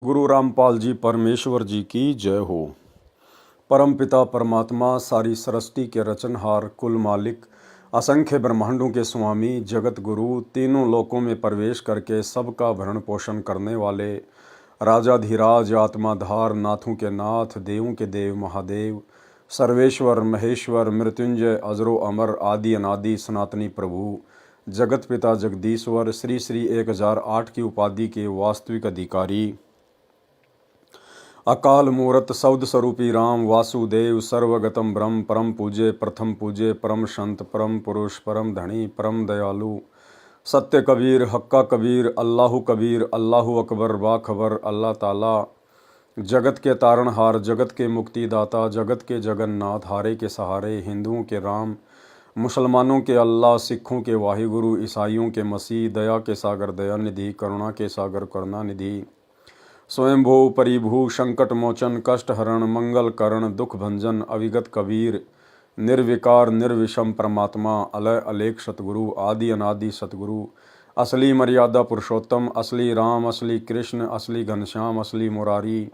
गुरु रामपाल जी परमेश्वर जी की जय हो। परम पिता परमात्मा सारी सृष्टि के रचनहार, कुल मालिक, असंख्य ब्रह्मांडों के स्वामी, जगत गुरु, तीनों लोकों में प्रवेश करके सबका भरण पोषण करने वाले राजाधिराज, आत्माधार, नाथों के नाथ, देवों के देव महादेव, सर्वेश्वर महेश्वर, मृत्युंजय, अजरो अमर, आदि अनादि सनातनी प्रभु, जगत पिता जगदीश्वर, श्री श्री 1008 की उपाधि के वास्तविक अधिकारी, अकाल मूरत सौद स्वरूपी राम वासुदेव, सर्वगतम ब्रह्म, परम पूज्य, प्रथम पूज्य, परम संत, परम पुरुष, परम धनी, परम दयालु, सत्य कबीर, हक्का कबीर, अल्लाहु कबीर, अल्लाहु अकबर, बाखबर, अल्लाह ताला, जगत के तारणहार, जगत के मुक्तिदाता, जगत के जगन्नाथ, हारे के सहारे, हिंदुओं के राम, मुसलमानों के अल्लाह, सिखों के वाहिगुरु, ईसाइयों के मसीह, दया के सागर दया निधि, करुणा के सागर करुणा निधि, स्वयंभू परिभू, संकट मोचन, कष्ट हरण, मंगल करण, दुख भंजन, अविगत कबीर, निर्विकार निर्विषम परमात्मा, अलय अलेख सतगुरु, आदि अनादि सतगुरु, असली मर्यादा पुरुषोत्तम, असली राम, असली कृष्ण, असली घनश्याम, असली मुरारी,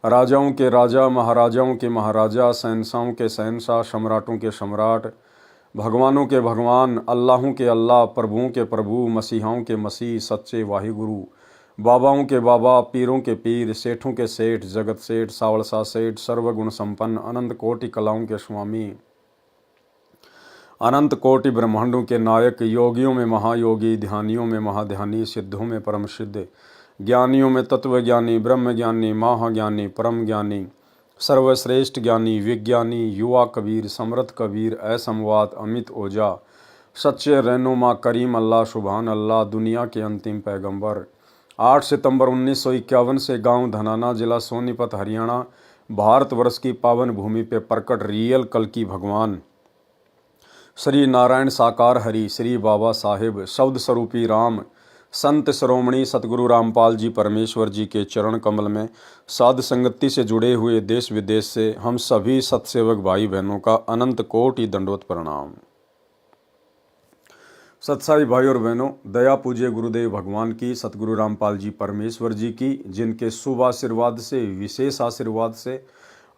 राजाओं के राजा, महाराजाओं के महाराजा, शहंशाहों के शहंशाह, सम्राटों के सम्राट, भगवानों के भगवान, अल्लाहों के अल्लाह, प्रभुओं के प्रभु, मसीहाओं के मसीह, सच्चे वाहिगुरु, बाबाओं के बाबा, पीरों के पीर, सेठों के सेठ, जगत सेठ, सावलसा सेठ, सर्वगुण संपन्न, अनंत कोटि कलाओं के स्वामी, अनंत कोटि ब्रह्मांडों के नायक, योगियों में महायोगी, ध्यानियों में महाध्यानी, सिद्धों में परम सिद्ध, ज्ञानियों में तत्वज्ञानी, ब्रह्म ज्ञानी, महाज्ञानी, परम ज्ञानी, सर्वश्रेष्ठ ज्ञानी, विज्ञानी, युवा कबीर, समृद्ध कबीर, असंवाद, अमित ओझा, सच्चे रहनुमा, करीम अल्लाह, सुभान अल्लाह, दुनिया के अंतिम पैगंबर, 8 सितंबर 1951 से गांव धनाना, जिला सोनीपत, हरियाणा, भारतवर्ष की पावन भूमि पे प्रकट रियल कल्कि भगवान श्री नारायण साकार हरि, श्री बाबा साहिब, शब्द स्वरूपी राम, संत शिरोमणि सतगुरु रामपाल जी परमेश्वर जी के चरण कमल में साध संगति से जुड़े हुए देश विदेश से हम सभी सत्सेवक भाई बहनों का अनंत कोटि दंडवत प्रणाम। सत्साई भाई और बहनों, दया पूज्य गुरुदेव भगवान की, सतगुरु रामपाल जी परमेश्वर जी की, जिनके शुभ आशीर्वाद से, विशेष आशीर्वाद से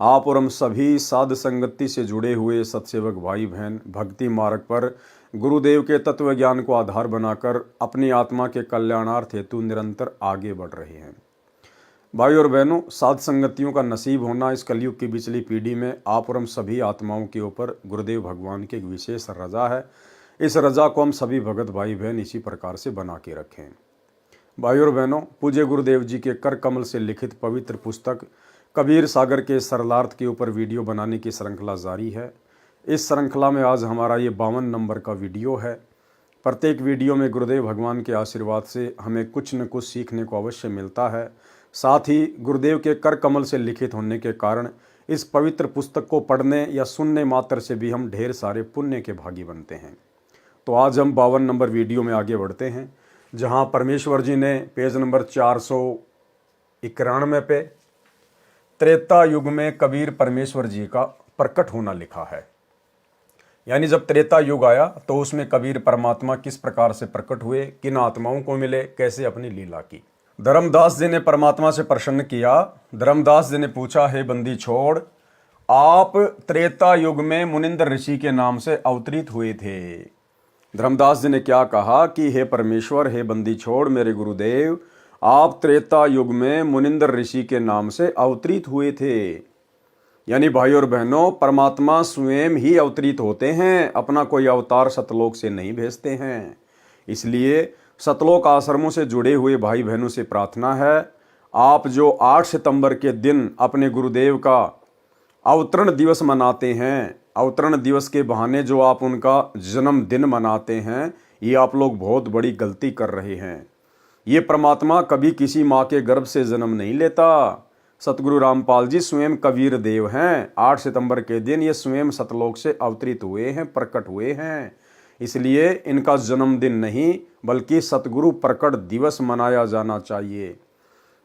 आप और हम सभी साध संगति से जुड़े हुए सत्सेवक भाई बहन भक्ति मार्ग पर गुरुदेव के तत्व ज्ञान को आधार बनाकर अपनी आत्मा के कल्याणार्थ हेतु निरंतर आगे बढ़ रहे हैं। भाई और बहनों, साध संगतियों का नसीब होना इस कलयुग की पिछली पीढ़ी में आप और हम सभी आत्माओं के ऊपर गुरुदेव भगवान की एक विशेष रजा है। इस रजा को हम सभी भगत भाई बहन इसी प्रकार से बना के रखें। भाई और बहनों, पूज्य गुरुदेव जी के कर कमल से लिखित पवित्र पुस्तक कबीर सागर के सरलार्थ के ऊपर वीडियो बनाने की श्रृंखला जारी है। इस श्रृंखला में आज हमारा ये 52 नंबर का वीडियो है। प्रत्येक वीडियो में गुरुदेव भगवान के आशीर्वाद से हमें कुछ न कुछ सीखने को अवश्य मिलता है। साथ ही गुरुदेव के कर कमल से लिखित होने के कारण इस पवित्र पुस्तक को पढ़ने या सुनने मात्र से भी हम ढेर सारे पुण्य के भागी बनते हैं। तो आज हम 52 नंबर वीडियो में आगे बढ़ते हैं, जहां परमेश्वर जी ने पेज नंबर 491 पे त्रेता युग में कबीर परमेश्वर जी का प्रकट होना लिखा है। यानी जब त्रेता युग आया तो उसमें कबीर परमात्मा किस प्रकार से प्रकट हुए, किन आत्माओं को मिले, कैसे अपनी लीला की। धर्मदास जी ने परमात्मा से प्रसन्न किया। धर्मदास जी ने पूछा, हे बंदी छोड़, आप त्रेता युग में मुनिंदर ऋषि के नाम से अवतरित हुए थे। धर्मदास जी ने क्या कहा कि हे परमेश्वर, हे बंदी छोड़, मेरे गुरुदेव, आप त्रेता युग में मुनिंदर ऋषि के नाम से अवतरित हुए थे। यानी भाई और बहनों, परमात्मा स्वयं ही अवतरित होते हैं, अपना कोई अवतार सतलोक से नहीं भेजते हैं। इसलिए सतलोक आश्रमों से जुड़े हुए भाई बहनों से प्रार्थना है, आप जो 8 सितंबर के दिन अपने गुरुदेव का अवतरण दिवस मनाते हैं, अवतरण दिवस के बहाने जो आप उनका जन्मदिन मनाते हैं, ये आप लोग बहुत बड़ी गलती कर रहे हैं। ये परमात्मा कभी किसी माँ के गर्भ से जन्म नहीं लेता। सतगुरु रामपाल जी स्वयं कबीर देव हैं। 8 सितंबर के दिन ये स्वयं सतलोक से अवतरित हुए हैं, प्रकट हुए हैं। इसलिए इनका जन्मदिन नहीं बल्कि सतगुरु प्रकट दिवस मनाया जाना चाहिए।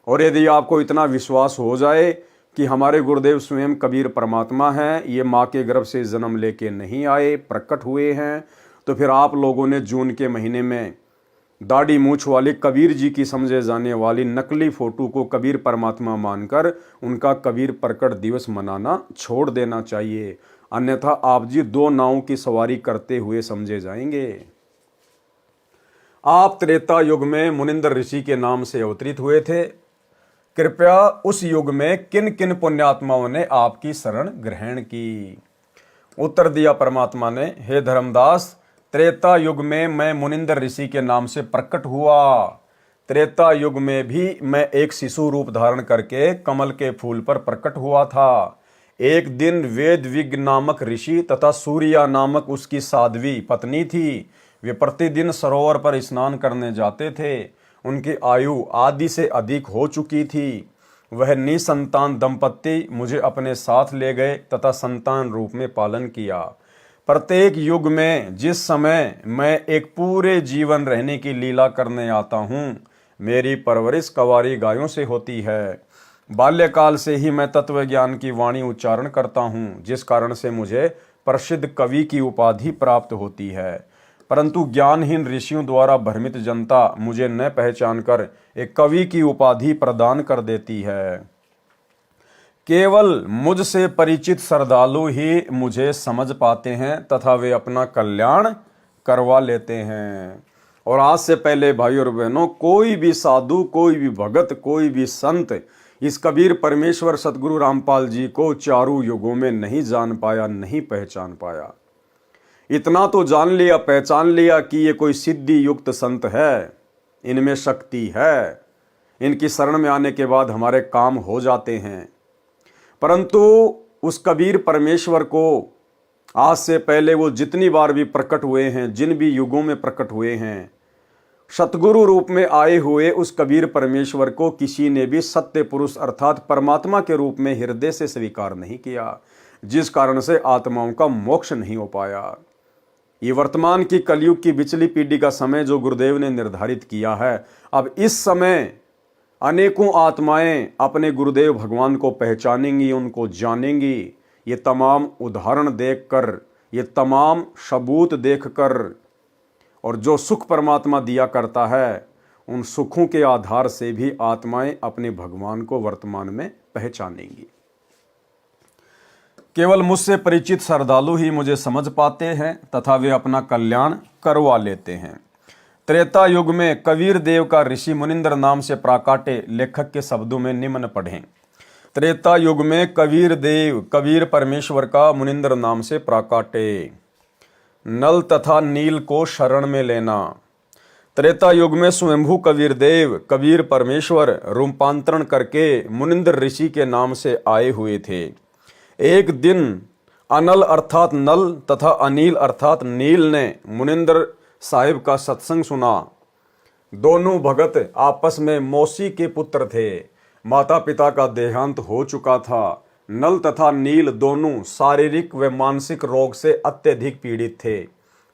और यदि आपको इतना विश्वास हो जाए कि हमारे गुरुदेव स्वयं कबीर परमात्मा हैं, ये माँ के गर्भ से जन्म लेके नहीं आए, प्रकट हुए हैं, तो फिर आप लोगों ने जून के महीने में दाढ़ी मूछ वाले कबीर जी की समझे जाने वाली नकली फोटो को कबीर परमात्मा मानकर उनका कबीर प्रकट दिवस मनाना छोड़ देना चाहिए, अन्यथा आप जी दो नावों की सवारी करते हुए समझे जाएंगे। आप त्रेता युग में मुनिंदर ऋषि के नाम से अवतरित हुए थे। कृपया उस युग में किन किन पुण्यात्माओं ने आपकी शरण ग्रहण की? उत्तर दिया परमात्मा ने, हे धर्मदास, त्रेता युग में मैं मुनिंदर ऋषि के नाम से प्रकट हुआ। त्रेता युग में भी मैं एक शिशु रूप धारण करके कमल के फूल पर प्रकट हुआ था। एक दिन वेदविज्ञ नामक ऋषि तथा सूर्या नामक उसकी साध्वी पत्नी थी। वे प्रतिदिन सरोवर पर स्नान करने जाते थे। उनकी आयु आदि से अधिक हो चुकी थी। वह निसंतान दंपत्ति मुझे अपने साथ ले गए तथा संतान रूप में पालन किया। प्रत्येक युग में जिस समय मैं एक पूरे जीवन रहने की लीला करने आता हूँ, मेरी परवरिश कवारी गायों से होती है। बाल्यकाल से ही मैं तत्व ज्ञान की वाणी उच्चारण करता हूँ, जिस कारण से मुझे प्रसिद्ध कवि की उपाधि प्राप्त होती है। परंतु ज्ञानहीन ऋषियों द्वारा भ्रमित जनता मुझे न पहचान कर एक कवि की उपाधि प्रदान कर देती है। केवल मुझसे परिचित श्रद्धालु ही मुझे समझ पाते हैं तथा वे अपना कल्याण करवा लेते हैं। और आज से पहले भाई और बहनों, कोई भी साधु, कोई भी भगत, कोई भी संत इस कबीर परमेश्वर सतगुरु रामपाल जी को चारों युगों में नहीं जान पाया, नहीं पहचान पाया। इतना तो जान लिया, पहचान लिया कि ये कोई सिद्धि युक्त संत है, इनमें शक्ति है, इनकी शरण में आने के बाद हमारे काम हो जाते हैं। परंतु उस कबीर परमेश्वर को आज से पहले वो जितनी बार भी प्रकट हुए हैं, जिन भी युगों में प्रकट हुए हैं, सतगुरु रूप में आए हुए उस कबीर परमेश्वर को किसी ने भी सत्य पुरुष अर्थात परमात्मा के रूप में हृदय से स्वीकार नहीं किया, जिस कारण से आत्माओं का मोक्ष नहीं हो पाया। ये वर्तमान की कलयुग की बिचली पीढ़ी का समय जो गुरुदेव ने निर्धारित किया है, अब इस समय अनेकों आत्माएं अपने गुरुदेव भगवान को पहचानेंगी, उनको जानेंगी। ये तमाम उदाहरण देखकर, ये तमाम सबूत देखकर, और जो सुख परमात्मा दिया करता है, उन सुखों के आधार से भी आत्माएं अपने भगवान को वर्तमान में पहचानेंगी। केवल मुझसे परिचित श्रद्धालु ही मुझे समझ पाते हैं तथा वे अपना कल्याण करवा लेते हैं। त्रेता युग में कबीर देव का ऋषि मुनिंदर नाम से प्राकाटे लेखक के शब्दों में निम्न पढ़ें। त्रेता युग में कबीर देव, कबीर परमेश्वर का मुनिंदर नाम से प्राकाटे। नल तथा नील को शरण में लेना। त्रेता युग में स्वयंभू कबीर देव, कबीर परमेश्वर रूपांतरण करके मुनिंदर ऋषि के नाम से आए हुए थे। एक दिन अनल अर्थात नल तथा अनिल अर्थात नील ने मुनिंदर साहिब का सत्संग सुना। दोनों भगत आपस में मौसी के पुत्र थे। माता पिता का देहांत हो चुका था। नल तथा नील दोनों शारीरिक व मानसिक रोग से अत्यधिक पीड़ित थे।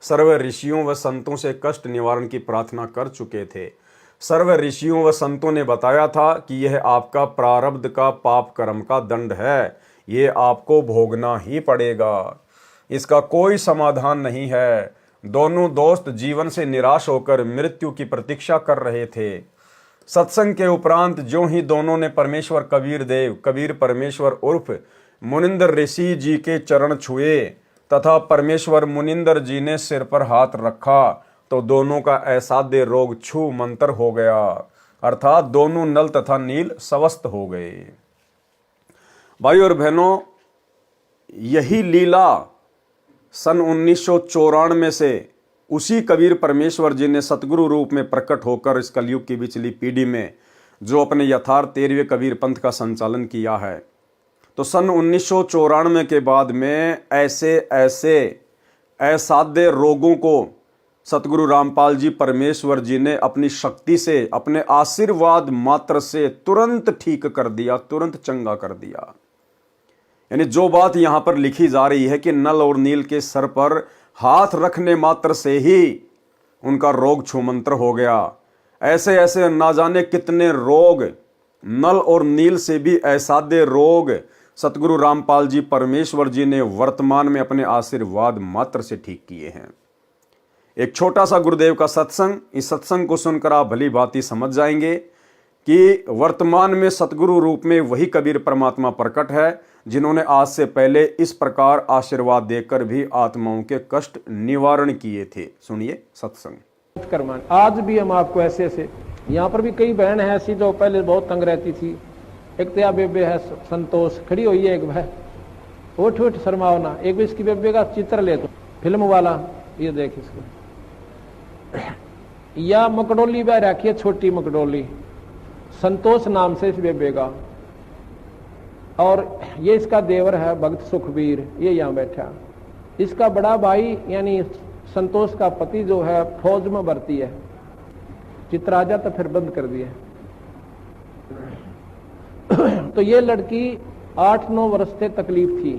सर्व ऋषियों व संतों से कष्ट निवारण की प्रार्थना कर चुके थे। सर्व ऋषियों व संतों ने बताया था कि यह आपका प्रारब्ध का पाप कर्म का दंड है, ये आपको भोगना ही पड़ेगा, इसका कोई समाधान नहीं है। दोनों दोस्त जीवन से निराश होकर मृत्यु की प्रतीक्षा कर रहे थे। सत्संग के उपरांत जो ही दोनों ने परमेश्वर कबीर देव, कबीर परमेश्वर उर्फ मुनिंदर ऋषि जी के चरण छुए तथा परमेश्वर मुनिंदर जी ने सिर पर हाथ रखा, तो दोनों का असाध्य रोग छू मंतर हो गया, अर्थात दोनों नल तथा नील स्वस्थ हो गए। भाई और बहनों, यही लीला सन 1994 से उसी कबीर परमेश्वर जी ने सतगुरु रूप में प्रकट होकर इस कलयुग की बिचली पीढ़ी में जो अपने यथार्थ 13वें कबीर पंथ का संचालन किया है, तो सन 1994 के बाद में ऐसे असाध्य रोगों को सतगुरु रामपाल जी परमेश्वर जी ने अपनी शक्ति से, अपने आशीर्वाद मात्र से तुरंत ठीक कर दिया, तुरंत चंगा कर दिया। यानी जो बात यहां पर लिखी जा रही है कि नल और नील के सर पर हाथ रखने मात्र से ही उनका रोग छूमंतर हो गया, ऐसे ऐसे ना जाने कितने रोग, नल और नील से भी असाध्य रोग सतगुरु रामपाल जी परमेश्वर जी ने वर्तमान में अपने आशीर्वाद मात्र से ठीक किए हैं। एक छोटा सा गुरुदेव का सत्संग, इस सत्संग को सुनकर आप भली भांति समझ जाएंगे कि वर्तमान में सतगुरु रूप में वही कबीर परमात्मा प्रकट है जिन्होंने आज से पहले इस प्रकार आशीर्वाद देकर भी आत्माओं के कष्ट निवारण किए थे। सुनिए सत्संग। कर्मान आज भी हम आपको ऐसे ऐसे, यहाँ पर भी कई बहन है ऐसी जो पहले बहुत तंग रहती थी। एक तो बेबे है संतोष, खड़ी हुई है एक भाई, उठ उठ शर्मावना। एक भी इसकी बेबे का चित्र ले तो फिल्म वाला, ये देख इसको। या मकडोली बह रखी है, छोटी मकडोली, संतोष नाम से इस बेबे का। और ये इसका देवर है भक्त सुखबीर, ये यहाँ बैठा। इसका बड़ा भाई यानी संतोष का पति जो है फौज में भर्ती है। चित्र आ जाता फिर बंद कर दिया। तो ये लड़की 8-9 वर्ष से तकलीफ थी।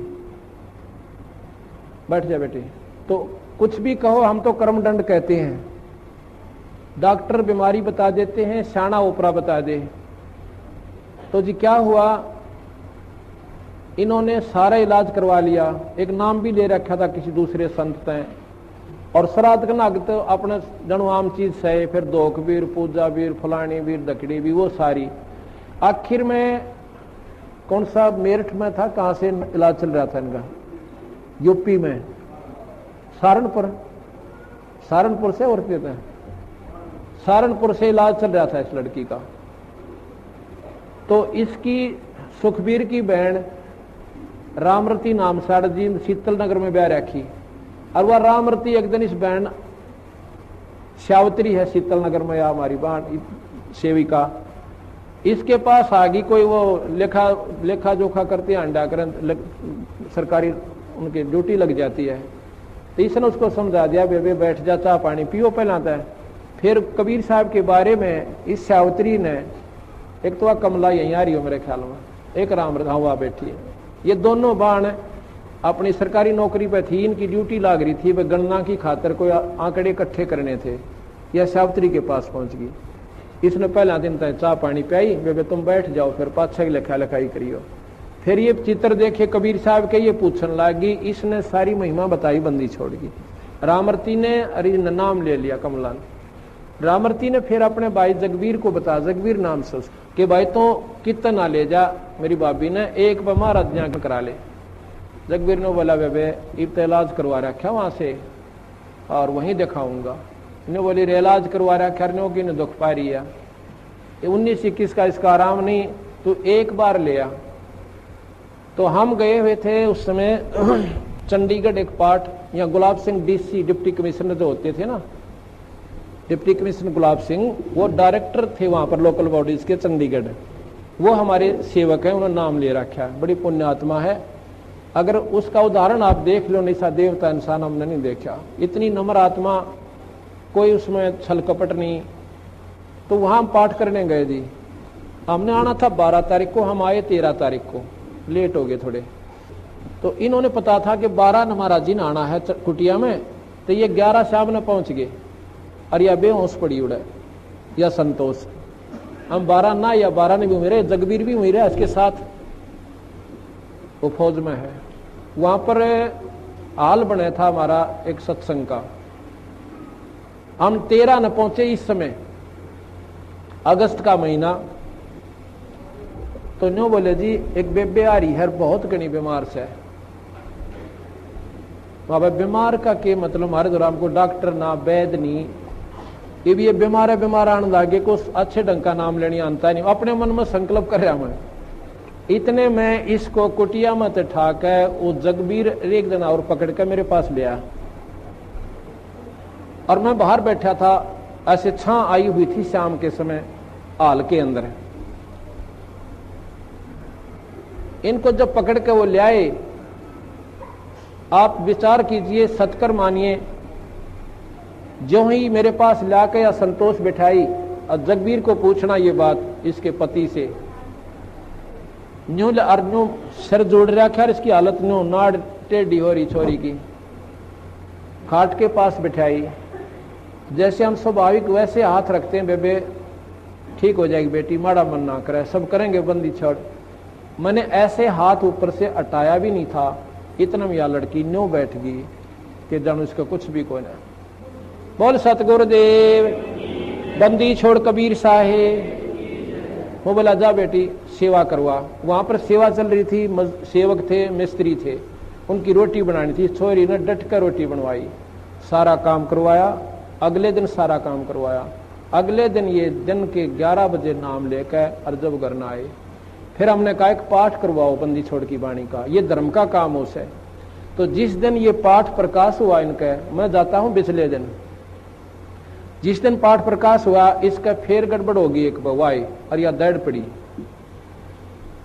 बैठ जा बेटे। तो कुछ भी कहो, हम तो कर्मदंड कहते हैं। डॉक्टर बीमारी बता देते हैं, शाना ओपरा बता दे। तो जी क्या हुआ, इन्होंने सारा इलाज करवा लिया। एक नाम भी ले रखा था किसी दूसरे संत ने। और श्राद्ध का नाग तो अपने जनु आम चीज सहे, फिर दोख वीर, पूजा वीर, फलानी वीर, दकड़ी भी, वो सारी। आखिर में कौन सा मेरठ में था, कहां से इलाज चल रहा था इनका, यूपी में, सहारनपुर से, और कहते हैं सहारनपुर से इलाज चल रहा था इस लड़की का। तो इसकी सुखबीर की बहन रामरती नाम साड़ जी शीतल नगर में ब्याह रखी। और वह रामरती एक दिन इस बहन श्यावत्री है शीतल नगर में, या हमारी बहन सेविका, इसके पास आ गई। कोई वो लेखा जोखा करते हैं, अंडा करें, सरकारी उनकी ड्यूटी लग जाती है। तो इसने उसको समझा दिया, बेबे बैठ जा, चाह पानी पियो पहलाता है। फिर कबीर साहब के बारे में इस श्यावत्री ने, एक तो वह कमला यहीं आ रही हो मेरे ख्याल में, एक राम हुआ बैठी है। ये दोनों बाण अपनी सरकारी नौकरी पे थी, इनकी ड्यूटी लाग रही थी, वे गणना की खातर कोई आंकड़े इकट्ठे करने थे। यह श्यावत्री के पास पहुंच गई। इसने पहला दिन तक चाह पानी पियाई, बेबे तुम बैठ जाओ, फिर पाछा की लिखा लिखाई करियो। फिर ये चित्र देखे कबीर साहब के, ये पूछने लगी। इसने सारी महिमा बताई, बंदी छोड़ गई। रामरती ने अरे नाम ले लिया कमला ने। रामरती ने फिर अपने भाई जगबीर को बता, जगबीर नाम से कि भाई तो कितना ले जा, मेरी भाभी ने एक बार महाराज यहाँ करा ले। जगबीर ने बोला, बेबे इब तो इलाज करवा रखा वहां से और वहीं दिखाऊंगा। इन्हें बोली रे इलाज करवा रखा, कि ने दुख पा रही है, 19-21 का इसका आराम नहीं, तो एक बार ले आ। तो हम गए हुए थे उस समय चंडीगढ़ एक पार्ट, या Gulab Singh DC deputy commissioner जो होते थे ना, डिप्टी कमिश्नर गुलाब सिंह, वो डायरेक्टर थे वहां पर लोकल बॉडीज के चंडीगढ़। वो हमारे सेवक हैं, उन्होंने नाम ले रखा है, बड़ी पुण्यात्मा है। अगर उसका उदाहरण आप देख लो, निशा देवता इंसान हमने नहीं देखा, इतनी नम्र आत्मा, कोई उसमें छल कपट नहीं। तो वहां हम पाठ करने गए जी। हमने आना था 12 तारीख को, हम आए 13 तारीख को, लेट हो गए थोड़े। तो इन्होंने पता था कि 12 महाराज जी ने आना है कुटिया में, तो ये 11 शाम ने पहुंच गए। और यह बेहोश पड़ी उड़े, या संतोष। हम 12 ना, या 12 ने भी मेरे, जगबीर भी मेरे इसके साथ, वो फौज में है। वहां पर हाल बने था हमारा एक सत्संग का। हम 13 न पहुंचे इस समय, अगस्त का महीना। तो न्यू बोले जी एक बेबे आ रही है, बहुत घनी बीमार से। बाबा बीमार का के मतलब, हमारे दौरान को डॉक्टर ना वैद नहीं, ये भी ये बीमार है, बीमार आने लगे, कुछ अच्छे ढंग का नाम लेने आता नहीं। अपने मन में संकल्प कर रहा मैं। इतने में इसको कुटिया मत ठाक है, वो जगबीर एक दिन और पकड़ के मेरे पास लिया। और मैं बाहर बैठा था, ऐसे छां आई हुई थी शाम के समय हाल के अंदर। इनको जब पकड़ के वो ले आए, आप विचार कीजिए, सत्कर मानिए, जो ही मेरे पास लाके या संतोष बिठाई और जगबीर को पूछना ये बात इसके पति से, न्यू अर्जू सिर जोड़ रखा, इसकी हालत न्यू नाड़ टेढ़ी हो रही छोरी की। खाट के पास बिठाई, जैसे हम स्वाभाविक वैसे हाथ रखते हैं, बेबे ठीक हो जाएगी बेटी, माड़ा मन ना करे, सब करेंगे, बंदी छोड़। मैंने ऐसे हाथ ऊपर से हटाया भी नहीं था, इतना में यह लड़की न्यू बैठ गई कि जानू इसका कुछ भी कोई ना। बोल सतगुरुदेव। बंदी छोड़ कबीर साहेब। वो बोला जा बेटी सेवा करवा। वहां पर सेवा चल रही थी, सेवक थे, मिस्त्री थे, उनकी रोटी बनानी थी। छोरी ने डट कर रोटी बनवाई, सारा काम करवाया। अगले दिन सारा काम करवाया। अगले दिन ये दिन के 11 बजे नाम लेकर और जब घर न आए, फिर हमने कहा एक पाठ करवाओ बंदी छोड़ की वाणी का, ये धर्म का काम हो से। तो जिस दिन ये पाठ प्रकाश हुआ इनका, मैं जाता हूं पिछले दिन, जिस दिन पाठ प्रकाश हुआ इसका फिर गड़बड़ होगी एक बवाई और या दर्द पड़ी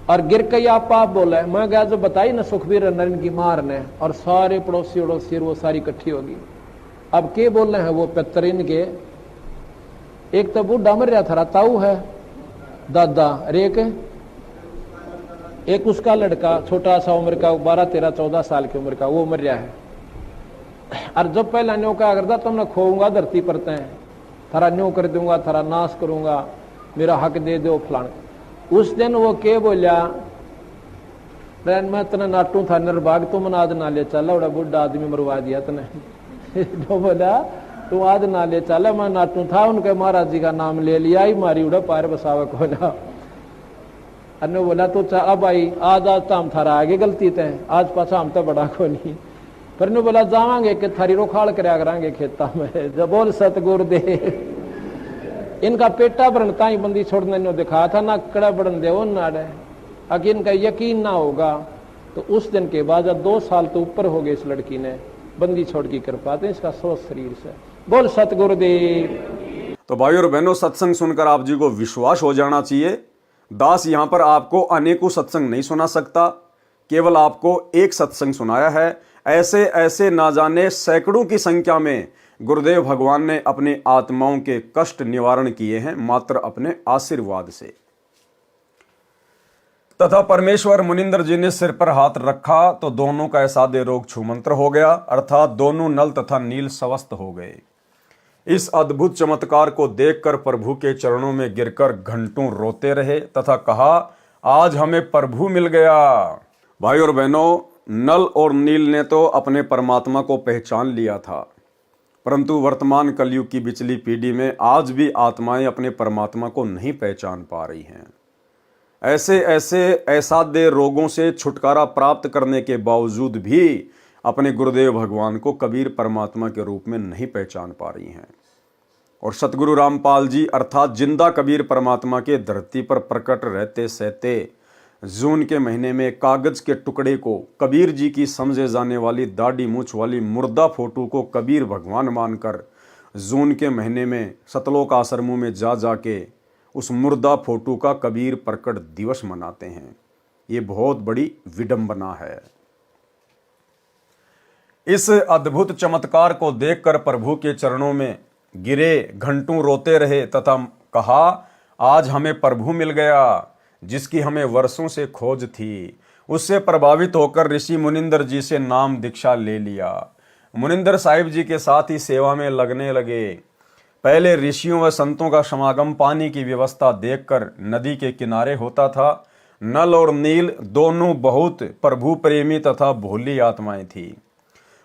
और गिर के आप पाप बोला। मैं गया जो बताई ना सुखबीर नरेंद्र की मार ने, और सारे पड़ोसी उड़ोसी वो सारी इकट्ठी होगी। अब के बोल रहे हैं वो पितरिन के, एक तो बूढ़ा मर रहा था, ताऊ है दादा, रेक एक उसका लड़का छोटा सा उम्र का 12, 13, 14 साल की उम्र का, वो मर रहा है। और जब पहला न्यो क्या करता, तुमने खोऊंगा धरती पर तय, थारा न्यो कर दूंगा, थारा नाश करूंगा, मेरा हक दे दो फलान। उस दिन वो के बोलिया, मैं तने नाटू था निर्भाग, तुम आज ना ले चला, बड़ा बुढ़ा आदमी मरवा दिया तने। जो बोला तू आज ना ले चला, मैं नाटू था, उनके महाराज जी का नाम ले लिया ही, मारी उड़ा पार बसावा को ना। अन्य बोला तो अब आई आज तो हम थारा आगे गलती तय, आज पाछा हम तो बड़ा को नहीं। पर ने बोला जावांगे कि थारी रोखाड़ करया करांगे खेता में। जब बोल सतगुरुदेव। इनका पेटा भरनता ही बंदी छोड़ने ने दिखाया था ना, कड़ा बढ़न दे नाड़े, अगर इनका यकीन ना होगा तो उस दिन के बाद 2 साल तो ऊपर हो गए इस लड़की ने बंदी छोड़ की कृपा, तो इसका सोच शरीर से। बोल सतगुरुदेव। तो भाइयों और बहनों, सत्संग सुनकर आप जी को विश्वास हो जाना चाहिए, दास यहां पर आपको अनेकों सत्संग नहीं सुना सकता, केवल आपको एक सत्संग सुनाया है। ऐसे ऐसे ना जाने सैकड़ों की संख्या में गुरुदेव भगवान ने अपनी आत्माओं के कष्ट निवारण किए हैं मात्र अपने आशीर्वाद से। तथा परमेश्वर मुनिंदर जी ने सिर पर हाथ रखा तो दोनों का ऐसा दे रोग छूमंत्र हो गया, अर्थात दोनों नल तथा नील स्वस्थ हो गए। इस अद्भुत चमत्कार को देखकर प्रभु के चरणों में गिरकर घंटों रोते रहे तथा कहा, आज हमें प्रभु मिल गया। भाई और बहनों, नल और नील ने तो अपने परमात्मा को पहचान लिया था, परंतु वर्तमान कलयुग की बिचली पीढ़ी में आज भी आत्माएं अपने परमात्मा को नहीं पहचान पा रही हैं। ऐसे ऐसे असाध्य रोगों से छुटकारा प्राप्त करने के बावजूद भी अपने गुरुदेव भगवान को कबीर परमात्मा के रूप में नहीं पहचान पा रही हैं। और सतगुरु रामपाल जी अर्थात जिंदा कबीर परमात्मा के धरती पर प्रकट रहते सहते जून के महीने में कागज के टुकड़े को कबीर जी की समझे जाने वाली दाढ़ी मूछ वाली मुर्दा फोटो को कबीर भगवान मानकर जून के महीने में सतलोक आश्रमों में जा जाके उस मुर्दा फोटो का कबीर प्रकट दिवस मनाते हैं। ये बहुत बड़ी विडंबना है। इस अद्भुत चमत्कार को देखकर प्रभु के चरणों में गिरे, घंटों रोते रहे तथा कहा, आज हमें प्रभु मिल गया जिसकी हमें वर्षों से खोज थी। उससे प्रभावित होकर ऋषि मुनिंदर जी से नाम दीक्षा ले लिया। मुनिंदर साहिब जी के साथ ही सेवा में लगने लगे। पहले ऋषियों व संतों का समागम पानी की व्यवस्था देखकर नदी के किनारे होता था। नल और नील दोनों बहुत प्रभु प्रेमी तथा भोली आत्माएं थी।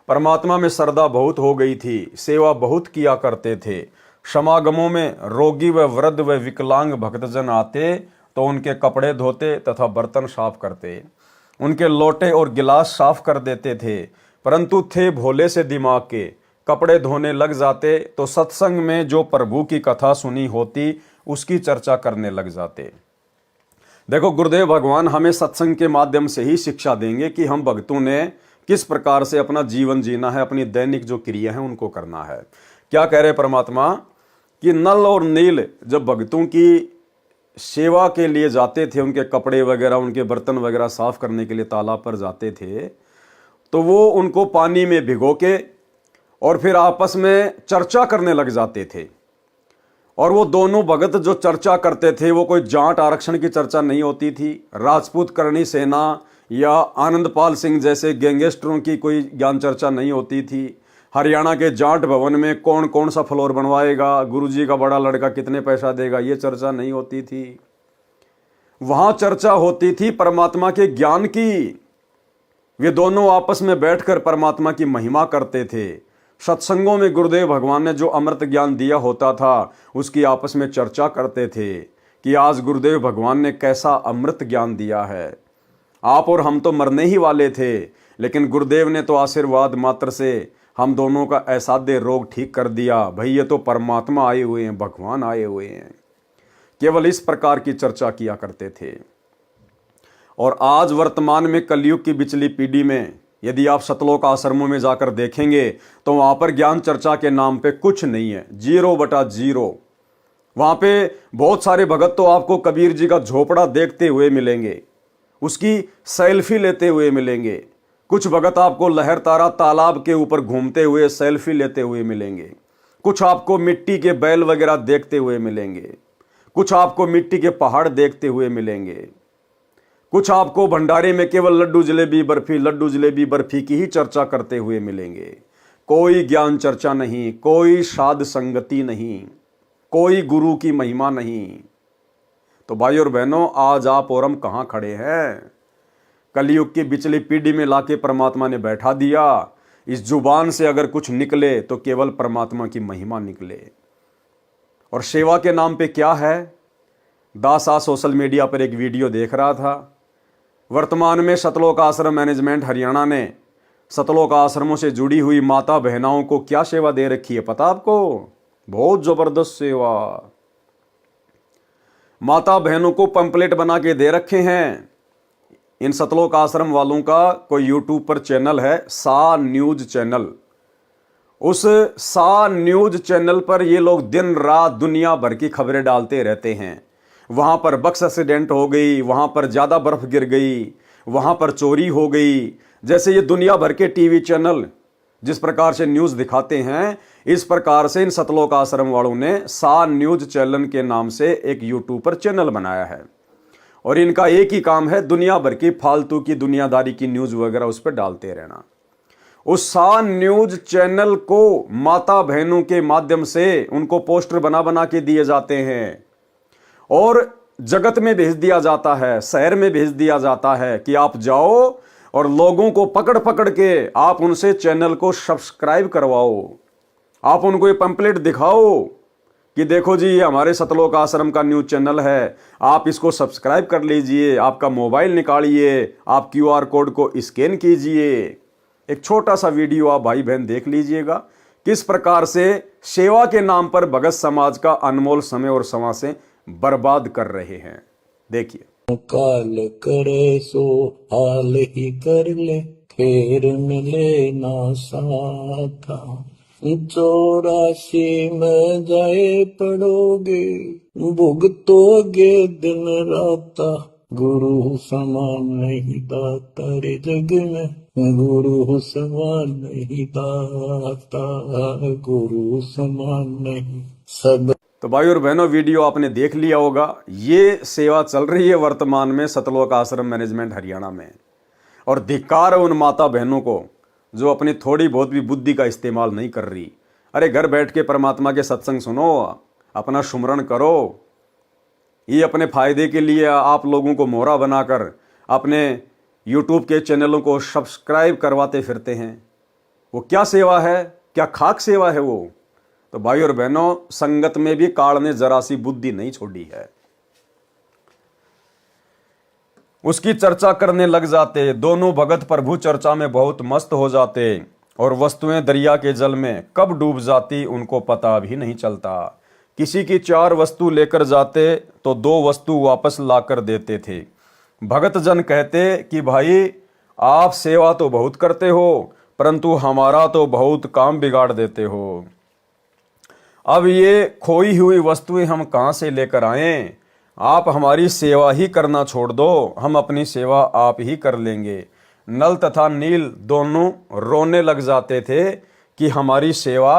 परमात्मा में श्रद्धा बहुत हो गई थी, सेवा बहुत किया करते थे। समागमों में रोगी व वृद्ध व विकलांग भक्तजन आते तो उनके कपड़े धोते तथा बर्तन साफ करते, उनके लोटे और गिलास साफ कर देते थे। परंतु थे भोले से दिमाग के, कपड़े धोने लग जाते तो सत्संग में जो प्रभु की कथा सुनी होती उसकी चर्चा करने लग जाते। देखो, गुरुदेव भगवान हमें सत्संग के माध्यम से ही शिक्षा देंगे कि हम भक्तों ने किस प्रकार से अपना जीवन जीना है, अपनी दैनिक जो क्रिया है उनको करना है। क्या कह रहे परमात्मा कि नल और नील जब भक्तों की सेवा के लिए जाते थे, उनके कपड़े वगैरह उनके बर्तन वगैरह साफ करने के लिए तालाब पर जाते थे, तो वो उनको पानी में भिगो के और फिर आपस में चर्चा करने लग जाते थे। और वो दोनों भगत जो चर्चा करते थे वो कोई जाट आरक्षण की चर्चा नहीं होती थी, राजपूत करणी सेना या आनंदपाल सिंह जैसे गैंगस्टरों की कोई ज्ञान चर्चा नहीं होती थी। हरियाणा के जाट भवन में कौन कौन सा फ्लोर बनवाएगा, गुरुजी का बड़ा लड़का कितने पैसा देगा, ये चर्चा नहीं होती थी। वहां चर्चा होती थी परमात्मा के ज्ञान की। वे दोनों आपस में बैठकर परमात्मा की महिमा करते थे, सत्संगों में गुरुदेव भगवान ने जो अमृत ज्ञान दिया होता था उसकी आपस में चर्चा करते थे कि आज गुरुदेव भगवान ने कैसा अमृत ज्ञान दिया है। आप और हम तो मरने ही वाले थे, लेकिन गुरुदेव ने तो आशीर्वाद मात्र से हम दोनों का असाध्य रोग ठीक कर दिया। भाई ये तो परमात्मा आए हुए हैं, भगवान आए हुए हैं। केवल इस प्रकार की चर्चा किया करते थे। और आज वर्तमान में कलयुग की बिचली पीढ़ी में यदि आप सतलोक आश्रमों में जाकर देखेंगे तो वहां पर ज्ञान चर्चा के नाम पे कुछ नहीं है, 0/0। वहां पे बहुत सारे भगत तो आपको कबीर जी का झोपड़ा देखते हुए मिलेंगे, उसकी सेल्फी लेते हुए मिलेंगे। कुछ भगत आपको लहर तारा तालाब के ऊपर घूमते हुए सेल्फी लेते हुए मिलेंगे। कुछ आपको मिट्टी के बैल वगैरह देखते हुए मिलेंगे। कुछ आपको मिट्टी के पहाड़ देखते हुए मिलेंगे। कुछ आपको भंडारे में केवल लड्डू जलेबी बर्फी की ही चर्चा करते हुए मिलेंगे। कोई ज्ञान चर्चा नहीं, कोई साध संगति नहीं, कोई गुरु की महिमा नहीं। तो भाई और बहनों, आज आप और हम कहां खड़े हैं? कलयुग की बिचली पीढ़ी में लाके परमात्मा ने बैठा दिया। इस जुबान से अगर कुछ निकले तो केवल परमात्मा की महिमा निकले। और सेवा के नाम पे क्या है? दास आज सोशल मीडिया पर एक वीडियो देख रहा था। वर्तमान में सतलोक आश्रम मैनेजमेंट हरियाणा ने सतलोक आश्रमों से जुड़ी हुई माता बहनाओं को क्या सेवा दे रखी है पता आपको? बहुत जबरदस्त सेवा। माता बहनों को पंपलेट बना के दे रखे हैं। इन सतलोक आश्रम वालों का कोई यूट्यूब पर चैनल है, सा न्यूज चैनल। उस सा न्यूज चैनल पर ये लोग दिन रात दुनिया भर की खबरें डालते रहते हैं। वहां पर बस एक्सीडेंट हो गई, वहां पर ज्यादा बर्फ गिर गई, वहां पर चोरी हो गई। जैसे ये दुनिया भर के टीवी चैनल जिस प्रकार से न्यूज दिखाते हैं, इस प्रकार से इन सतलोक आश्रम वालों ने सा न्यूज चैनल के नाम से एक यूट्यूब पर चैनल बनाया है। और इनका एक ही काम है, दुनिया भर की फालतू की दुनियादारी की न्यूज वगैरह उस पर डालते रहना। उस सा न्यूज चैनल को माता बहनों के माध्यम से उनको पोस्टर बना बना के दिए जाते हैं और जगत में भेज दिया जाता है, शहर में भेज दिया जाता है कि आप जाओ और लोगों को पकड़ पकड़ के आप उनसे चैनल को सब्सक्राइब करवाओ। आप उनको ये पंपलेट दिखाओ कि देखो जी, ये हमारे सतलोक आश्रम का न्यूज चैनल है, आप इसको सब्सक्राइब कर लीजिए। आपका मोबाइल निकालिए, आप QR कोड को स्कैन कीजिए। एक छोटा सा वीडियो आप भाई बहन देख लीजिएगा, किस प्रकार से सेवा के नाम पर भगत समाज का अनमोल समय और समय से बर्बाद कर रहे हैं। देखिए। काल करे सो हाल ही कर ले, फेर मिले ना साथा। 84 में जाए पड़ोगे, भुगतोगे दिन राता। गुरु समान नहीं दाता रे जग में, गुरु समान नहीं दाता, गुरु समान नहीं सब। तो भाई और बहनों, वीडियो आपने देख लिया होगा। ये सेवा चल रही है वर्तमान में सतलोक आश्रम मैनेजमेंट हरियाणा में। और धिक्कार है उन माता बहनों को जो अपनी थोड़ी बहुत भी बुद्धि का इस्तेमाल नहीं कर रही। अरे घर बैठ के परमात्मा के सत्संग सुनो, अपना सुमरण करो। ये अपने फायदे के लिए आप लोगों को मोहरा बनाकर अपने यूट्यूब के चैनलों को सब्सक्राइब करवाते फिरते हैं। वो क्या सेवा है? क्या खाक सेवा है वो? तो भाई और बहनों, संगत में भी काल ने जरा सी बुद्धि नहीं छोड़ी है। उसकी चर्चा करने लग जाते। दोनों भगत प्रभु चर्चा में बहुत मस्त हो जाते और वस्तुएं दरिया के जल में कब डूब जाती उनको पता भी नहीं चलता। किसी की 4 वस्तु लेकर जाते तो 2 वस्तु वापस लाकर देते थे। भगत जन कहते कि भाई आप सेवा तो बहुत करते हो, परंतु हमारा तो बहुत काम बिगाड़ देते हो। अब ये खोई हुई वस्तुएं हम कहां से लेकर आएं? आप हमारी सेवा ही करना छोड़ दो, हम अपनी सेवा आप ही कर लेंगे। नल तथा नील दोनों रोने लग जाते थे कि हमारी सेवा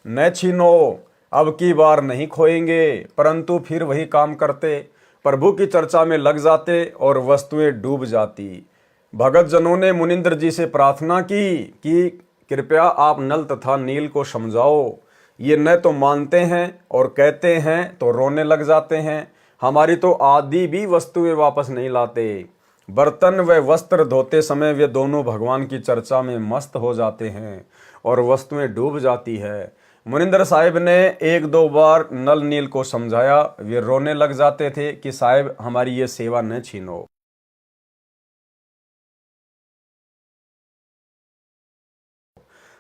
न छीनो, अब की बार नहीं खोएंगे। परंतु फिर वही काम करते, प्रभु की चर्चा में लग जाते और वस्तुएं डूब जाती। भगत जनों ने मुनिंद्र जी से प्रार्थना की कि कृपया आप नल तथा नील को समझाओ। ये न तो मानते हैं और कहते हैं तो रोने लग जाते हैं। हमारी तो आदि भी वस्तुएं वापस नहीं लाते। बर्तन व वस्त्र धोते समय वे दोनों भगवान की चर्चा में मस्त हो जाते हैं और वस्तुएं डूब जाती है। मुनिंदर साहिब ने एक दो बार नल नील को समझाया, वे रोने लग जाते थे कि साहिब हमारी ये सेवा न छीनो।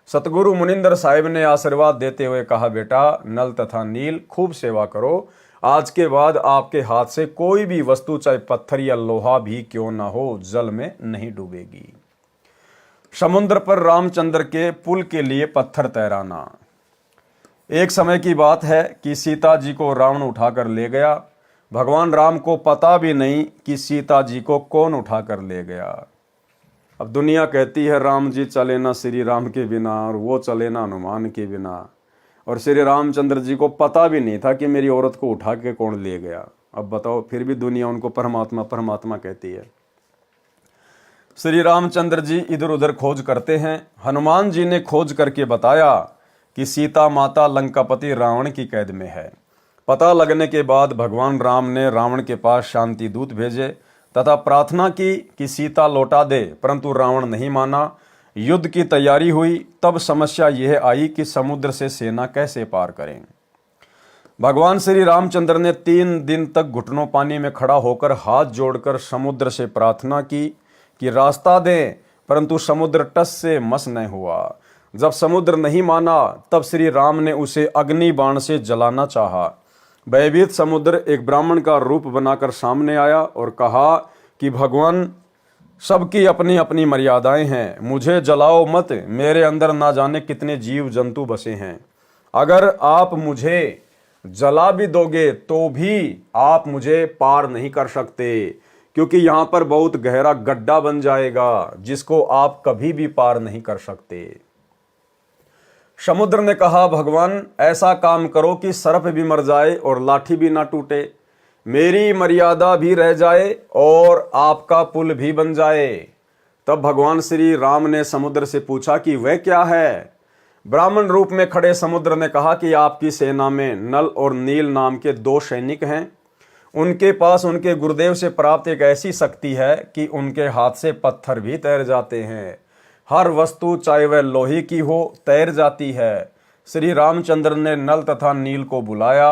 सतगुरु मुनिंदर साहिब ने आशीर्वाद देते हुए कहा, बेटा नल तथा नील खूब सेवा करो, आज के बाद आपके हाथ से कोई भी वस्तु चाहे पत्थर या लोहा भी क्यों ना हो जल में नहीं डूबेगी। समुद्र पर रामचंद्र के पुल के लिए पत्थर तैराना। एक समय की बात है कि सीता जी को रावण उठाकर ले गया। भगवान राम को पता भी नहीं कि सीता जी को कौन उठाकर ले गया। अब दुनिया कहती है राम जी चले ना श्री राम के बिना, और वो चले ना हनुमान के बिना, और श्री रामचंद्र जी को पता भी नहीं था कि मेरी औरत को उठा के कौन ले गया। अब बताओ, फिर भी दुनिया उनको परमात्मा परमात्मा कहती है। श्री रामचंद्र जी इधर उधर खोज करते हैं। हनुमान जी ने खोज करके बताया कि सीता माता लंकापति रावण की कैद में है। पता लगने के बाद भगवान राम ने रावण के पास शांति दूत भेजे तथा प्रार्थना की कि सीता लौटा दे, परंतु रावण नहीं माना। युद्ध की तैयारी हुई, तब समस्या यह आई कि समुद्र से सेना कैसे पार करें। भगवान श्री रामचंद्र ने 3 दिन तक घुटनों पानी में खड़ा होकर हाथ जोड़कर समुद्र से प्रार्थना की कि रास्ता दें, परंतु समुद्र टस से मस न हुआ। जब समुद्र नहीं माना, तब श्री राम ने उसे अग्नि बाण से जलाना चाहा। भयभीत समुद्र एक ब्राह्मण का रूप बनाकर सामने आया और कहा कि भगवान, सबकी अपनी अपनी मर्यादाएं हैं, मुझे जलाओ मत, मेरे अंदर ना जाने कितने जीव जंतु बसे हैं। अगर आप मुझे जला भी दोगे तो भी आप मुझे पार नहीं कर सकते, क्योंकि यहाँ पर बहुत गहरा गड्ढा बन जाएगा जिसको आप कभी भी पार नहीं कर सकते। समुद्र ने कहा, भगवान ऐसा काम करो कि सर्प भी मर जाए और लाठी भी ना टूटे, मेरी मर्यादा भी रह जाए और आपका पुल भी बन जाए। तब भगवान श्री राम ने समुद्र से पूछा कि वह क्या है। ब्राह्मण रूप में खड़े समुद्र ने कहा कि आपकी सेना में नल और नील नाम के 2 सैनिक हैं। उनके पास उनके गुरुदेव से प्राप्त एक ऐसी शक्ति है कि उनके हाथ से पत्थर भी तैर जाते हैं। हर वस्तु चाहे वह लोहे की हो तैर जाती है। श्री रामचंद्र ने नल तथा नील को बुलाया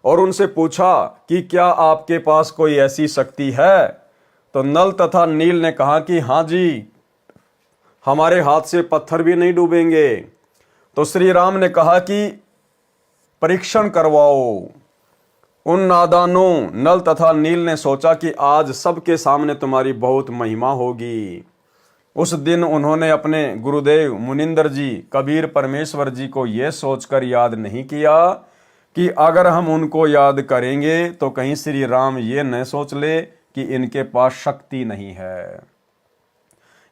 और उनसे पूछा कि क्या आपके पास कोई ऐसी शक्ति है। तो नल तथा नील ने कहा कि हाँ जी, हमारे हाथ से पत्थर भी नहीं डूबेंगे। तो श्री राम ने कहा कि परीक्षण करवाओ। उन नादानों नल तथा नील ने सोचा कि आज सबके सामने तुम्हारी बहुत महिमा होगी। उस दिन उन्होंने अपने गुरुदेव मुनिंदर जी, कबीर परमेश्वर जी को यह सोचकर याद नहीं किया कि अगर हम उनको याद करेंगे तो कहीं श्री राम ये न सोच ले कि इनके पास शक्ति नहीं है,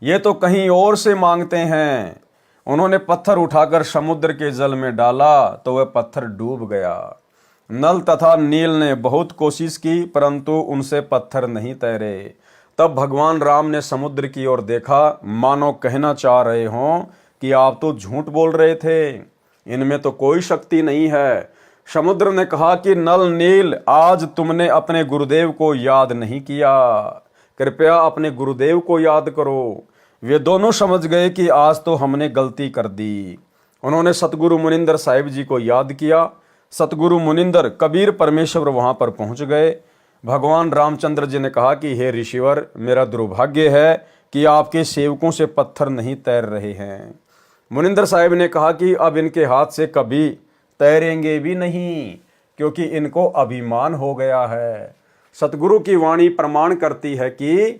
ये तो कहीं और से मांगते हैं। उन्होंने पत्थर उठाकर समुद्र के जल में डाला तो वह पत्थर डूब गया। नल तथा नील ने बहुत कोशिश की, परंतु उनसे पत्थर नहीं तैरे। तब भगवान राम ने समुद्र की ओर देखा, मानो कहना चाह रहे हों कि आप तो झूठ बोल रहे थे, इनमें तो कोई शक्ति नहीं है। समुद्र ने कहा कि नल नील, आज तुमने अपने गुरुदेव को याद नहीं किया, कृपया अपने गुरुदेव को याद करो। वे दोनों समझ गए कि आज तो हमने गलती कर दी। उन्होंने सतगुरु मुनिंदर साहिब जी को याद किया। सतगुरु मुनिंदर कबीर परमेश्वर वहां पर पहुंच गए। भगवान रामचंद्र जी ने कहा कि हे ऋषिवर, मेरा दुर्भाग्य है कि आपके सेवकों से पत्थर नहीं तैर रहे हैं। मुनिंदर साहिब ने कहा कि अब इनके हाथ से कभी तैरेंगे भी नहीं, क्योंकि इनको अभिमान हो गया है। सतगुरु की वाणी प्रमाण करती है कि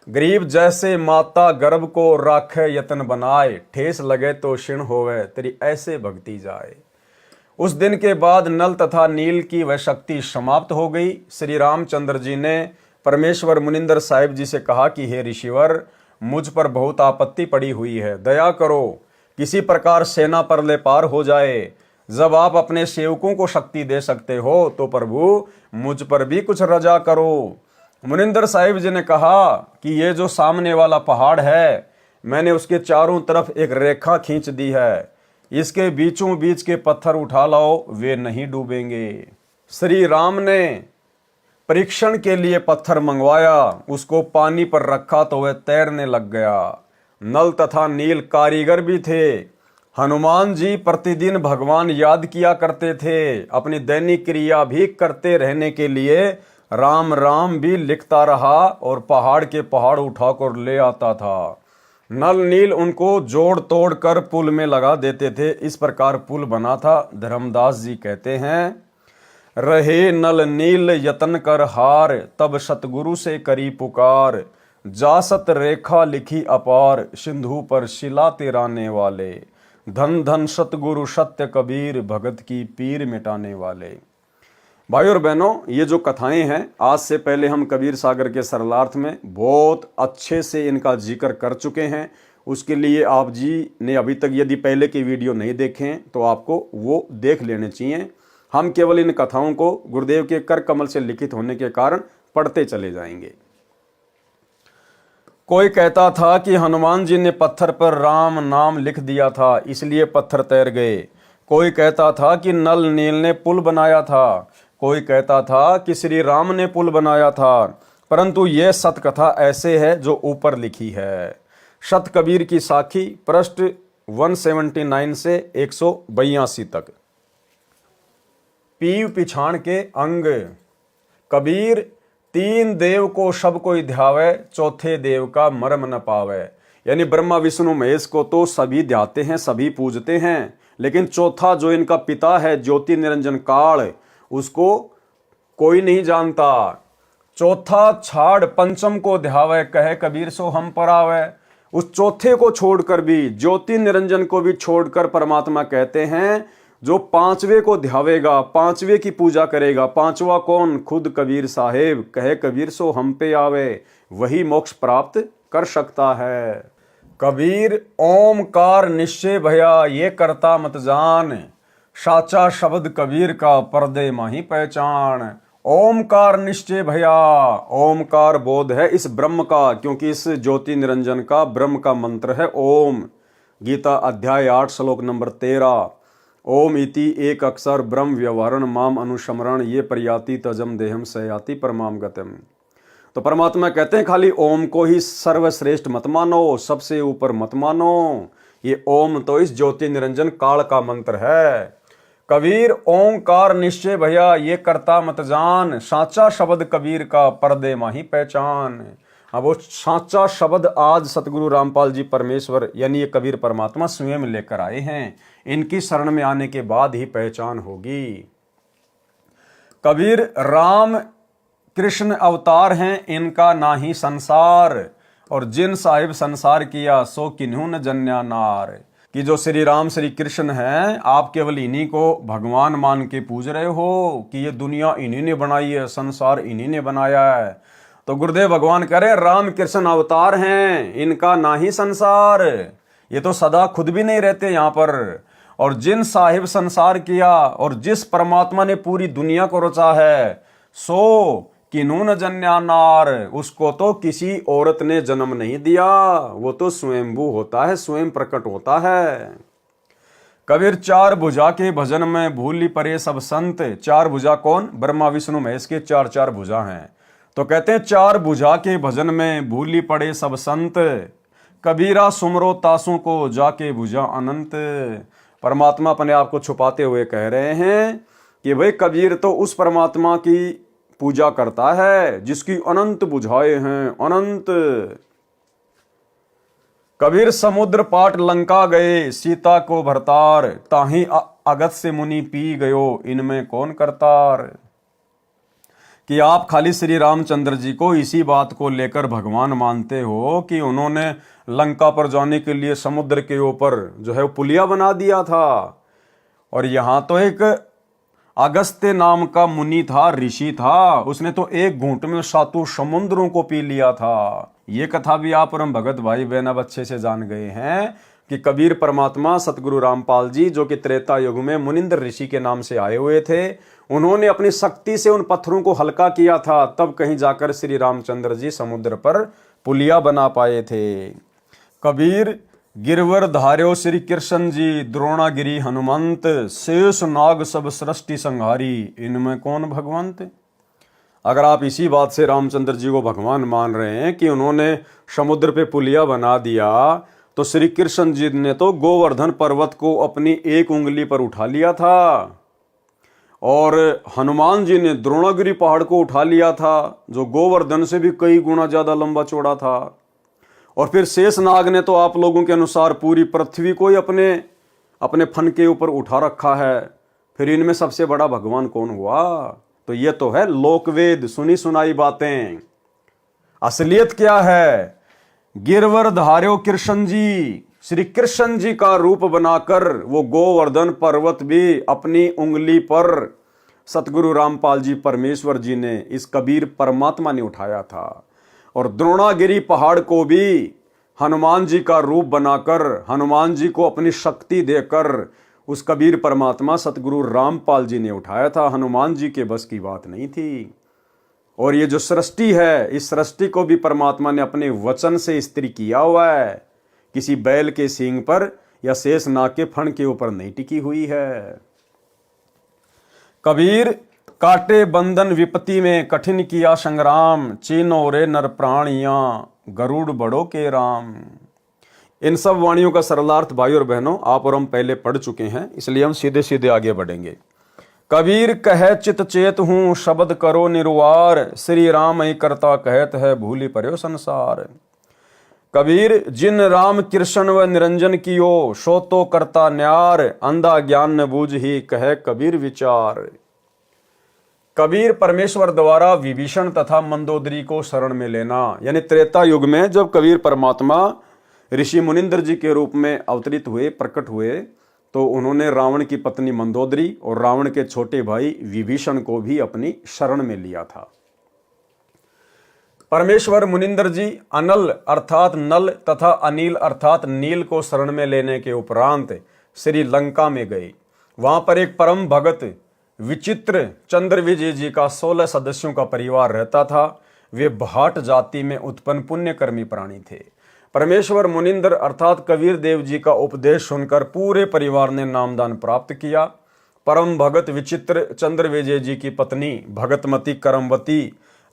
गरीब जैसे माता गर्भ को राखे यतन बनाए, ठेस लगे तो क्षीण होवे, तेरी ऐसे भक्ति जाए। उस दिन के बाद नल तथा नील की वह शक्ति समाप्त हो गई। श्री रामचंद्र जी ने परमेश्वर मुनिंदर साहिब जी से कहा कि हे ऋषिवर, मुझ पर बहुत आपत्ति पड़ी हुई है, दया करो, किसी प्रकार सेना पर ले पार हो जाए। जब आप अपने सेवकों को शक्ति दे सकते हो तो प्रभु मुझ पर भी कुछ रजा करो। मुनिंदर साहिब जी ने कहा कि ये जो सामने वाला पहाड़ है, मैंने उसके चारों तरफ एक रेखा खींच दी है, इसके बीचों बीच के पत्थर उठा लाओ, वे नहीं डूबेंगे। श्री राम ने परीक्षण के लिए पत्थर मंगवाया, उसको पानी पर रखा तो वह तैरने लग गया। नल तथा नील कारीगर भी थे। हनुमान जी प्रतिदिन भगवान याद किया करते थे। अपनी दैनिक क्रिया भी करते रहने के लिए राम राम भी लिखता रहा और पहाड़ के पहाड़ उठाकर ले आता था। नल नील उनको जोड़ तोड़ कर पुल में लगा देते थे। इस प्रकार पुल बना था। धर्मदास जी कहते हैं, रहे नल नील यतन कर हार, तब सतगुरु से करी पुकार, जासत रेखा लिखी अपार, सिंधु पर शिला तिराने वाले, धन धन सतगुरु सत्य कबीर, भगत की पीर मिटाने वाले। भाई और बहनों, ये जो कथाएं हैं, आज से पहले हम कबीर सागर के सरलार्थ में बहुत अच्छे से इनका जिक्र कर चुके हैं। उसके लिए आप जी ने अभी तक यदि पहले की वीडियो नहीं देखें तो आपको वो देख लेने चाहिए। हम केवल इन कथाओं को गुरुदेव के कर कमल से लिखित होने के कारण पढ़ते चले जाएंगे। कोई कहता था कि हनुमान जी ने पत्थर पर राम नाम लिख दिया था, इसलिए पत्थर तैर गए। कोई कहता था कि नल नील ने पुल बनाया था। कोई कहता था कि श्री राम ने पुल बनाया था। परंतु यह सत कथा ऐसे है जो ऊपर लिखी है। सत कबीर की साखी, पृष्ठ 179 से 182 तक। पीव पिछाण के अंग। कबीर, तीन देव को सब कोई ध्यावे, चौथे देव का मर्म न पावे। यानी ब्रह्मा विष्णु महेश को तो सभी ध्याते हैं, सभी पूजते हैं, लेकिन चौथा जो इनका पिता है ज्योति निरंजन काल, उसको कोई नहीं जानता। चौथा छाड़ पंचम को ध्यावे, कहे कबीर सो हम पर आवे। उस चौथे को छोड़कर भी, ज्योति निरंजन को भी छोड़कर परमात्मा कहते हैं जो पांचवे को ध्यावेगा, पांचवे की पूजा करेगा। पांचवा कौन? खुद कबीर साहेब, कहे कबीर सो हम पे आवे, वही मोक्ष प्राप्त कर सकता है। कबीर, ओमकार निश्चय भया, ये करता मत जान, साचा शब्द कबीर का पर्दे माही पहचान। ओमकार निश्चय भया, ओमकार बोध है इस ब्रह्म का, क्योंकि इस ज्योति निरंजन का ब्रह्म का मंत्र है ओम। गीता अध्याय 8 श्लोक नंबर 13। ओम इति एक अक्षर ब्रह्म व्यवहरण माम अनुस्मरण, ये प्रयाति तजम देहम सयाति परमाम गतम। तो परमात्मा कहते हैं खाली ओम को ही सर्वश्रेष्ठ मत मानो, सबसे ऊपर मत मानो। ये ओम तो इस ज्योति निरंजन काल का मंत्र है। कबीर, ओंकार निश्चय भैया, ये करता मत जान, साचा शब्द कबीर का पर्दे माही पहचान। अब वो साचा शब्द आज सतगुरु रामपाल जी परमेश्वर यानी ये कबीर परमात्मा स्वयं लेकर आए हैं। इनकी शरण में आने के बाद ही पहचान होगी। कबीर, राम कृष्ण अवतार हैं, इनका ना ही संसार, और जिन साहिब संसार किया सो किन्हू न जन्या नार। कि जो श्री राम श्री कृष्ण हैं, आप केवल इन्हीं को भगवान मान के पूज रहे हो कि ये दुनिया इन्हीं ने बनाई है, संसार इन्हीं ने बनाया है। तो गुरुदेव भगवान कह रहे राम कृष्ण अवतार हैं, इनका ना ही संसार, ये तो सदा खुद भी नहीं रहते यहाँ पर। और जिन साहिब संसार किया, और जिस परमात्मा ने पूरी दुनिया को रचा है, सो किन्हू न जन्या नार, उसको तो किसी औरत ने जन्म नहीं दिया, वो तो स्वयंभू होता है, स्वयं प्रकट होता है। कबीर, चार भुजा के भजन में भूली परे सब संत। चार भुजा कौन? ब्रह्मा विष्णु महेश के चार चार भुजा हैं। तो कहते हैं चार भुजा के भजन में भूली पड़े सब संत, कबीरा सुमरो तासों को जाके भुजा अनंत। परमात्मा अपने आप को छुपाते हुए कह रहे हैं कि भाई कबीर तो उस परमात्मा की पूजा करता है जिसकी अनंत बुझाएं हैं, अनंत। कबीर, समुद्र पाट लंका गए, सीता को भरतार, ताही अगत से मुनि पी गयो, इनमें कौन करतार। कि आप खाली श्री रामचंद्र जी को इसी बात को लेकर भगवान मानते हो कि उन्होंने लंका पर जाने के लिए समुद्र के ऊपर जो है वो पुलिया बना दिया था। और यहाँ तो एक अगस्त्य नाम का मुनि था, ऋषि था, उसने तो एक घूंट में 7 समुद्रों को पी लिया था। ये कथा भी आप और हम भगत भाई बहन अब अच्छे से जान गए हैं कि कबीर परमात्मा सतगुरु रामपाल जी जो कि त्रेता युग में मुनिंद्र ऋषि के नाम से आए हुए थे, उन्होंने अपनी शक्ति से उन पत्थरों को हल्का किया था, तब कहीं जाकर श्री रामचंद्र जी समुद्र पर पुलिया बना पाए थे। कबीर, गिरवर धार्यो श्री कृष्ण जी, द्रोणागिरी हनुमंत, शेष नाग सब सृष्टि संहारी, इनमें कौन भगवंत। अगर आप इसी बात से रामचंद्र जी को भगवान मान रहे हैं कि उन्होंने समुद्र पे पुलिया बना दिया, तो श्री कृष्ण जी ने तो गोवर्धन पर्वत को अपनी एक उंगली पर उठा लिया था, और हनुमान जी ने द्रोणागिरी पहाड़ को उठा लिया था, जो गोवर्धन से भी कई गुना ज्यादा लंबा चौड़ा था। और फिर शेषनाग ने तो आप लोगों के अनुसार पूरी पृथ्वी को ही अपने अपने फन के ऊपर उठा रखा है। फिर इनमें सबसे बड़ा भगवान कौन हुआ? तो ये तो है लोकवेद, सुनी सुनाई बातें। असलियत क्या है? गिरवर धार्यो कृष्ण जी, श्री कृष्ण जी का रूप बनाकर वो गोवर्धन पर्वत भी अपनी उंगली पर सतगुरु रामपाल जी परमेश्वर जी ने, इस कबीर परमात्मा ने उठाया था। और द्रोणागिरी पहाड़ को भी हनुमान जी का रूप बनाकर, हनुमान जी को अपनी शक्ति देकर उस कबीर परमात्मा सतगुरु रामपाल जी ने उठाया था। हनुमान जी के बस की बात नहीं थी। और ये जो सृष्टि है, इस सृष्टि को भी परमात्मा ने अपने वचन से स्त्री किया हुआ है, किसी बैल के सींग पर या शेष नाग के फण के ऊपर नहीं टिकी हुई है। कबीर काटे बंधन विपत्ति में कठिन किया संग्राम, चीनो रे नर प्राणियां गरुड़ बड़ो के राम। इन सब वाणियों का सरलार्थ भाई और बहनों आप और हम पहले पढ़ चुके हैं, इसलिए हम सीधे सीधे आगे बढ़ेंगे। कबीर कहे चित चेत हूं शब्द करो निर्वार, श्री राम ही करता कहत है भूली पर्यो संसार। कबीर जिन राम कृष्ण व निरंजन कियो, सो तो करता न्यार, अंधा ज्ञान न बूझ ही कहे कबीर विचार। कबीर परमेश्वर द्वारा विभीषण तथा मंदोदरी को शरण में लेना, यानी त्रेता युग में जब कबीर परमात्मा ऋषि मुनिंद्र जी के रूप में अवतरित हुए, प्रकट हुए, तो उन्होंने रावण की पत्नी मंदोदरी और रावण के छोटे भाई विभीषण को भी अपनी शरण में लिया था। परमेश्वर मुनिंद्र जी अनल अर्थात नल तथा अनिल अर्थात नील को शरण में लेने के उपरांत श्री लंका में गए। वहां पर एक परम भगत विचित्र चंद्र विजय जी का 16 सदस्यों का परिवार रहता था। वे भाट जाति में उत्पन्न पुण्यकर्मी प्राणी थे। परमेश्वर मुनिंद्र अर्थात कबीर देव जी का उपदेश सुनकर पूरे परिवार ने नामदान प्राप्त किया। परम भगत विचित्र चंद्र विजय जी की पत्नी भगतमती करमवती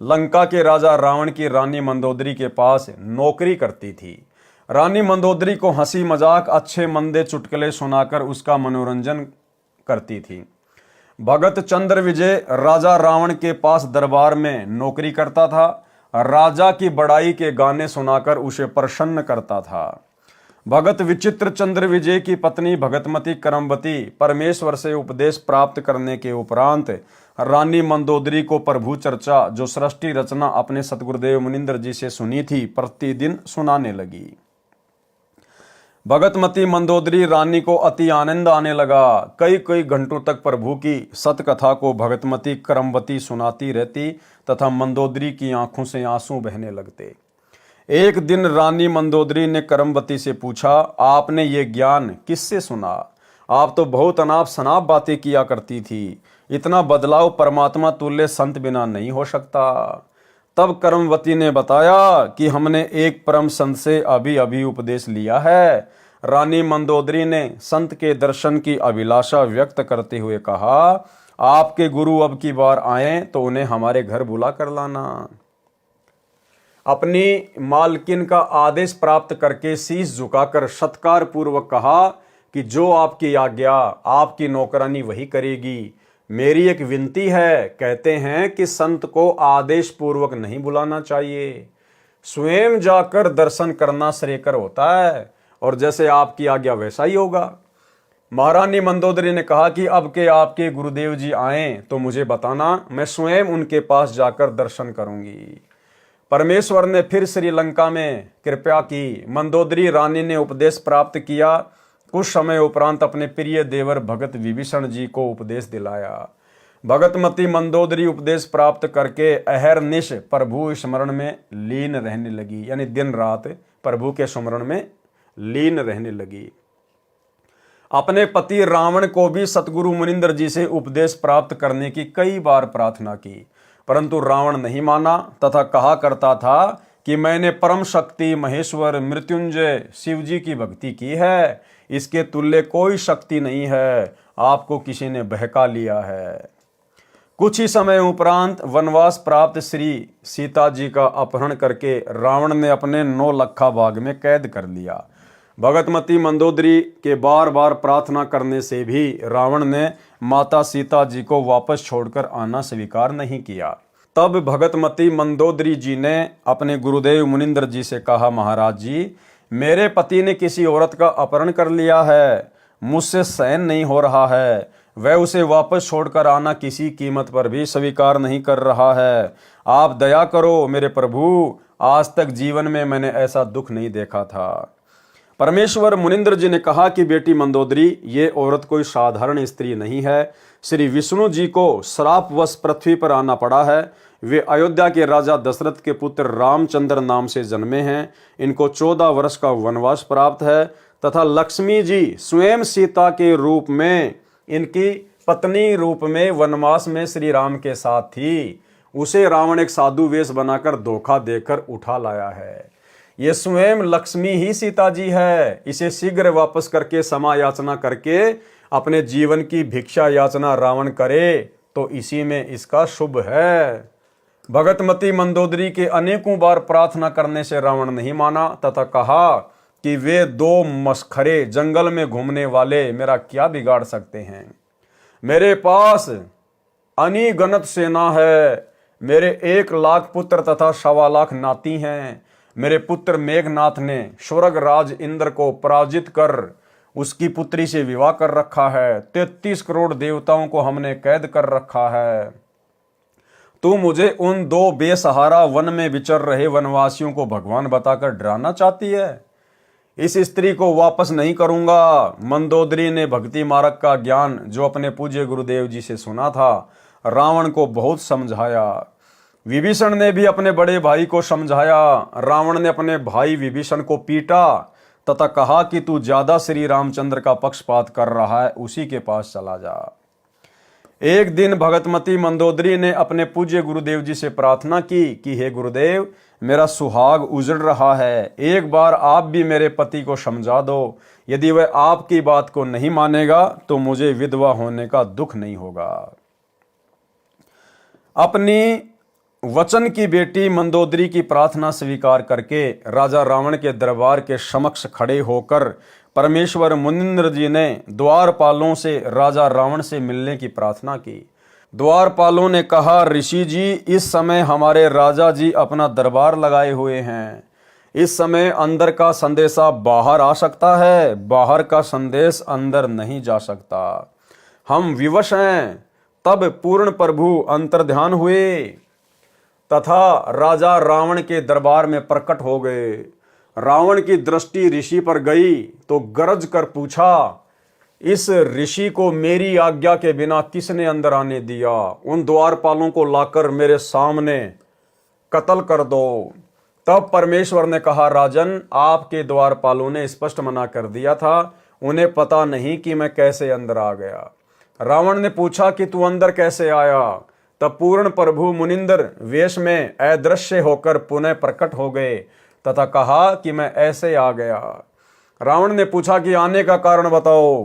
लंका के राजा रावण की रानी मंदोदरी के पास नौकरी करती थी। रानी मंदोदरी को हंसी मजाक अच्छे मंदे चुटकुले सुनाकर उसका मनोरंजन करती थी। भगत चंद्र विजय राजा रावण के पास दरबार में नौकरी करता था। राजा की बड़ाई के गाने सुनाकर उसे प्रसन्न करता था। भगत विचित्र चंद्र विजय की पत्नी भगतमती करमवती परमेश्वर से उपदेश प्राप्त करने के उपरांत रानी मंदोदरी को प्रभु चर्चा जो सृष्टि रचना अपने सतगुरुदेव मुनिंद्र जी से सुनी थी, प्रतिदिन सुनाने लगी। भगतमती मंदोदरी रानी को अति आनंद आने लगा। कई कई घंटों तक प्रभु की सतकथा को भगतमती करमवती सुनाती रहती तथा मंदोदरी की आंखों से आंसू बहने लगते। एक दिन रानी मंदोदरी ने करमवती से पूछा, आपने ये ज्ञान किससे सुना? आप तो बहुत अनाप शनाप बातें किया करती थी। इतना बदलाव परमात्मा तुल्य संत बिना नहीं हो सकता। तब करमवती ने बताया कि हमने एक परम संत से अभी अभी उपदेश लिया है। रानी मंदोदरी ने संत के दर्शन की अभिलाषा व्यक्त करते हुए कहा, आपके गुरु अब की बार आए तो उन्हें हमारे घर बुला कर लाना। अपनी मालकिन का आदेश प्राप्त करके शीश झुकाकर सत्कार पूर्वक कहा कि जो आपकी आज्ञा आपकी नौकरानी वही करेगी। मेरी एक विनती है, कहते हैं कि संत को आदेश पूर्वक नहीं बुलाना चाहिए, स्वयं जाकर दर्शन करना श्रेयकर होता है, और जैसे आपकी आज्ञा वैसा ही होगा। महारानी मंदोदरी ने कहा कि अब के आपके गुरुदेव जी आए तो मुझे बताना, मैं स्वयं उनके पास जाकर दर्शन करूंगी। परमेश्वर ने फिर श्रीलंका में कृपा की। मंदोदरी रानी ने उपदेश प्राप्त किया। कुछ समय उपरांत अपने प्रिय देवर भगत विभीषण जी को उपदेश दिलाया। भगतमती मंदोदरी उपदेश प्राप्त करके अहरनिश प्रभु स्मरण में लीन रहने लगी, यानी दिन रात प्रभु के स्मरण में लीन रहने लगी। अपने पति रावण को भी सतगुरु मुनिंद्र जी से उपदेश प्राप्त करने की कई बार प्रार्थना की, परंतु रावण नहीं माना तथा कहा करता था कि मैंने परम शक्ति महेश्वर मृत्युंजय शिव जी की भक्ति की है, इसके तुल्य कोई शक्ति नहीं है, आपको किसी ने बहका लिया है। कुछ ही समय उपरांत वनवास प्राप्त श्री सीता जी का अपहरण करके रावण ने अपने 9 लखा बाग में कैद कर लिया। भगतमती मंदोदरी के बार बार प्रार्थना करने से भी रावण ने माता सीता जी को वापस छोड़कर आना स्वीकार नहीं किया। तब भगतमती मंदोदरी जी ने अपने गुरुदेव मुनिंद्र जी से कहा, महाराज जी, मेरे पति ने किसी औरत का अपहरण कर लिया है, मुझसे सहन नहीं हो रहा है, वह उसे वापस छोड़कर आना किसी कीमत पर भी स्वीकार नहीं कर रहा है। आप दया करो मेरे प्रभु, आज तक जीवन में मैंने ऐसा दुख नहीं देखा था। परमेश्वर मुनिंद्र जी ने कहा कि बेटी मंदोदरी, ये औरत कोई साधारण स्त्री नहीं है। श्री विष्णु जी को श्रापवश पृथ्वी पर आना पड़ा है। वे अयोध्या के राजा दशरथ के पुत्र रामचंद्र नाम से जन्मे हैं। इनको 14 वर्ष का वनवास प्राप्त है तथा लक्ष्मी जी स्वयं सीता के रूप में, इनकी पत्नी रूप में वनवास में श्री राम के साथ थी। उसे रावण एक साधु वेश बनाकर धोखा देकर उठा लाया है। ये स्वयं लक्ष्मी ही सीता जी है। इसे शीघ्र वापस करके क्षमा याचना करके अपने जीवन की भिक्षा याचना रावण करे तो इसी में इसका शुभ है। भगतमती मंदोदरी के अनेकों बार प्रार्थना करने से रावण नहीं माना तथा कहा कि वे 2 मस्खरे जंगल में घूमने वाले मेरा क्या बिगाड़ सकते हैं। मेरे पास अनिगणत सेना है। मेरे 1 लाख पुत्र तथा 1.25 लाख नाती हैं। मेरे पुत्र मेघनाथ ने स्वर्ग राज इंद्र को पराजित कर उसकी पुत्री से विवाह कर रखा है। 33 करोड़ देवताओं को हमने कैद कर रखा है। तू मुझे उन 2 बेसहारा वन में विचर रहे वनवासियों को भगवान बताकर डराना चाहती है। इस स्त्री को वापस नहीं करूंगा। मंदोदरी ने भक्ति मार्ग का ज्ञान जो अपने पूज्य गुरुदेव जी से सुना था, रावण को बहुत समझाया। विभीषण ने भी अपने बड़े भाई को समझाया। रावण ने अपने भाई विभीषण को पीटा तथा कहा कि तू ज्यादा श्री रामचंद्र का पक्षपात कर रहा है, उसी के पास चला जा। एक दिन भगतमती मंदोदरी ने अपने पूज्य गुरुदेव जी से प्रार्थना की कि हे गुरुदेव, मेरा सुहाग उजड़ रहा है, एक बार आप भी मेरे पति को समझा दो। यदि वह आपकी बात को नहीं मानेगा तो मुझे विधवा होने का दुख नहीं होगा। अपनी वचन की बेटी मंदोदरी की प्रार्थना स्वीकार करके राजा रावण के दरबार के समक्ष खड़े होकर परमेश्वर मुनिंद्र जी ने द्वारपालों से राजा रावण से मिलने की प्रार्थना की। द्वारपालों ने कहा, ऋषि जी, इस समय हमारे राजा जी अपना दरबार लगाए हुए हैं। इस समय अंदर का संदेशा बाहर आ सकता है, बाहर का संदेश अंदर नहीं जा सकता। हम विवश हैं। तब पूर्ण प्रभु अंतर्ध्यान हुए तथा राजा रावण के दरबार में प्रकट हो गए। रावण की दृष्टि ऋषि पर गई तो गरज कर पूछा, इस ऋषि को मेरी आज्ञा के बिना किसने अंदर आने दिया? उन द्वारपालों को लाकर मेरे सामने कत्ल कर दो। तब परमेश्वर ने कहा, राजन, आपके द्वारपालों ने स्पष्ट मना कर दिया था, उन्हें पता नहीं कि मैं कैसे अंदर आ गया। रावण ने पूछा कि तू अंदर कैसे आया? तब पूर्ण प्रभु मुनिंदर वेश में अदृश्य होकर पुनः प्रकट हो गए तथा कहा कि मैं ऐसे आ गया। रावण ने पूछा कि आने का कारण बताओ।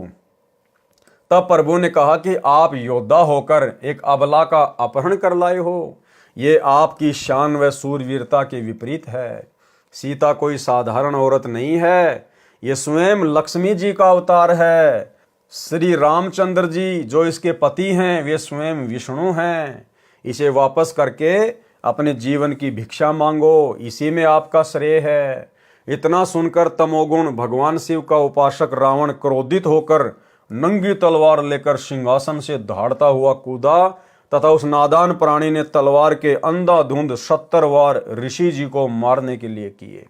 तब प्रभु ने कहा कि आप योद्धा होकर एक अबला का अपहरण कर लाए हो। ये आपकी शान व सूरवीरता के विपरीत है। सीता कोई साधारण औरत नहीं है, ये स्वयं लक्ष्मी जी का अवतार है। श्री रामचंद्र जी जो इसके पति हैं, वे स्वयं विष्णु हैं। इसे वापस करके अपने जीवन की भिक्षा मांगो, इसी में आपका श्रेय है। इतना सुनकर तमोगुण भगवान शिव का उपासक रावण क्रोधित होकर नंगी तलवार लेकर सिंहासन से दहाड़ता हुआ कूदा तथा उस नादान प्राणी ने तलवार के अंधाधुंध 70 वार ऋषि जी को मारने के लिए किए।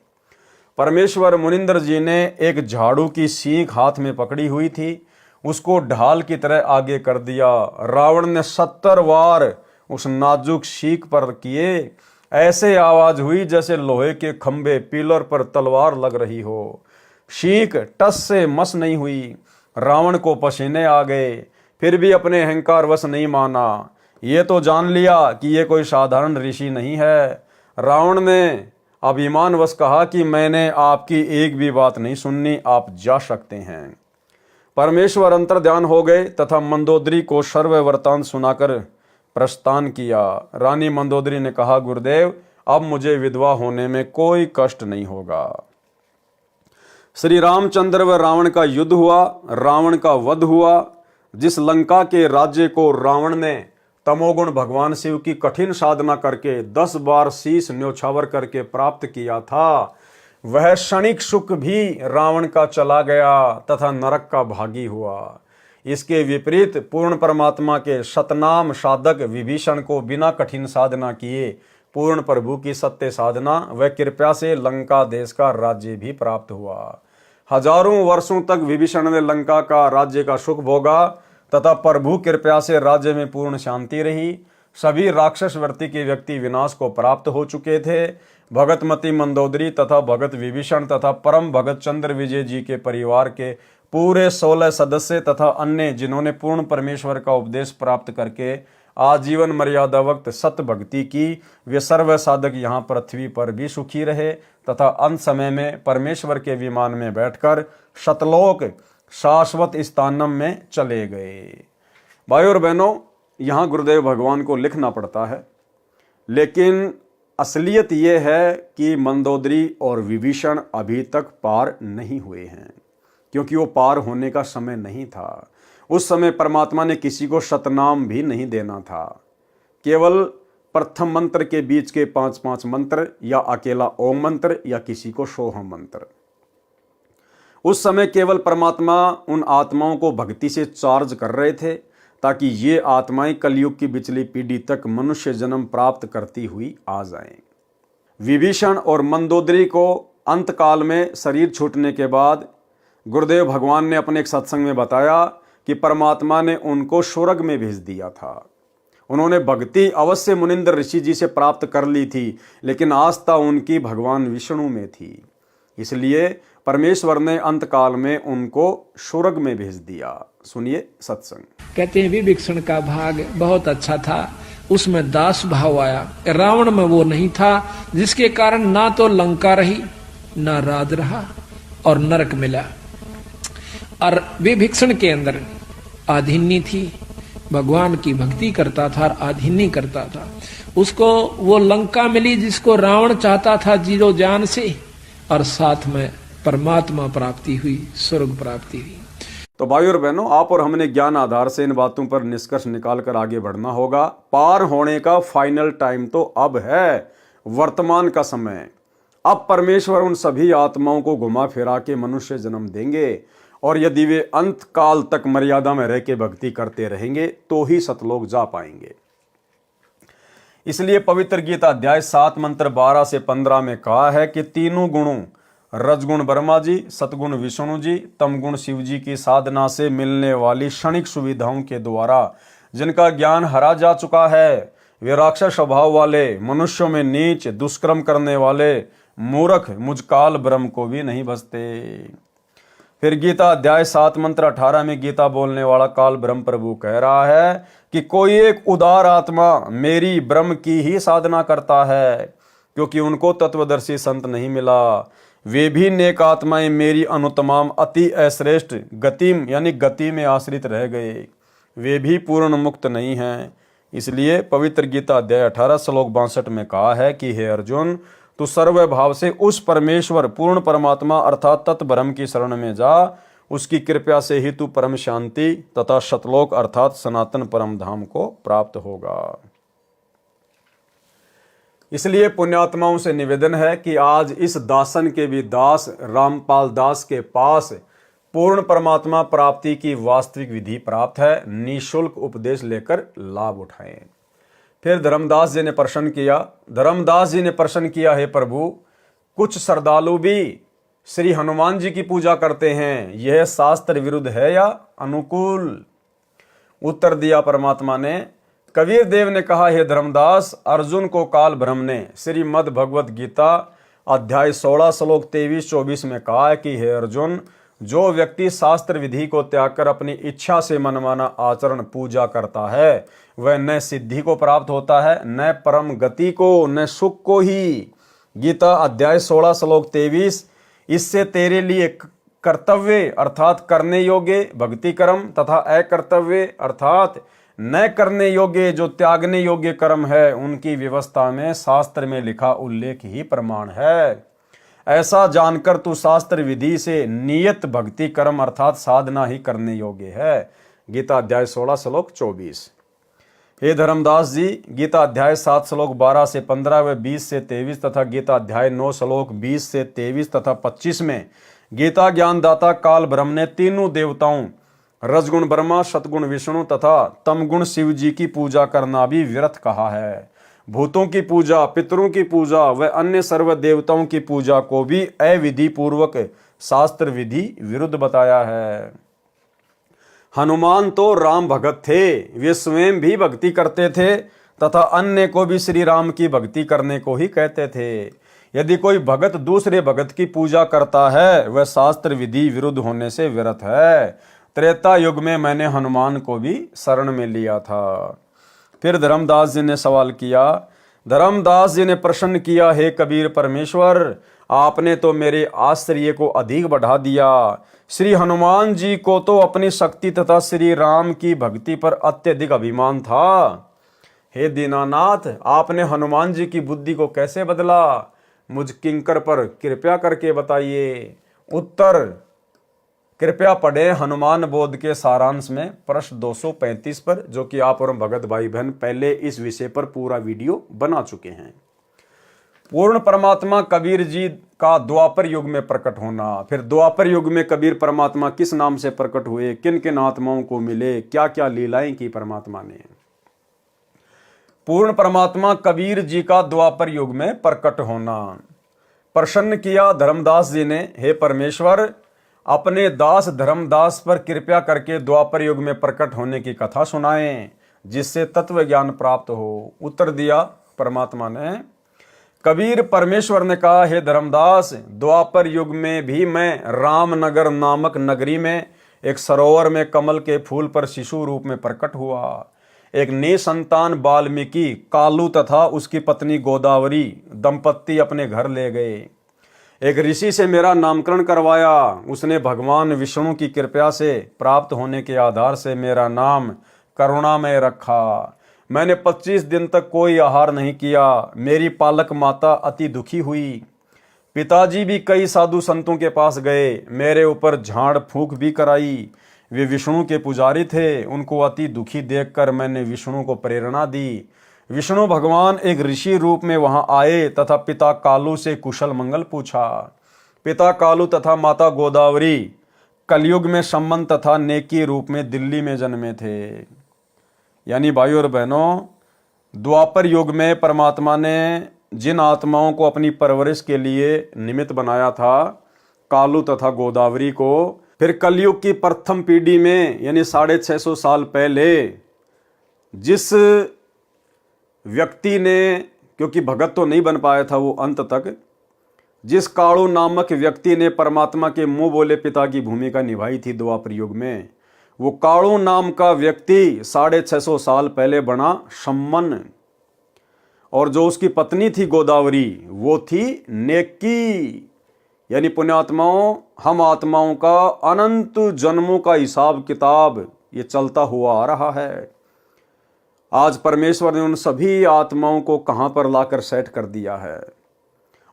परमेश्वर मुनिंद्र जी ने एक झाड़ू की सीख हाथ में पकड़ी हुई थी, उसको ढाल की तरह आगे कर दिया। रावण ने 70 वार उस नाजुक सीख पर किए। ऐसे आवाज हुई जैसे लोहे के खंभे पिलर पर तलवार लग रही हो। सीख टस से मस नहीं हुई। रावण को पसीने आ गए, फिर भी अपने अहंकार वश नहीं माना। ये तो जान लिया कि ये कोई साधारण ऋषि नहीं है। रावण ने अभिमानवश कहा कि मैंने आपकी एक भी बात नहीं सुननी, आप जा सकते हैं। परमेश्वर अंतर्ध्यान हो गए तथा मंदोदरी को सर्व वृत्तांत सुनाकर प्रस्थान किया। रानी मंदोदरी ने कहा, गुरुदेव अब मुझे विधवा होने में कोई कष्ट नहीं होगा। श्री रामचंद्र व रावण का युद्ध हुआ, रावण का वध हुआ। जिस लंका के राज्य को रावण ने तमोगुण भगवान शिव की कठिन साधना करके 10 बार शीश न्योछावर करके प्राप्त किया था, वह क्षणिक सुख भी रावण का चला गया तथा नरक का भागी हुआ। इसके विपरीत पूर्ण परमात्मा के सतनाम साधक विभीषण को बिना कठिन साधना किए पूर्ण प्रभु की सत्य साधना व कृपा से लंका देश का राज्य भी प्राप्त हुआ। हजारों वर्षों तक विभीषण ने लंका का राज्य का सुख भोगा तथा प्रभु कृपा से राज्य में पूर्ण शांति रही। सभी राक्षस वृत्ति के व्यक्ति विनाश को प्राप्त हो चुके थे। भगतमती मंदोदरी तथा भगत विभीषण तथा परम भगत चंद्र विजय जी के परिवार के पूरे 16 सदस्य तथा अन्य जिन्होंने पूर्ण परमेश्वर का उपदेश प्राप्त करके आजीवन मर्यादा वक्त सत्य भक्ति की, वे सर्व साधक यहाँ पृथ्वी पर भी सुखी रहे तथा अंत समय में परमेश्वर के विमान में बैठकर शतलोक शाश्वत स्थानम में चले गए। भाइयों और बहनों, यहाँ गुरुदेव भगवान को लिखना पड़ता है, लेकिन असलियत ये है कि मंदोदरी और विभीषण अभी तक पार नहीं हुए हैं, क्योंकि वो पार होने का समय नहीं था। उस समय परमात्मा ने किसी को शतनाम भी नहीं देना था। केवल प्रथम मंत्र के बीच के 5-5 मंत्र या अकेला ओम मंत्र या किसी को सोहम मंत्र। उस समय केवल परमात्मा उन आत्माओं को भक्ति से चार्ज कर रहे थे ताकि ये आत्माएं कलयुग की पिछली पीढ़ी तक मनुष्य जन्म प्राप्त करती हुई आ जाएं। विभीषण और मंदोदरी को अंतकाल में शरीर छूटने के बाद गुरुदेव भगवान ने अपने एक सत्संग में बताया कि परमात्मा ने उनको स्वर्ग में भेज दिया था। उन्होंने भक्ति अवश्य मुनिंद्र ऋषि जी से प्राप्त कर ली थी, लेकिन आस्था उनकी भगवान विष्णु में थी। इसलिए परमेश्वर ने अंतकाल में उनको स्वर्ग में भेज दिया। सुनिए सत्संग। कहते हैं विभीषण का भाग बहुत अच्छा था, उसमें दास भाव आया। रावण में वो नहीं था, जिसके कारण ना तो लंका रही, ना राज रहा और नरक मिला। और विभीषण के अंदर आधिन्य थी, भगवान की भक्ति करता था और आधिन्य करता था। उसको वो लंका मिली जिसको रावण चाहता था जीरो जान से, और साथ में परमात्मा प्राप्ति हुई, स्वर्ग प्राप्ति हुई। तो भाइयों और बहनों, आप और हमने ज्ञान आधार से इन बातों पर निष्कर्ष निकालकर आगे बढ़ना होगा। पार होने का फाइनल टाइम तो अब है, वर्तमान का समय। अब परमेश्वर उन सभी आत्माओं को घुमा फिरा के मनुष्य जन्म देंगे, और यदि वे अंत काल तक मर्यादा में रह के भक्ति करते रहेंगे तो ही सतलोक जा पाएंगे। इसलिए पवित्र गीता अध्याय 7 मंत्र 12 से 15 में कहा है कि तीनों गुणों रजगुण ब्रह्मा जी, सतगुण विष्णु जी, तमगुण शिव जी की साधना से मिलने वाली क्षणिक सुविधाओं के द्वारा जिनका ज्ञान हरा जा चुका है, वे राक्षस स्वभाव वाले, मनुष्यों में नीच दुष्कर्म करने वाले मूर्ख मुझकाल ब्रह्म को भी नहीं बचते। फिर गीता अध्याय 7 मंत्र 18 में गीता बोलने वाला काल ब्रह्म प्रभु कह रहा है कि कोई एक उदार आत्मा मेरी ब्रह्म की ही साधना करता है, क्योंकि उनको तत्वदर्शी संत नहीं मिला। वे भी नेक आत्माएं मेरी अनुतमाम अति अश्रेष्ठ गतिम यानी गति में आश्रित रह गए, वे भी पूर्ण मुक्त नहीं हैं। इसलिए पवित्र गीता अध्याय 18 श्लोक 62 में कहा है कि हे अर्जुन, तू सर्व भाव से उस परमेश्वर पूर्ण परमात्मा अर्थात तत्ब्रह्म की शरण में जा। उसकी कृपा से ही तू परम शांति तथा शतलोक अर्थात सनातन परम धाम को प्राप्त होगा। इसलिए पुण्यात्माओं से निवेदन है कि आज इस दासन के भी दास रामपाल दास के पास पूर्ण परमात्मा प्राप्ति की वास्तविक विधि प्राप्त है। निःशुल्क उपदेश लेकर लाभ उठाएं। फिर धर्मदास जी ने प्रश्न किया, धर्मदास जी ने प्रश्न किया, हे प्रभु, कुछ श्रद्धालु भी श्री हनुमान जी की पूजा करते हैं, यह शास्त्र विरुद्ध है या अनुकूल? उत्तर दिया परमात्मा ने, कबीर देव ने कहा, हे धर्मदास, अर्जुन को काल ब्रह्म ने श्रीमद् भगवत गीता अध्याय 16 श्लोक 23-24 में कहा है कि हे अर्जुन, जो व्यक्ति शास्त्र विधि को त्याग कर अपनी इच्छा से मनमाना आचरण पूजा करता है, वह न सिद्धि को प्राप्त होता है, न परम गति को, न सुख को ही। गीता अध्याय 16 श्लोक 23, इससे तेरे लिए कर्तव्य अर्थात करने योग्य भक्ति कर्म तथा अकर्तव्य अर्थात न करने योग्य जो त्यागने योग्य कर्म है उनकी व्यवस्था में शास्त्र में लिखा उल्लेख ही प्रमाण है। ऐसा जानकर तू शास्त्र विधि से नियत भक्ति कर्म अर्थात साधना ही करने योग्य है। गीता अध्याय 16 श्लोक 24। हे धर्मदास जी, गीता अध्याय 7 श्लोक 12 से 15 व 20 से 23 तथा गीता अध्याय 9 श्लोक 20 से 23 तथा 25 में गीता ज्ञानदाता काल ब्रह्म ने तीनों देवताओं रजगुण ब्रह्मा, सतगुण विष्णु तथा तमगुण शिव जी की पूजा करना भी व्यर्थ कहा है। भूतों की पूजा, पितरों की पूजा व अन्य सर्व देवताओं की पूजा को भी अविधि पूर्वक शास्त्र विधि विरुद्ध बताया है। हनुमान तो राम भगत थे, वे स्वयं भी भक्ति करते थे तथा अन्य को भी श्री राम की भक्ति करने को ही कहते थे। यदि कोई भगत दूसरे भगत की पूजा करता है वह शास्त्र विधि विरुद्ध होने से व्यर्थ है। त्रेता युग में मैंने हनुमान को भी शरण में लिया था। फिर धर्मदास जी ने सवाल किया, धर्मदास जी ने प्रश्न किया, हे कबीर परमेश्वर, आपने तो मेरे आश्चर्य को अधिक बढ़ा दिया। श्री हनुमान जी को तो अपनी शक्ति तथा श्री राम की भक्ति पर अत्यधिक अभिमान था। हे दीनानाथ, आपने हनुमान जी की बुद्धि को कैसे बदला? मुझ किंकर पर कृपया करके बताइए। उत्तर, कृपया पढ़ें हनुमान बोध के सारांश में प्रश्न 235 पर, जो कि आप और भगत भाई बहन पहले इस विषय पर पूरा वीडियो बना चुके हैं। पूर्ण परमात्मा कबीर जी का द्वापर युग में प्रकट होना। फिर द्वापर युग में कबीर परमात्मा किस नाम से प्रकट हुए, किन किन आत्माओं को मिले, क्या क्या लीलाएं की परमात्मा ने। पूर्ण परमात्मा कबीर जी का द्वापर युग में प्रकट होना। प्रसन्न किया धर्मदास जी ने, हे परमेश्वर, अपने दास धर्मदास पर कृपया करके द्वापर युग में प्रकट होने की कथा सुनाएं जिससे तत्व ज्ञान प्राप्त हो। उत्तर दिया परमात्मा ने, कबीर परमेश्वर ने कहा, हे धर्मदास, द्वापर युग में भी मैं रामनगर नामक नगरी में एक सरोवर में कमल के फूल पर शिशु रूप में प्रकट हुआ। एक निसंतान वाल्मीकि कालू तथा उसकी पत्नी गोदावरी दंपत्ति अपने घर ले गए। एक ऋषि से मेरा नामकरण करवाया। उसने भगवान विष्णु की कृपा से प्राप्त होने के आधार से मेरा नाम करुणामय रखा। मैंने 25 दिन तक कोई आहार नहीं किया। मेरी पालक माता अति दुखी हुई। पिताजी भी कई साधु संतों के पास गए, मेरे ऊपर झाड़ फूंक भी कराई। वे विष्णु के पुजारी थे। उनको अति दुखी देखकर मैंने विष्णु को प्रेरणा दी। विष्णु भगवान एक ऋषि रूप में वहां आए तथा पिता कालू से कुशल मंगल पूछा। पिता कालू तथा माता गोदावरी कलयुग में सम्मन तथा नेकी रूप में दिल्ली में जन्मे थे। यानी भाइयों और बहनों, द्वापर युग में परमात्मा ने जिन आत्माओं को अपनी परवरिश के लिए निमित्त बनाया था, कालू तथा गोदावरी को, फिर कलयुग की प्रथम पीढ़ी में यानी 650 साल पहले जिस व्यक्ति ने, क्योंकि भगत तो नहीं बन पाया था वो अंत तक, जिस कालू नामक व्यक्ति ने परमात्मा के मुंह बोले पिता की भूमिका निभाई थी द्वापर युग में, वो कालू नाम का व्यक्ति 650 साल पहले बना सम्मन। और जो उसकी पत्नी थी गोदावरी, वो थी नेकी। यानी पुण्यात्माओं, हम आत्माओं का अनंत जन्मों का हिसाब किताब ये चलता हुआ आ रहा है। आज परमेश्वर ने उन सभी आत्माओं को कहां पर लाकर सेट कर दिया है,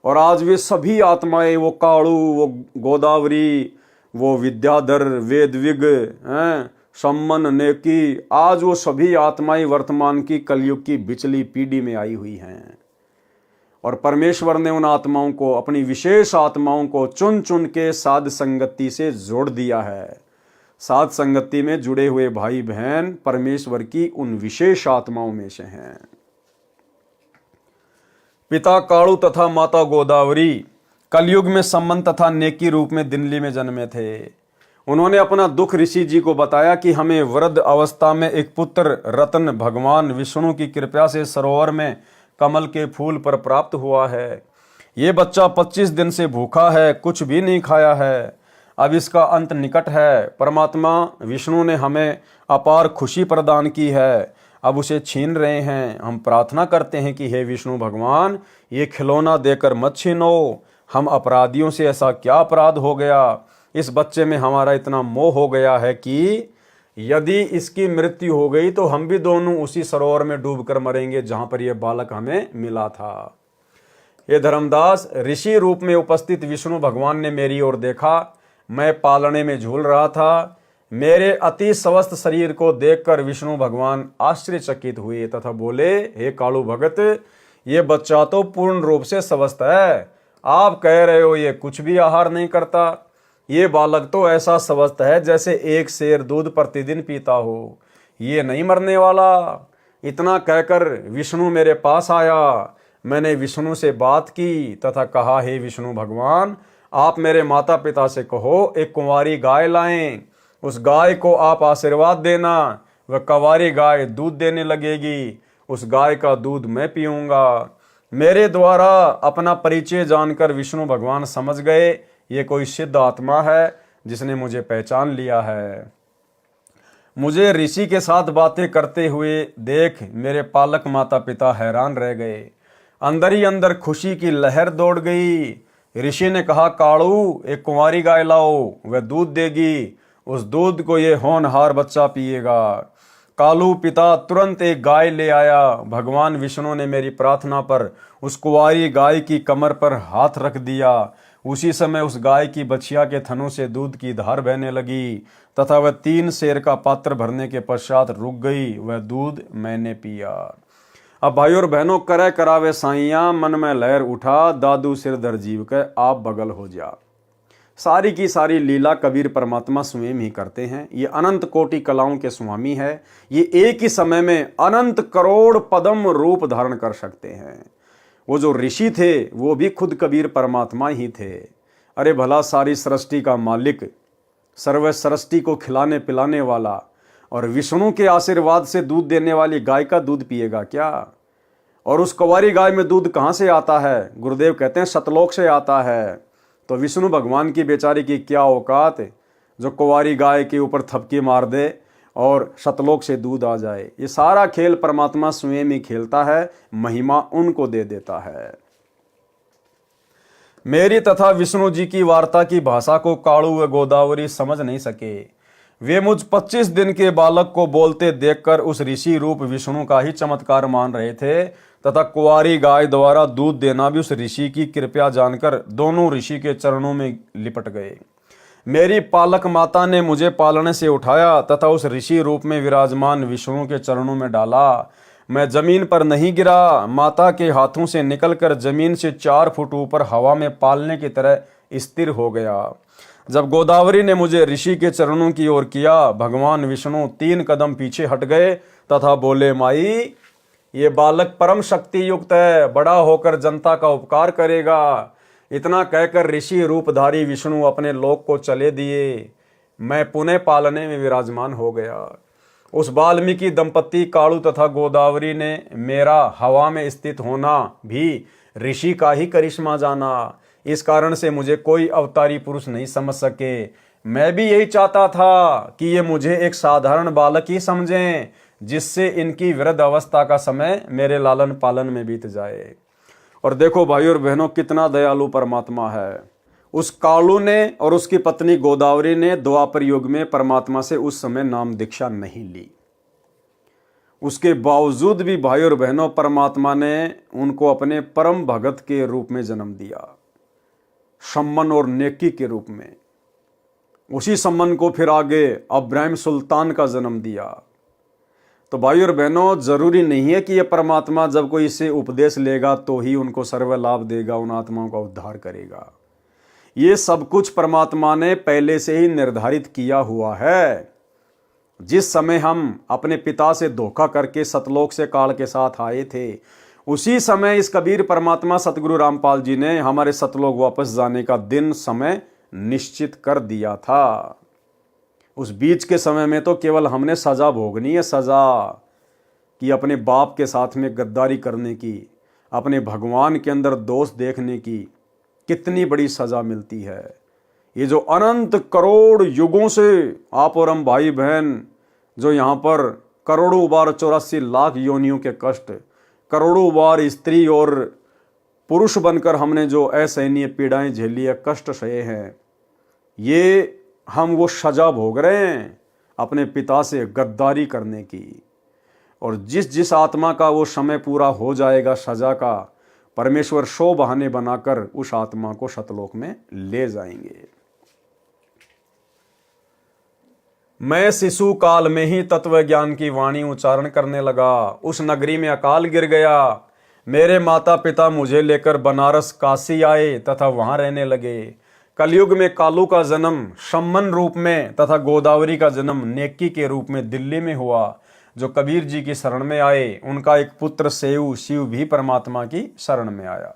और आज वे सभी आत्माएं, वो कालू, वो गोदावरी, वो विद्याधर, वेदविग, सम्मन, नेकी, आज वो सभी आत्माएं वर्तमान की कलयुग की बिचली पीढ़ी में आई हुई हैं। और परमेश्वर ने उन आत्माओं को, अपनी विशेष आत्माओं को चुन चुन के साध संगति से जोड़ दिया है। साध संगति में जुड़े हुए भाई बहन परमेश्वर की उन विशेष आत्माओं में से हैं। पिता कालू तथा माता गोदावरी कलयुग में सम्मन तथा नेकी रूप में दिल्ली में जन्मे थे। उन्होंने अपना दुख ऋषि जी को बताया कि हमें वृद्ध अवस्था में एक पुत्र रत्न भगवान विष्णु की कृपा से सरोवर में कमल के फूल पर प्राप्त हुआ है। ये बच्चा 25 दिन से भूखा है, कुछ भी नहीं खाया है। अब इसका अंत निकट है। परमात्मा विष्णु ने हमें अपार खुशी प्रदान की है, अब उसे छीन रहे हैं। हम प्रार्थना करते हैं कि हे विष्णु भगवान, ये खिलौना देकर मत छीनो। हम अपराधियों से ऐसा क्या अपराध हो गया, इस बच्चे में हमारा इतना मोह हो गया है कि यदि इसकी मृत्यु हो गई तो हम भी दोनों उसी सरोवर में डूबकर मरेंगे जहां पर यह बालक हमें मिला था। ये धर्मदास, ऋषि रूप में उपस्थित विष्णु भगवान ने मेरी ओर देखा। मैं पालने में झूल रहा था। मेरे अति स्वस्थ शरीर को देखकर विष्णु भगवान आश्चर्यचकित हुए तथा बोले, हे कालू भगत, ये बच्चा तो पूर्ण रूप से स्वस्थ है। आप कह रहे हो ये कुछ भी आहार नहीं करता। ये बालक तो ऐसा स्वस्थ है जैसे एक शेर दूध प्रतिदिन पीता हो। ये नहीं मरने वाला। इतना कहकर विष्णु मेरे पास आया। मैंने विष्णु से बात की तथा कहा, हे विष्णु भगवान, आप मेरे माता पिता से कहो एक कुंवारी गाय लाएं। उस गाय को आप आशीर्वाद देना। वह कुंवारी गाय दूध देने लगेगी। उस गाय का दूध मैं पीऊंगा। मेरे द्वारा अपना परिचय जानकर विष्णु भगवान समझ गए ये कोई सिद्ध आत्मा है जिसने मुझे पहचान लिया है। मुझे ऋषि के साथ बातें करते हुए देख मेरे पालक माता पिता हैरान रह गए। अंदर ही अंदर खुशी की लहर दौड़ गई। ऋषि ने कहा, कालू, एक कुंवारी गाय लाओ, वह दूध देगी। उस दूध को ये होनहार बच्चा पिएगा। कालू पिता तुरंत एक गाय ले आया। भगवान विष्णु ने मेरी प्रार्थना पर उस कुंवारी गाय की कमर पर हाथ रख दिया। उसी समय उस गाय की बछिया के थनों से दूध की धार बहने लगी तथा वह 3 सेर का पात्र भरने के पश्चात रुक गई। वह दूध मैंने पिया। अब भाइयों और बहनों, करे करावे साइया, मन में लहर उठा, दादू सिरधर जीव के आप बगल हो जा। सारी की सारी लीला कबीर परमात्मा स्वयं ही करते हैं। ये अनंत कोटि कलाओं के स्वामी है। ये एक ही समय में अनंत करोड़ पदम रूप धारण कर सकते हैं। वो जो ऋषि थे वो भी खुद कबीर परमात्मा ही थे। अरे भला सारी सृष्टि का मालिक, सर्व सृष्टि को खिलाने पिलाने वाला और विष्णु के आशीर्वाद से दूध देने वाली गाय का दूध पिएगा क्या? और उस कुंवारी गाय में दूध कहाँ से आता है? गुरुदेव कहते हैं सतलोक से आता है। तो विष्णु भगवान की बेचारी की क्या औकात जो कुंवारी गाय के ऊपर थपकी मार दे और सतलोक से दूध आ जाए। ये सारा खेल परमात्मा स्वयं ही खेलता है, महिमा उनको दे देता है। मेरी तथा विष्णु जी की वार्ता की भाषा को कालू व गोदावरी समझ नहीं सके। वे मुझ 25 दिन के बालक को बोलते देखकर उस ऋषि रूप विष्णु का ही चमत्कार मान रहे थे तथा कुंवारी गाय द्वारा दूध देना भी उस ऋषि की कृपया जानकर दोनों ऋषि के चरणों में लिपट गए। मेरी पालक माता ने मुझे पालने से उठाया तथा उस ऋषि रूप में विराजमान विष्णु के चरणों में डाला। मैं जमीन पर नहीं गिरा। माता के हाथों से निकलकर जमीन से 4 फुट ऊपर हवा में पालने की तरह स्थिर हो गया। जब गोदावरी ने मुझे ऋषि के चरणों की ओर किया, भगवान विष्णु 3 कदम पीछे हट गए तथा बोले, माई, ये बालक परम शक्ति युक्त है, बड़ा होकर जनता का उपकार करेगा। इतना कहकर ऋषि रूपधारी विष्णु अपने लोक को चले दिए। मैं पुनः पालने में विराजमान हो गया। उस वाल्मीकि दंपति कालू तथा गोदावरी ने मेरा हवा में स्थित होना भी ऋषि का ही करिश्मा जाना। इस कारण से मुझे कोई अवतारी पुरुष नहीं समझ सके। मैं भी यही चाहता था कि ये मुझे एक साधारण बालक ही समझें, जिससे इनकी वृद्ध अवस्था का समय मेरे लालन पालन में बीत जाए। और देखो भाइयों और बहनों, कितना दयालु परमात्मा है। उस कालू ने और उसकी पत्नी गोदावरी ने द्वापर युग में परमात्मा से उस समय नाम दीक्षा नहीं ली। उसके बावजूद भी भाइयों और बहनों, परमात्मा ने उनको अपने परम भगत के रूप में जन्म दिया, सम्मन और नेकी के रूप में। उसी सम्मन को फिर आगे अब्राहिम सुल्तान का जन्म दिया। तो भाइयों और बहनों, जरूरी नहीं है कि यह परमात्मा जब कोई इससे उपदेश लेगा तो ही उनको सर्व लाभ देगा, उन आत्माओं का उद्धार करेगा। ये सब कुछ परमात्मा ने पहले से ही निर्धारित किया हुआ है। जिस समय हम अपने पिता से धोखा करके सतलोक से काल के साथ आए थे, उसी समय इस कबीर परमात्मा सतगुरु रामपाल जी ने हमारे सतलोक वापस जाने का दिन समय निश्चित कर दिया था। उस बीच के समय में तो केवल हमने सजा भोगनी है, सजा कि अपने बाप के साथ में गद्दारी करने की, अपने भगवान के अंदर दोष देखने की कितनी बड़ी सजा मिलती है। ये जो अनंत करोड़ युगों से आप और हम भाई बहन जो यहाँ पर करोड़ों बार 84 लाख योनियों के कष्ट, करोड़ों बार स्त्री और पुरुष बनकर हमने जो असहनीय पीड़ाएं झेली है, कष्ट सहे हैं, ये हम वो सजा भोग रहे हैं। अपने पिता से गद्दारी करने की। और जिस जिस आत्मा का वो समय पूरा हो जाएगा सजा का, परमेश्वर 100 बहाने बनाकर उस आत्मा को सतलोक में ले जाएंगे। मैं शिशु काल में ही तत्व ज्ञान की वाणी उच्चारण करने लगा। उस नगरी में अकाल गिर गया। मेरे माता पिता मुझे लेकर बनारस काशी आए तथा वहां रहने लगे। कलयुग में कालू का जन्म सम्मन रूप में तथा गोदावरी का जन्म नेकी के रूप में दिल्ली में हुआ। जो कबीर जी की शरण में आए उनका एक पुत्र सेऊ शिव भी परमात्मा की शरण में आया।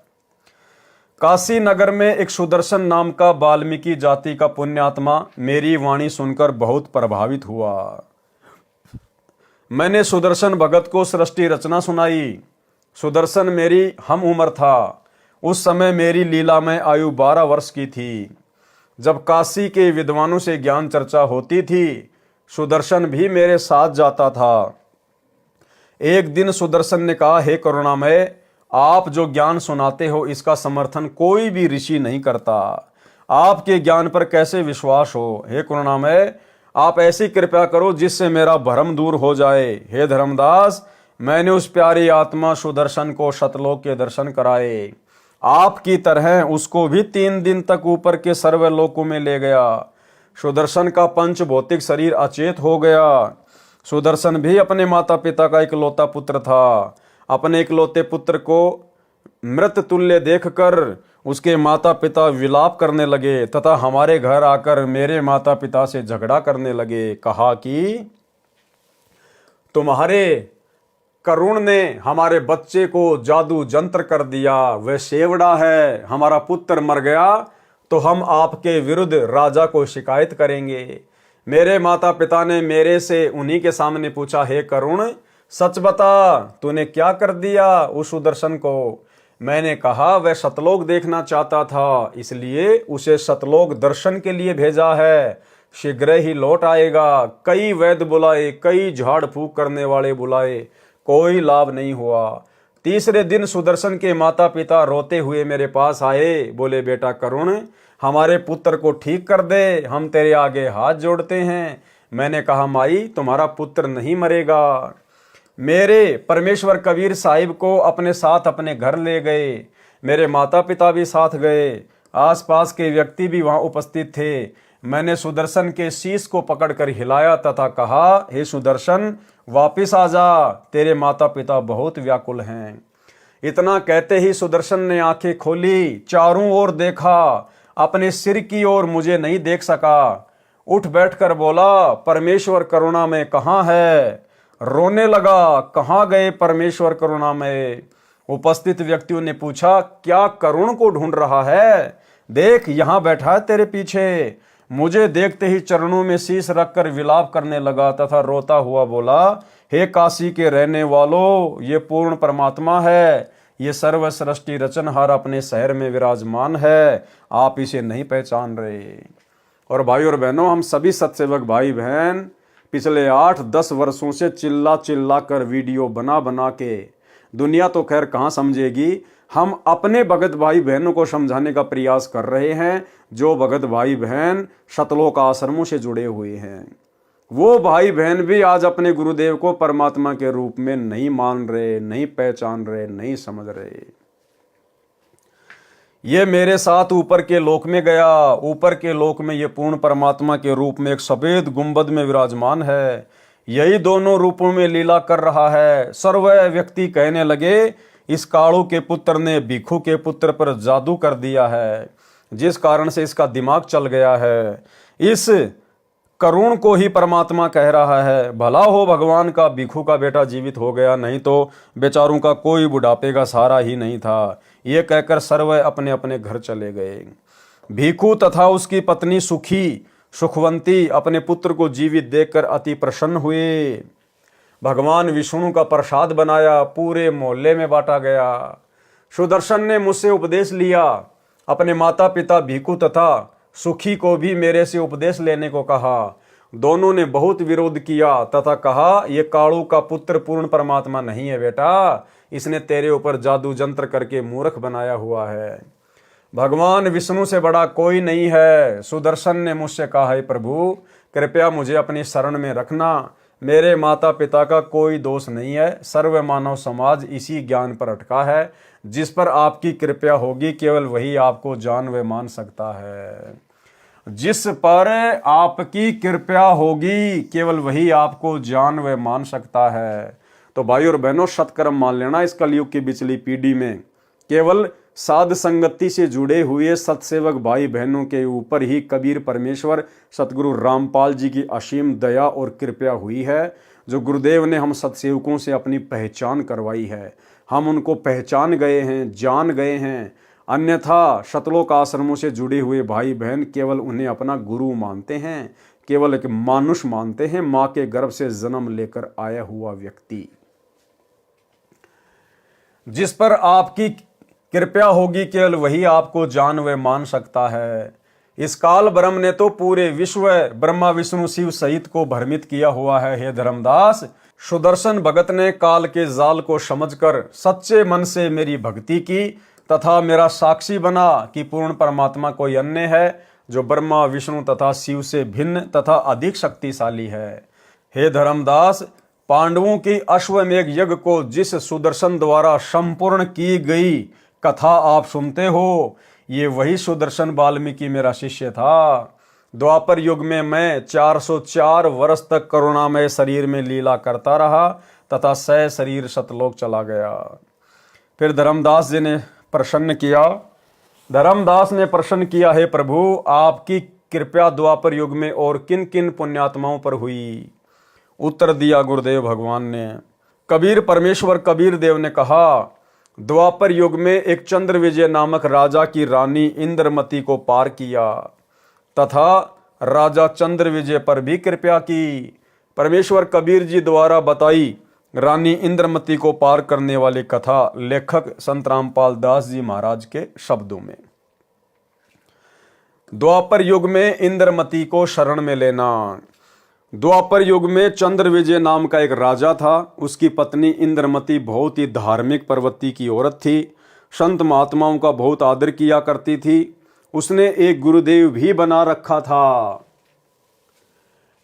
काशी नगर में एक सुदर्शन नाम का वाल्मीकि जाति का पुण्यात्मा मेरी वाणी सुनकर बहुत प्रभावित हुआ। मैंने सुदर्शन भगत को सृष्टि रचना सुनाई। सुदर्शन मेरी हम उम्र था। उस समय मेरी लीलामय आयु 12 वर्ष की थी। जब काशी के विद्वानों से ज्ञान चर्चा होती थी, सुदर्शन भी मेरे साथ जाता था। एक दिन सुदर्शन ने कहा, हे करुणामय, आप जो ज्ञान सुनाते हो इसका समर्थन कोई भी ऋषि नहीं करता। आपके ज्ञान पर कैसे विश्वास हो? हे करुणामय, आप ऐसी कृपा करो जिससे मेरा भ्रम दूर हो जाए। हे धर्मदास, मैंने उस प्यारी आत्मा सुदर्शन को सतलोक के दर्शन कराए। आपकी तरह उसको भी 3 दिन तक ऊपर के सर्वलोकों में ले गया। सुदर्शन का पंच भौतिक शरीर अचेत हो गया। सुदर्शन भी अपने माता पिता का इकलौता पुत्र था। अपने इकलौते पुत्र को मृत तुल्य देखकर उसके माता पिता विलाप करने लगे तथा हमारे घर आकर मेरे माता पिता से झगड़ा करने लगे। कहा कि तुम्हारे करुण ने हमारे बच्चे को जादू जंत्र कर दिया, वह सेवड़ा है, हमारा पुत्र मर गया तो हम आपके विरुद्ध राजा को शिकायत करेंगे। मेरे माता पिता ने मेरे से उन्हीं के सामने पूछा, हे करुण, सच बता, तूने क्या कर दिया उस सुदर्शन को? मैंने कहा, वह सतलोक देखना चाहता था, इसलिए उसे सतलोक दर्शन के लिए भेजा है। शीघ्र ही लौट आएगा। कई वैद्य बुलाए, कई झाड़ फूक करने वाले बुलाए, कोई लाभ नहीं हुआ। तीसरे दिन सुदर्शन के माता पिता रोते हुए मेरे पास आए। बोले, बेटा करुण, हमारे पुत्र को ठीक कर दे, हम तेरे आगे हाथ जोड़ते हैं। मैंने कहा, माई, तुम्हारा पुत्र नहीं मरेगा। मेरे परमेश्वर कबीर साहिब को अपने साथ अपने घर ले गए। मेरे माता पिता भी साथ गए। आसपास के व्यक्ति भी वहां उपस्थित थे। मैंने सुदर्शन के शीश को पकड़कर हिलाया तथा कहा, हे सुदर्शन, वापिस आ जा, तेरे माता पिता बहुत व्याकुल हैं। इतना कहते ही सुदर्शन ने आंखें खोली, चारों ओर देखा, अपने सिर की ओर मुझे नहीं देख सका। उठ बैठकर बोला, परमेश्वर करुणा में कहाँ है? रोने लगा, कहाँ गए परमेश्वर करुणा में? उपस्थित व्यक्तियों ने पूछा, क्या करुण को ढूंढ रहा है? देख, यहां बैठा है तेरे पीछे। मुझे देखते ही चरणों में शीश रखकर विलाप करने लगा तथा रोता हुआ बोला, हे काशी के रहने वालों, ये पूर्ण परमात्मा है। ये सर्व सृष्टि रचनहार अपने शहर में विराजमान है। आप इसे नहीं पहचान रहे। और भाई और बहनों, हम सभी सत्सेवक भाई बहन पिछले 8-10 वर्षों से चिल्ला चिल्ला कर वीडियो बना बना के, दुनिया तो खैर कहाँ समझेगी, हम अपने भगत भाई बहनों को समझाने का प्रयास कर रहे हैं। जो भगत भाई बहन सतलोक आश्रमों से जुड़े हुए हैं, वो भाई बहन भी आज अपने गुरुदेव को परमात्मा के रूप में नहीं मान रहे, नहीं पहचान रहे, नहीं समझ रहे। ये मेरे साथ ऊपर के लोक में गया। ऊपर के लोक में ये पूर्ण परमात्मा के रूप में एक सफेद गुंबद में विराजमान है। यही दोनों रूपों में लीला कर रहा है। सर्व व्यक्ति कहने लगे, इस कालू के पुत्र ने भिखू के पुत्र पर जादू कर दिया है, जिस कारण से इसका दिमाग चल गया है। इस करुण को ही परमात्मा कह रहा है, भला हो भगवान का भिखू का बेटा जीवित हो गया, नहीं तो बेचारों का कोई बुढ़ापे का सहारा ही नहीं था। ये कहकर सर्व अपने अपने घर चले गए। भिखू तथा उसकी पत्नी सुखवंती अपने पुत्र को जीवित देखकर अति प्रसन्न हुए। भगवान विष्णु का प्रसाद बनाया, पूरे मोहल्ले में बांटा गया। सुदर्शन ने मुझसे उपदेश लिया। अपने माता पिता भिखू तथा सुखी को भी मेरे से उपदेश लेने को कहा। दोनों ने बहुत विरोध किया तथा कहा, ये कालू का पुत्र पूर्ण परमात्मा नहीं है बेटा, इसने तेरे ऊपर जादू जंत्र करके मूर्ख बनाया हुआ है। भगवान विष्णु से बड़ा कोई नहीं है। सुदर्शन ने मुझसे कहा, है प्रभु कृपया मुझे अपनी शरण में रखना। मेरे माता पिता का कोई दोष नहीं है। सर्व मानव समाज इसी ज्ञान पर अटका है। जिस पर आपकी कृपा होगी केवल वही आपको जान व मान सकता है। जिस पर आपकी कृपा होगी केवल वही आपको जान व मान सकता है। तो भाई और बहनों, सत्कर्म मान लेना। इस कलयुग की बिचली पीढ़ी में केवल साध संगति से जुड़े हुए सत्सेवक भाई बहनों के ऊपर ही कबीर परमेश्वर सतगुरु रामपाल जी की असीम दया और कृपा हुई है। जो गुरुदेव ने हम सत्सेवकों से अपनी पहचान करवाई है, हम उनको पहचान गए हैं, जान गए हैं। अन्यथा शतलोक आश्रमों से जुड़े हुए भाई बहन केवल उन्हें अपना गुरु मानते हैं, केवल एक मानुष मानते हैं, माँ के गर्भ से जन्म लेकर आया हुआ व्यक्ति। जिस पर आपकी कृपा होगी केवल वही आपको जान व मान सकता है। इस काल ब्रह्म ने तो पूरे विश्व ब्रह्मा विष्णु शिव सहित को भ्रमित किया हुआ है। हे धर्मदास, सुदर्शन भगत ने काल के जाल को समझकर सच्चे मन से मेरी भक्ति की तथा मेरा साक्षी बना कि पूर्ण परमात्मा कोई अन्य है जो ब्रह्मा विष्णु तथा शिव से भिन्न तथा अधिक शक्तिशाली है। हे धर्मदास, पांडवों की अश्वमेघ यज्ञ को जिस सुदर्शन द्वारा संपूर्ण की गई कथा आप सुनते हो, ये वही सुदर्शन वाल्मीकि मेरा शिष्य था। द्वापर युग में मैं 404 वर्ष तक करुणामय शरीर में लीला करता रहा तथा सह शरीर सतलोक चला गया। फिर धर्मदास जी ने प्रसन्न किया। धर्मदास ने प्रश्न किया, हे प्रभु आपकी कृपया द्वापर युग में और किन किन पुण्यात्माओं पर हुई? उत्तर दिया गुरुदेव भगवान ने। कबीर परमेश्वर कबीर देव ने कहा, द्वापर युग में एक चंद्र विजय नामक राजा की रानी इंद्रमती को पार किया तथा राजा चंद्र विजय पर भी कृपा की। परमेश्वर कबीर जी द्वारा बताई रानी इंद्रमती को पार करने वाली कथा लेखक संत रामपाल दास जी महाराज के शब्दों में। द्वापर युग में इंद्रमती को शरण में लेना। द्वापर युग में चंद्र विजय नाम का एक राजा था। उसकी पत्नी इंद्रमती बहुत ही धार्मिक प्रवृत्ति की औरत थी। संत महात्माओं का बहुत आदर किया करती थी। उसने एक गुरुदेव भी बना रखा था।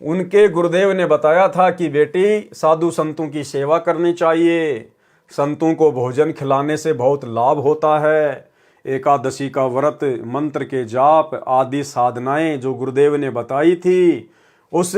उनके गुरुदेव ने बताया था कि बेटी, साधु संतों की सेवा करनी चाहिए। संतों को भोजन खिलाने से बहुत लाभ होता है। एकादशी का व्रत, मंत्र के जाप आदि साधनाएं जो गुरुदेव ने बताई थी, उस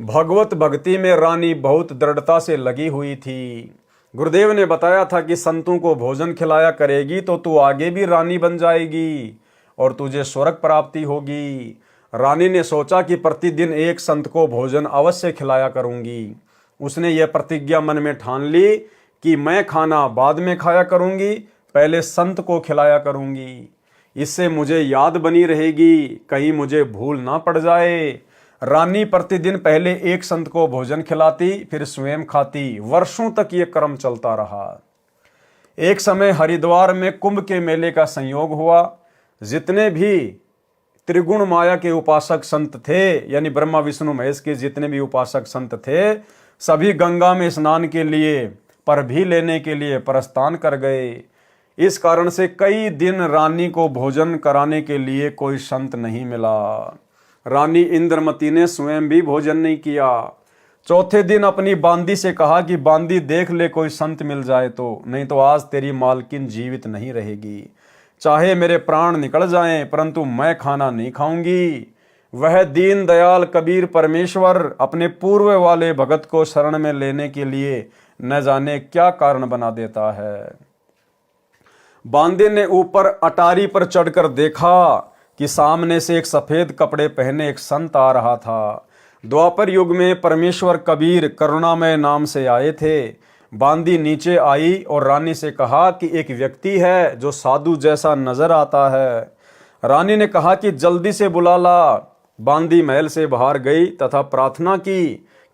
भगवत भक्ति में रानी बहुत दृढ़ता से लगी हुई थी। गुरुदेव ने बताया था कि संतों को भोजन खिलाया करेगी तो तू आगे भी रानी बन जाएगी और तुझे स्वर्ग प्राप्ति होगी। रानी ने सोचा कि प्रतिदिन एक संत को भोजन अवश्य खिलाया करूंगी। उसने यह प्रतिज्ञा मन में ठान ली कि मैं खाना बाद में खाया करूंगी, पहले संत को खिलाया करूंगी। इससे मुझे याद बनी रहेगी, कहीं मुझे भूल ना पड़ जाए। रानी प्रतिदिन पहले एक संत को भोजन खिलाती, फिर स्वयं खाती। वर्षों तक ये क्रम चलता रहा। एक समय हरिद्वार में कुंभ के मेले का संयोग हुआ। जितने भी त्रिगुण माया के उपासक संत थे, यानी ब्रह्मा विष्णु महेश के जितने भी उपासक संत थे, सभी गंगा में स्नान के लिए पर भी लेने के लिए प्रस्थान कर गए। इस कारण से कई दिन रानी को भोजन कराने के लिए कोई संत नहीं मिला। रानी इंद्रमती ने स्वयं भी भोजन नहीं किया। चौथे दिन अपनी बांदी से कहा कि बांदी देख ले कोई संत मिल जाए तो, नहीं तो आज तेरी मालकिन जीवित नहीं रहेगी। चाहे मेरे प्राण निकल जाएं परंतु मैं खाना नहीं खाऊंगी। वह दीन दयाल कबीर परमेश्वर अपने पूर्व वाले भगत को शरण में लेने के लिए न जाने क्या कारण बना देता है। बांदे ने ऊपर अटारी पर चढ़कर देखा कि सामने से एक सफेद कपड़े पहने एक संत आ रहा था। द्वापर युग में परमेश्वर कबीर करुणामय नाम से आए थे। बांदी नीचे आई और रानी से कहा कि एक व्यक्ति है जो साधु जैसा नजर आता है। रानी ने कहा कि जल्दी से बुला ला। बांदी महल से बाहर गई तथा प्रार्थना की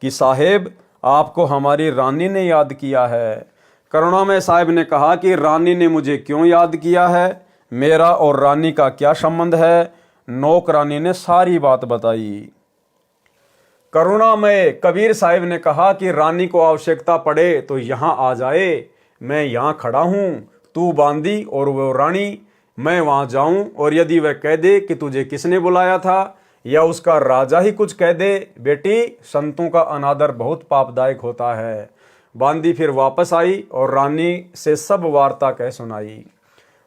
कि साहेब, आपको हमारी रानी ने याद किया है। करुणामय साहब ने कहा कि रानी ने मुझे क्यों याद किया है, मेरा और रानी का क्या संबंध है। नौकरानी ने सारी बात बताई। करुणामय कबीर साहिब ने कहा कि रानी को आवश्यकता पड़े तो यहाँ आ जाए, मैं यहाँ खड़ा हूँ। तू बांदी और वो रानी मैं वहां जाऊं और यदि वह कह दे कि तुझे किसने बुलाया था, या उसका राजा ही कुछ कह दे, बेटी संतों का अनादर बहुत पापदायक होता है। बांदी फिर वापस आई और रानी से सब वार्ता कह सुनाई।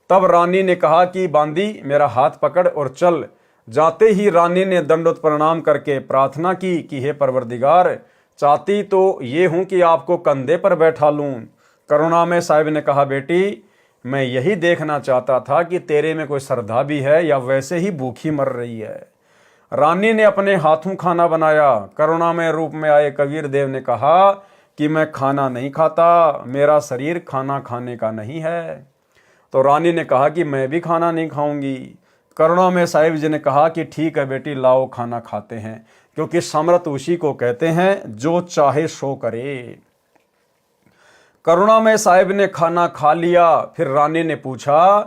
तब रानी ने कहा कि बांदी मेरा हाथ पकड़ और चल। जाते ही रानी ने दंडोत प्रणाम करके प्रार्थना की कि हे परवरदिगार, चाहती तो ये हूं कि आपको कंधे पर बैठा लूं। करुणामय साहिब ने कहा, बेटी मैं यही देखना चाहता था कि तेरे में कोई श्रद्धा भी है या वैसे ही भूखी मर रही है। रानी ने अपने हाथों खाना बनाया। करुणामय रूप में आए कबीर देव ने कहा कि मैं खाना नहीं खाता, मेरा शरीर खाना खाने का नहीं है। तो रानी ने कहा कि मैं भी खाना नहीं खाऊंगी। करुणामय साहिब जी ने कहा कि ठीक है बेटी, लाओ खाना खाते हैं, क्योंकि समर्थ उसी को कहते हैं जो चाहे सो करे। करुणामय साहिब ने खाना खा लिया। फिर रानी ने पूछा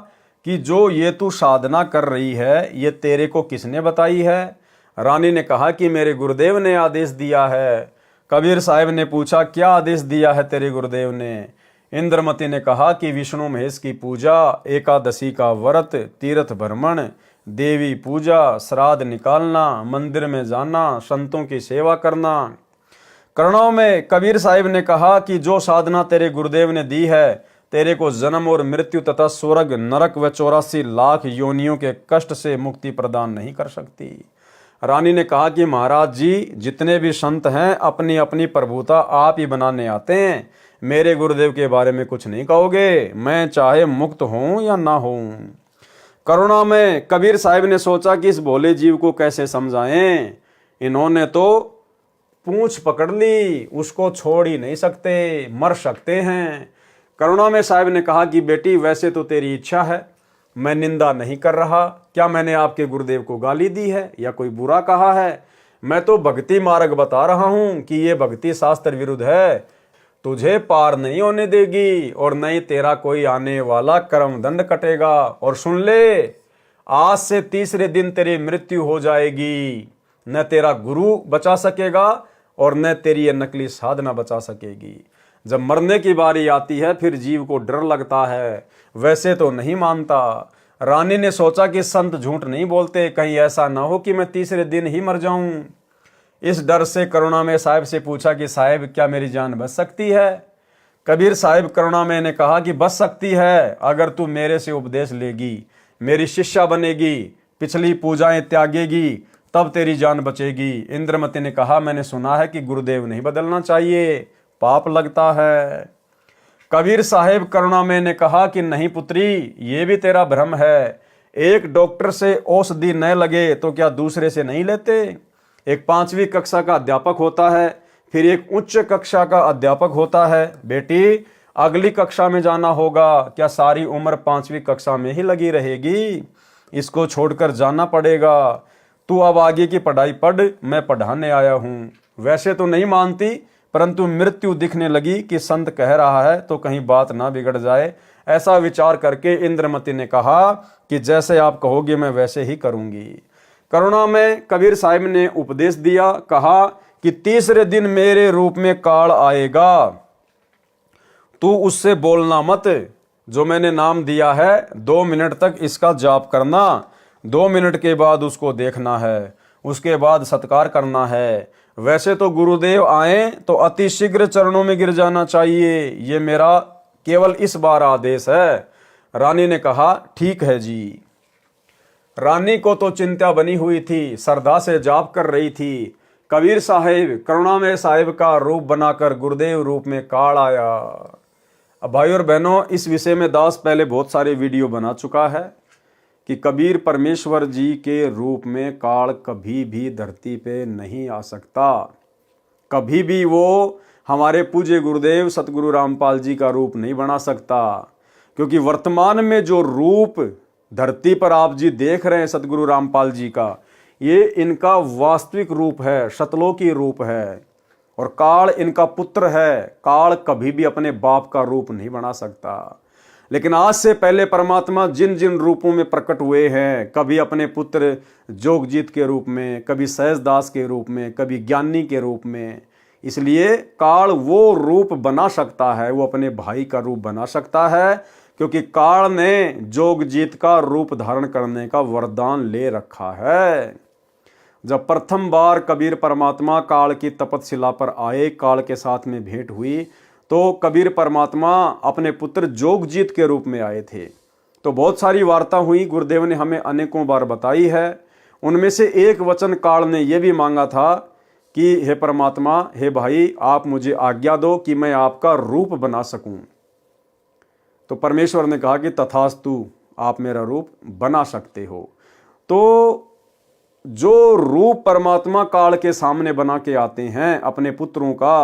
कि जो ये तू साधना कर रही है, ये तेरे को किसने बताई है? रानी ने कहा कि मेरे गुरुदेव ने आदेश दिया है। कबीर साहिब ने पूछा, क्या आदेश दिया है तेरे गुरुदेव ने? इंद्रमती ने कहा कि विष्णु महेश की पूजा, एकादशी का व्रत, तीर्थ भ्रमण, देवी पूजा, श्राद्ध निकालना, मंदिर में जाना, संतों की सेवा करना। करुणाओं में कबीर साहिब ने कहा कि जो साधना तेरे गुरुदेव ने दी है, तेरे को जन्म और मृत्यु तथा स्वर्ग, नरक व 84 लाख योनियों के कष्ट से मुक्ति प्रदान नहीं कर सकती। रानी ने कहा कि महाराज जी, जितने भी संत हैं अपनी अपनी प्रभुता आप ही बनाने आते हैं, मेरे गुरुदेव के बारे में कुछ नहीं कहोगे, मैं चाहे मुक्त हूं या ना हूं। करुणा में कबीर साहिब ने सोचा कि इस भोले जीव को कैसे समझाएं। इन्होंने तो पूंछ पकड़ ली, उसको छोड़ ही नहीं सकते, मर सकते हैं। करुणा में साहिब ने कहा कि बेटी वैसे तो तेरी इच्छा है, मैं निंदा नहीं कर रहा। क्या मैंने आपके गुरुदेव को गाली दी है या कोई बुरा कहा है? मैं तो भक्ति मार्ग बता रहा हूं कि ये भक्ति शास्त्र विरुद्ध है, तुझे पार नहीं होने देगी और नहीं तेरा कोई आने वाला कर्म दंड कटेगा। और सुन ले, आज से तीसरे दिन तेरी मृत्यु हो जाएगी। न तेरा गुरु बचा सकेगा और न तेरी ये नकली साधना बचा सकेगी। जब मरने की बारी आती है फिर जीव को डर लगता है, वैसे तो नहीं मानता। रानी ने सोचा कि संत झूठ नहीं बोलते, कहीं ऐसा ना हो कि मैं तीसरे दिन ही मर जाऊं। इस डर से करुणामय साहिब से पूछा कि साहिब क्या मेरी जान बच सकती है? कबीर साहिब करुणामय ने कहा कि बच सकती है, अगर तू मेरे से उपदेश लेगी, मेरी शिष्या बनेगी, पिछली पूजाएं त्यागेगी, तब तेरी जान बचेगी। इंद्रमती ने कहा, मैंने सुना है कि गुरुदेव नहीं बदलना चाहिए, पाप लगता है। कबीर साहिब करुणामय ने कहा कि नहीं पुत्री, ये भी तेरा भ्रम है। एक डॉक्टर से औषधि न लगे तो क्या दूसरे से नहीं लेते? एक 5वीं कक्षा का अध्यापक होता है, फिर एक उच्च कक्षा का अध्यापक होता है। बेटी अगली कक्षा में जाना होगा, क्या सारी उम्र 5वीं कक्षा में ही लगी रहेगी? इसको छोड़कर जाना पड़ेगा। तू अब आगे की पढ़ाई पढ़, मैं पढ़ाने आया हूँ। वैसे तो नहीं मानती, परंतु मृत्यु दिखने लगी कि संत कह रहा है तो कहीं बात ना बिगड़ जाए। ऐसा विचार करके इंद्रमती ने कहा कि जैसे आप कहोगे मैं वैसे ही करूंगी। करुणा में कबीर साहिब ने उपदेश दिया, कहा कि तीसरे दिन मेरे रूप में काल आएगा, तू उससे बोलना मत। जो मैंने नाम दिया है 2 मिनट तक इसका जाप करना, 2 मिनट के बाद उसको देखना है, उसके बाद सत्कार करना है। वैसे तो गुरुदेव आए तो अति शीघ्र चरणों में गिर जाना चाहिए, ये मेरा केवल इस बार आदेश है। रानी ने कहा ठीक है जी। रानी को तो चिंता बनी हुई थी, श्रद्धा से जाप कर रही थी। कबीर साहिब करुणामय साहिब का रूप बनाकर गुरुदेव रूप में काल आया। अब भाई और बहनों, इस विषय में दास पहले बहुत सारे वीडियो बना चुका है कि कबीर परमेश्वर जी के रूप में काल कभी भी धरती पे नहीं आ सकता। कभी भी वो हमारे पूज्य गुरुदेव सतगुरु रामपाल जी का रूप नहीं बना सकता, क्योंकि वर्तमान में जो रूप धरती पर आप जी देख रहे हैं सतगुरु रामपाल जी का, ये इनका वास्तविक रूप है, शतलोकी रूप है, और काल इनका पुत्र है। काल कभी भी अपने बाप का रूप नहीं बना सकता। लेकिन आज से पहले परमात्मा जिन जिन रूपों में प्रकट हुए हैं, कभी अपने पुत्र जोगजीत के रूप में, कभी सहजदास के रूप में, कभी ज्ञानी के रूप में, इसलिए काल वो रूप बना सकता है, वो अपने भाई का रूप बना सकता है। क्योंकि काल ने जोगजीत का रूप धारण करने का वरदान ले रखा है। जब प्रथम बार कबीर परमात्मा काल की तपतशिला पर आए, काल के साथ में भेंट हुई, तो कबीर परमात्मा अपने पुत्र जोगजीत के रूप में आए थे। तो बहुत सारी वार्ता हुई, गुरुदेव ने हमें अनेकों बार बताई है। उनमें से एक वचन काल ने यह भी मांगा था कि हे परमात्मा, हे भाई, आप मुझे आज्ञा दो कि मैं आपका रूप बना सकूं। तो परमेश्वर ने कहा कि तथास्तु, आप मेरा रूप बना सकते हो। तो जो रूप परमात्मा काल के सामने बना के आते हैं अपने पुत्रों का,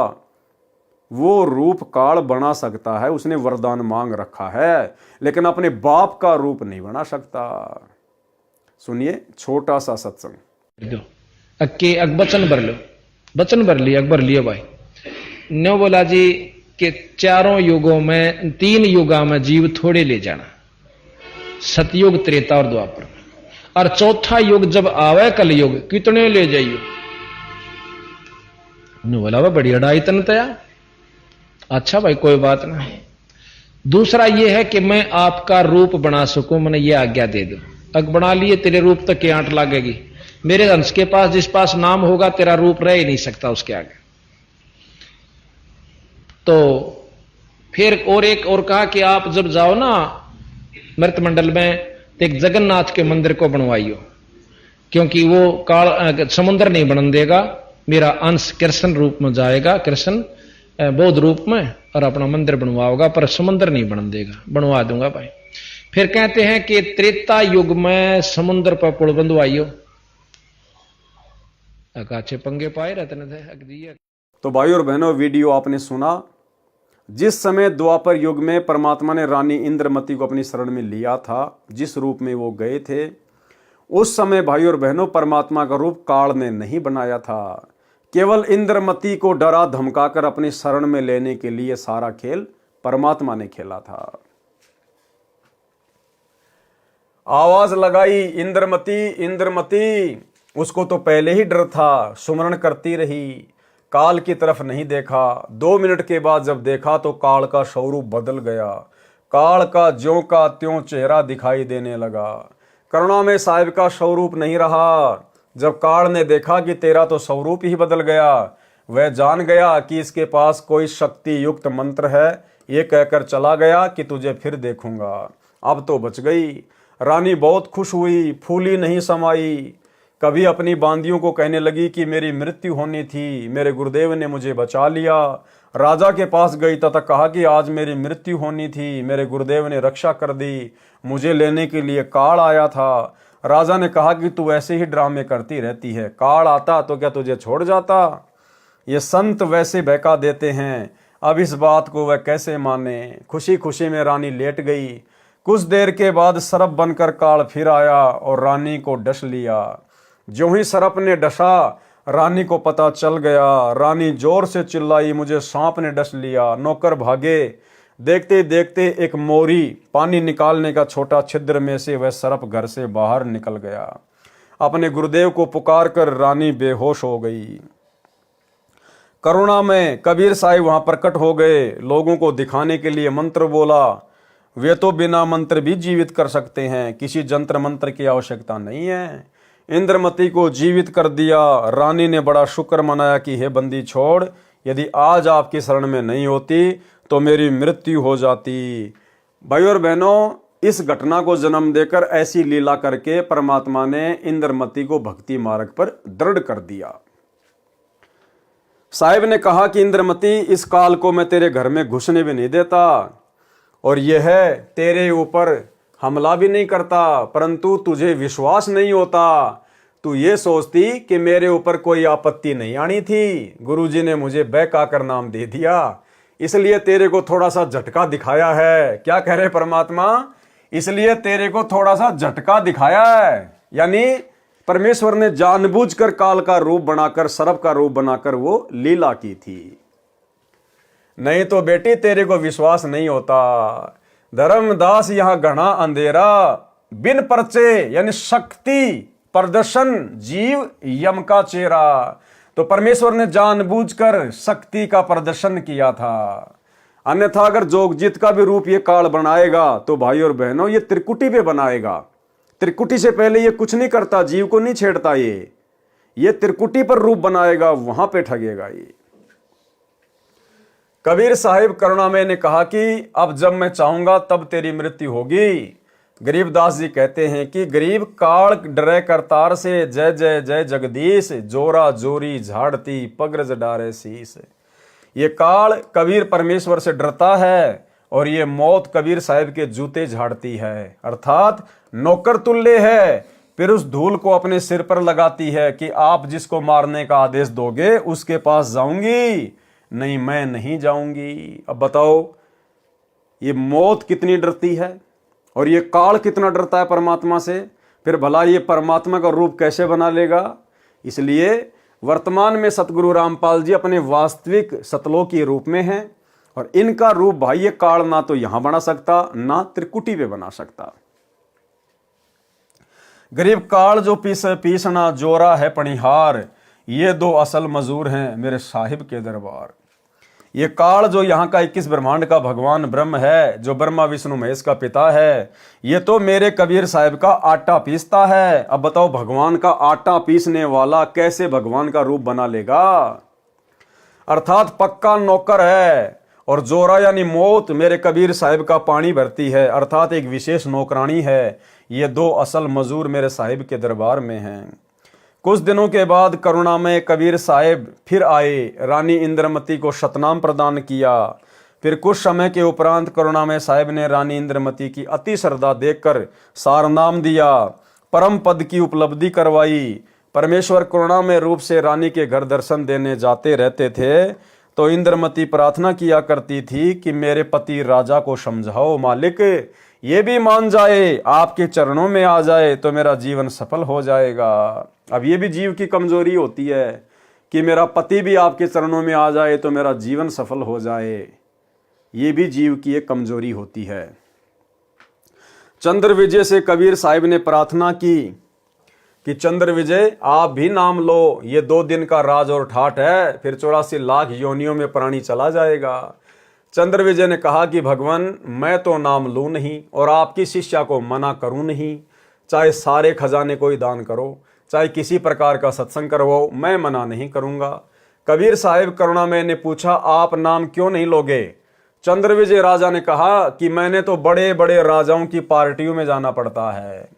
वो रूप काल बना सकता है, उसने वरदान मांग रखा है, लेकिन अपने बाप का रूप नहीं बना सकता। सुनिए छोटा सा सत्संग। दो अक्के अक बचन भर लो, बचन भर लिया, अकबर लिए भाई। न्यो बोला जी कि चारों युगों में, 3 युगा में जीव थोड़े ले जाना, सतयुग, त्रेता और द्वापर, और चौथा युग जब आवे कलयुग, कितने ले जाइयो। न्यो बोला वह बड़ी अड़ाई तन तया। अच्छा भाई कोई बात नहीं। दूसरा यह है कि मैं आपका रूप बना सकूं, मैंने ये आज्ञा दे दो। अग बना लिए, तेरे रूप तक की आंट लागेगी। मेरे अंश के पास जिस पास नाम होगा, तेरा रूप रह ही नहीं सकता उसके आगे। तो फिर और एक और कहा कि आप जब जाओ ना मृत मंडल में, तो एक जगन्नाथ के मंदिर को बनवाइयो, क्योंकि वो काल समुद्र नहीं बनन देगा। मेरा अंश कृष्ण रूप में जाएगा, कृष्ण बौद्ध रूप में, और अपना मंदिर बनवाओगा, पर समुद्र नहीं बनन देगा। बनवा दूंगा भाई। फिर कहते हैं कि त्रेता युग में समुद्र पर पुल बंधवाइयो। अकाछे पंगे पाए रहते थे। तो भाई और बहनों, वीडियो आपने सुना। जिस समय द्वापर युग में परमात्मा ने रानी इंद्रमती को अपनी शरण में लिया था, जिस रूप में वो गए थे, उस समय भाई और बहनों परमात्मा का रूप काल ने नहीं बनाया था। केवल इंद्रमती को डरा धमकाकर अपनी शरण में लेने के लिए सारा खेल परमात्मा ने खेला था। आवाज लगाई इंद्रमती, इंद्रमती। उसको तो पहले ही डर था, सुमरण करती रही, काल की तरफ नहीं देखा। 2 मिनट के बाद जब देखा तो काल का स्वरूप बदल गया। काल का ज्यों का त्यों चेहरा दिखाई देने लगा। करुणा में साहिब का स्वरूप नहीं रहा। जब काल ने देखा कि तेरा तो स्वरूप ही बदल गया, वह जान गया कि इसके पास कोई शक्ति युक्त मंत्र है। ये कहकर चला गया कि तुझे फिर देखूंगा। अब तो बच गई। रानी बहुत खुश हुई, फूली नहीं समाई। कभी अपनी बांदियों को कहने लगी कि मेरी मृत्यु होनी थी, मेरे गुरुदेव ने मुझे बचा लिया। राजा के पास गई तथा कहा कि आज मेरी मृत्यु होनी थी, मेरे गुरुदेव ने रक्षा कर दी, मुझे लेने के लिए काल आया था। राजा ने कहा कि तू ऐसे ही ड्रामे करती रहती है, काल आता तो क्या तुझे छोड़ जाता? ये संत वैसे बहका देते हैं, अब इस बात को वह कैसे माने। खुशी खुशी में रानी लेट गई। कुछ देर के बाद सर्प बनकर काल फिर आया और रानी को डस लिया। जो ही सर्प ने डसा, रानी को पता चल गया। रानी जोर से चिल्लाई, मुझे सांप ने डस लिया। नौकर भागे। देखते देखते एक मोरी पानी निकालने का छोटा छिद्र में से वह सर्प घर से बाहर निकल गया। अपने गुरुदेव को पुकार कर रानी बेहोश हो गई। करुणा में कबीर साहिब वहां प्रकट हो गए। लोगों को दिखाने के लिए मंत्र बोला। वे तो बिना मंत्र भी जीवित कर सकते हैं, किसी जंत्र मंत्र की आवश्यकता नहीं है। इंद्रमती को जीवित कर दिया। रानी ने बड़ा शुक्र मनाया कि हे बंदी छोड़, यदि आज आपकी शरण में नहीं होती तो मेरी मृत्यु हो जाती। भाई और बहनों, इस घटना को जन्म देकर ऐसी लीला करके परमात्मा ने इंद्रमती को भक्ति मार्ग पर दृढ़ कर दिया। साहिब ने कहा कि इंद्रमती, इस काल को मैं तेरे घर में घुसने भी नहीं देता और यह है तेरे ऊपर हमला भी नहीं करता, परंतु तुझे विश्वास नहीं होता। तू ये सोचती कि मेरे ऊपर कोई आपत्ति नहीं आनी थी, गुरुजी ने मुझे बहकाकर नाम दे दिया, इसलिए तेरे को थोड़ा सा झटका दिखाया है। क्या कह रहे परमात्मा? इसलिए तेरे को थोड़ा सा झटका दिखाया है। यानी परमेश्वर ने जानबूझकर काल का रूप बनाकर, सर्प का रूप बनाकर वो लीला की थी। नहीं तो बेटी तेरे को विश्वास नहीं होता। धर्मदास यहां घना अंधेरा, बिन परचे यानी शक्ति प्रदर्शन, जीव यम का चेहरा। तो परमेश्वर ने जानबूझकर शक्ति का प्रदर्शन किया था। अन्यथा अगर जोगजीत का भी रूप ये काल बनाएगा तो भाई और बहनों ये त्रिकुटी पे बनाएगा। त्रिकुटी से पहले ये कुछ नहीं करता, जीव को नहीं छेड़ता, ये त्रिकुटी पर रूप बनाएगा, वहां पे ठगेगा ये। कबीर साहिब करुणामय ने कहा कि अब जब मैं चाहूंगा तब तेरी मृत्यु होगी। गरीबदास जी कहते हैं कि गरीब काल डरे करतार से, जय जय जय जगदीश, जोरा जोरी झाड़ती पगरज डारे शीस। ये काल कबीर परमेश्वर से डरता है और ये मौत कबीर साहिब के जूते झाड़ती है, अर्थात नौकर तुल्य है। फिर उस धूल को अपने सिर पर लगाती है कि आप जिसको मारने का आदेश दोगे उसके पास जाऊंगी, नहीं मैं नहीं जाऊंगी। अब बताओ ये मौत कितनी डरती है और ये काल कितना डरता है परमात्मा से, फिर भला ये परमात्मा का रूप कैसे बना लेगा। इसलिए वर्तमान में सतगुरु रामपाल जी अपने वास्तविक सतलोकी रूप में हैं और इनका रूप भाई ये काल ना तो यहां बना सकता ना त्रिकुटी पे बना सकता। गरीब काल जो पीसना जोरा है पणिहार, ये दो असल मजूर हैं मेरे साहिब के दरबार। ये काल जो यहाँ का 21 ब्रह्मांड का भगवान ब्रह्म है, जो ब्रह्मा विष्णु महेश का पिता है, ये तो मेरे कबीर साहिब का आटा पीसता है। अब बताओ भगवान का आटा पीसने वाला कैसे भगवान का रूप बना लेगा। अर्थात पक्का नौकर है और जोरा यानी मौत मेरे कबीर साहिब का पानी भरती है, अर्थात एक विशेष नौकरानी है। ये दो असल मजूर मेरे साहिब के दरबार में हैं। कुछ दिनों के बाद करुणामय कबीर साहिब फिर आए, रानी इंद्रमती को शतनाम प्रदान किया। फिर कुछ समय के उपरांत करुणामय साहिब ने रानी इंद्रमती की अति श्रद्धा देखकर सारनाम दिया, परम पद की उपलब्धि करवाई। परमेश्वर करुणामय रूप से रानी के घर दर्शन देने जाते रहते थे तो इंद्रमती प्रार्थना किया करती थी कि मेरे पति राजा को समझाओ मालिक, ये भी मान जाए, आपके चरणों में आ जाए तो मेरा जीवन सफल हो जाएगा। अब ये भी जीव की कमजोरी होती है कि मेरा पति भी आपके चरणों में आ जाए तो मेरा जीवन सफल हो जाए, ये भी जीव की एक कमजोरी होती है। चंद्र विजय से कबीर साहिब ने प्रार्थना की कि चंद्र विजय आप भी नाम लो, ये 2 दिन का राज और ठाट है, फिर 84 लाख योनियों में प्राणी चला जाएगा। चंद्र विजय ने कहा कि भगवान मैं तो नाम लूं नहीं और आपकी शिष्या को मना करूं नहीं, चाहे सारे खजाने को ही दान करो, चाहे किसी प्रकार का सत्संग करवाओ, मैं मना नहीं करूंगा। कबीर साहिब करुणामय ने पूछा आप नाम क्यों नहीं लोगे। चंद्र विजय राजा ने कहा कि मैंने तो बड़े बड़े राजाओं की पार्टियों में जाना पड़ता है।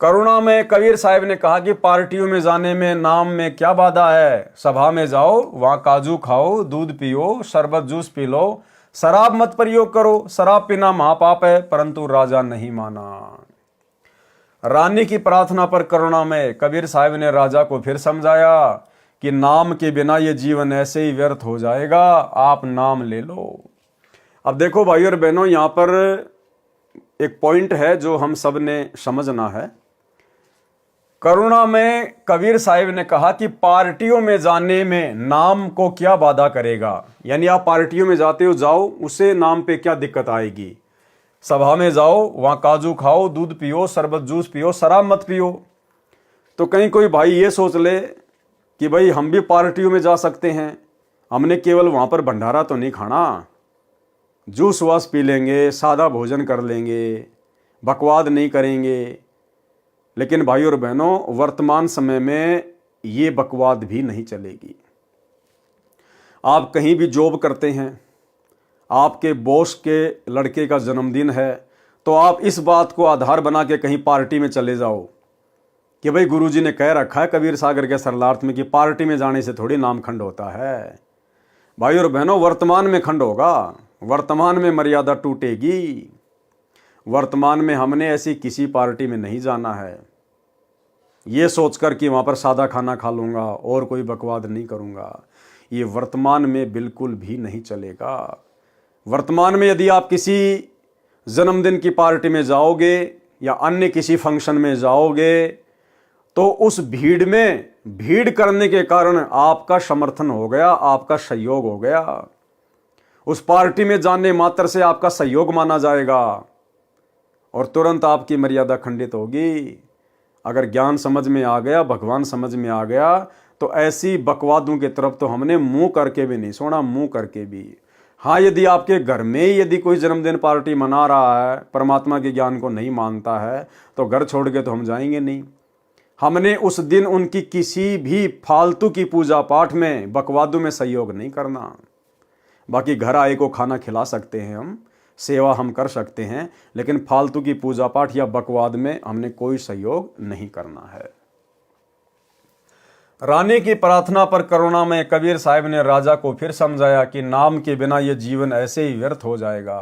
करुणामय कबीर साहिब ने कहा कि पार्टियों में जाने में नाम में क्या बाधा है, सभा में जाओ, वहां काजू खाओ, दूध पियो, शरबत जूस पी लो, शराब मत प्रयोग करो, शराब पीना महापाप है। परंतु राजा नहीं माना। रानी की प्रार्थना पर करुणामय कबीर साहिब ने राजा को फिर समझाया कि नाम के बिना ये जीवन ऐसे ही व्यर्थ हो जाएगा, आप नाम ले लो। अब देखो भाई और बहनों, यहां पर एक पॉइंट है जो हम सब ने समझना है। करुणा में कबीर साहिब ने कहा कि पार्टियों में जाने में नाम को क्या बाधा करेगा, यानी आप पार्टियों में जाते हो जाओ, उससे नाम पे क्या दिक्कत आएगी। सभा में जाओ, वहां काजू खाओ, दूध पियो, शरबत जूस पियो, शराब मत पियो। तो कहीं कोई भाई ये सोच ले कि भाई हम भी पार्टियों में जा सकते हैं, हमने केवल वहां पर भंडारा तो नहीं खाना, जूस वास पी लेंगे, सादा भोजन कर लेंगे, बकवाद नहीं करेंगे। लेकिन भाई और बहनों, वर्तमान समय में ये बकवाद भी नहीं चलेगी। आप कहीं भी जॉब करते हैं, आपके बॉस के लड़के का जन्मदिन है, तो आप इस बात को आधार बना के कहीं पार्टी में चले जाओ कि भाई गुरुजी ने कह रखा है कबीर सागर के सरलार्थ में कि पार्टी में जाने से थोड़ी नाम खंड होता है। भाई और बहनों, वर्तमान में खंड होगा, वर्तमान में मर्यादा टूटेगी। वर्तमान में हमने ऐसी किसी पार्टी में नहीं जाना है ये सोचकर कि वहाँ पर सादा खाना खा लूँगा और कोई बकवाद नहीं करूँगा। ये वर्तमान में बिल्कुल भी नहीं चलेगा। वर्तमान में यदि आप किसी जन्मदिन की पार्टी में जाओगे या अन्य किसी फंक्शन में जाओगे तो उस भीड़ में भीड़ करने के कारण आपका समर्थन हो गया, आपका सहयोग हो गया। उस पार्टी में जाने मात्र से आपका सहयोग माना जाएगा और तुरंत आपकी मर्यादा खंडित होगी। अगर ज्ञान समझ में आ गया, भगवान समझ में आ गया, तो ऐसी बकवादों की तरफ तो हमने मुंह करके भी नहीं सोना, मुंह करके भी। हाँ, यदि आपके घर में ही यदि कोई जन्मदिन पार्टी मना रहा है, परमात्मा के ज्ञान को नहीं मानता है, तो घर छोड़ के तो हम जाएंगे नहीं। हमने उस दिन उनकी किसी भी फालतू की पूजा पाठ में, बकवादों में सहयोग नहीं करना। बाकी घर आए को खाना खिला सकते हैं, हम सेवा हम कर सकते हैं, लेकिन फालतू की पूजा पाठ या बकवाद में हमने कोई सहयोग नहीं करना है। रानी की प्रार्थना पर करुणा में कबीर साहब ने राजा को फिर समझाया कि नाम के बिना यह जीवन ऐसे ही व्यर्थ हो जाएगा,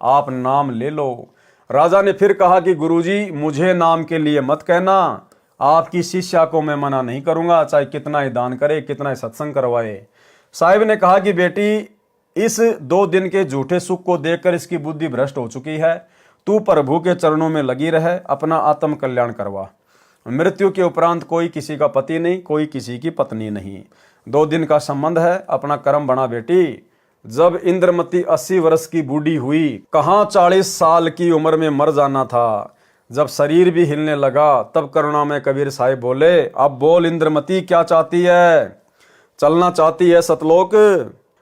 आप नाम ले लो। राजा ने फिर कहा कि गुरुजी, मुझे नाम के लिए मत कहना, आपकी शिष्या को मैं मना नहीं करूंगा, चाहे कितना ही दान करे, कितना ही सत्संग करवाए। साहिब ने कहा कि बेटी, इस 2 दिन के झूठे सुख को देखकर इसकी बुद्धि भ्रष्ट हो चुकी है। तू प्रभु के चरणों में लगी रहे, अपना आत्म कल्याण करवा। मृत्यु के उपरांत कोई किसी का पति नहीं, कोई किसी की पत्नी नहीं। 2 दिन का संबंध है, अपना कर्म बना बेटी। जब इंद्रमती 80 वर्ष की बूढ़ी हुई, कहाँ 40 साल की उम्र में मर जाना था। जब शरीर भी हिलने लगा, तब करुणा में कबीर साहिब बोले, अब बोल इंद्रमती, क्या चाहती है? चलना चाहती है सतलोक?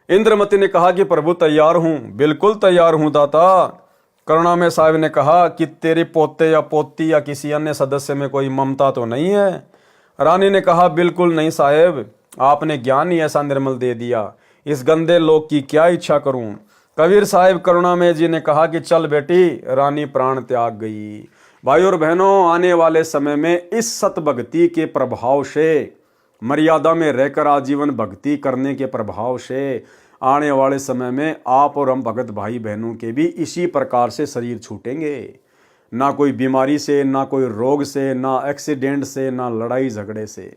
इंद्रमती ने कहा कि प्रभु तैयार हूं, बिल्कुल तैयार हूं दाता। करुणा में साहिब ने कहा कि तेरे पोते या पोती या किसी अन्य सदस्य में कोई ममता तो नहीं है? रानी ने कहा, बिल्कुल नहीं साहेब, आपने ज्ञान ही ऐसा निर्मल दे दिया, इस गंदे लोक की क्या इच्छा करूं। कबीर साहिब करुणा में जी ने कहा कि चल बेटी। रानी प्राण त्याग गई। भाई और बहनों, आने वाले समय में इस सत भक्ति के प्रभाव से, मर्यादा में रहकर आजीवन भक्ति करने के प्रभाव से, आने वाले समय में आप और हम भगत भाई बहनों के भी इसी प्रकार से शरीर छूटेंगे। ना कोई बीमारी से, ना कोई रोग से, ना एक्सीडेंट से, ना लड़ाई झगड़े से।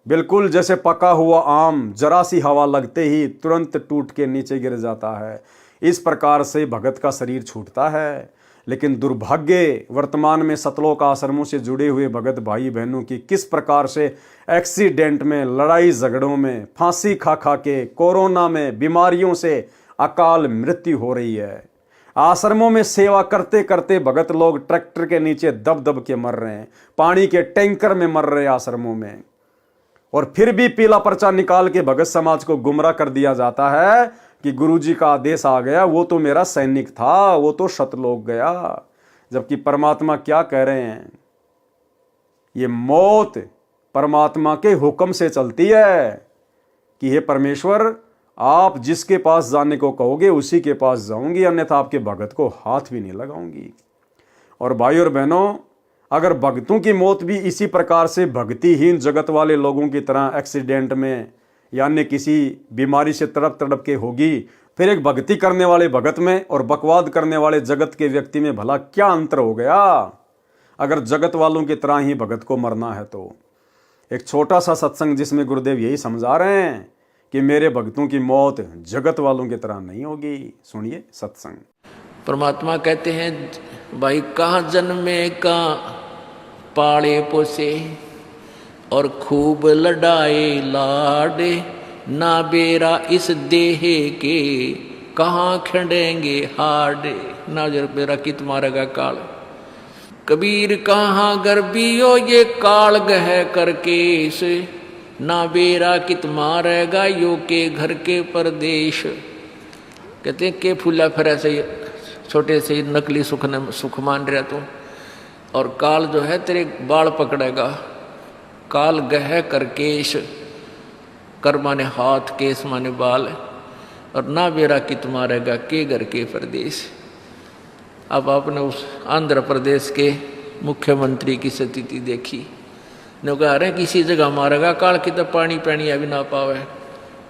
बिल्कुल जैसे पका हुआ आम जरा सी हवा लगते ही तुरंत टूट के नीचे गिर जाता है, इस प्रकार से भगत का शरीर छूटता है। लेकिन दुर्भाग्य, वर्तमान में सतलोक आश्रमों से जुड़े हुए भगत भाई बहनों की किस प्रकार से एक्सीडेंट में, लड़ाई झगड़ों में, फांसी खा खा के, कोरोना में, बीमारियों से अकाल मृत्यु हो रही है। आश्रमों में सेवा करते करते भगत लोग ट्रैक्टर के नीचे दब दब के मर रहे हैं, पानी के टैंकर में मर रहे हैं आश्रमों में। और फिर भी पीला पर्चा निकाल के भगत समाज को गुमराह कर दिया जाता है कि गुरुजी का आदेश आ गया, वो तो मेरा सैनिक था, वो तो सतलोक गया। जबकि परमात्मा क्या कह रहे हैं? ये मौत परमात्मा के हुक्म से चलती है कि हे परमेश्वर, आप जिसके पास जाने को कहोगे उसी के पास जाऊंगी, अन्यथा आपके भगत को हाथ भी नहीं लगाऊंगी। और भाई और बहनों, अगर भक्तों की मौत भी इसी प्रकार से भक्तिहीन जगत वाले लोगों की तरह एक्सीडेंट में या अन्य किसी बीमारी से तड़प तड़प के होगी, फिर एक भक्ति करने वाले भगत में और बकवाद करने वाले जगत के व्यक्ति में भला क्या अंतर हो गया? अगर जगत वालों की तरह ही भगत को मरना है तो एक छोटा सा सत्संग जिसमें गुरुदेव यही समझा रहे हैं कि मेरे भक्तों की मौत जगत वालों की तरह नहीं होगी। सुनिए सत्संग। परमात्मा कहते हैं, भाई कहाँ जन्मे कहाँ पाले पोसे, और खूब लड़ाए लाडे, ना बेरा इस देह के कहाँ खंडेंगे हाडे। ना जर बेरा कित मारेगा काल। कबीर कहाँ गर्बियो ये काल गह करके से, ना बेरा कित मारेगा यो के घर के परदेश। कहते हैं के फूला फिर ऐसे छोटे से नकली सुख मान रहा तू, और काल जो है तेरे बाल पकड़ेगा। काल गह कर केश, कर माने हाथ, केस माने बाल, और ना बेरा कित मारेगा के घर के प्रदेश। अब आपने उस आंध्र प्रदेश के मुख्यमंत्री की स्थिति देखी, ने कहा रहे किसी जगह मारेगा काल की तो पानी पैनी अभी ना पावे,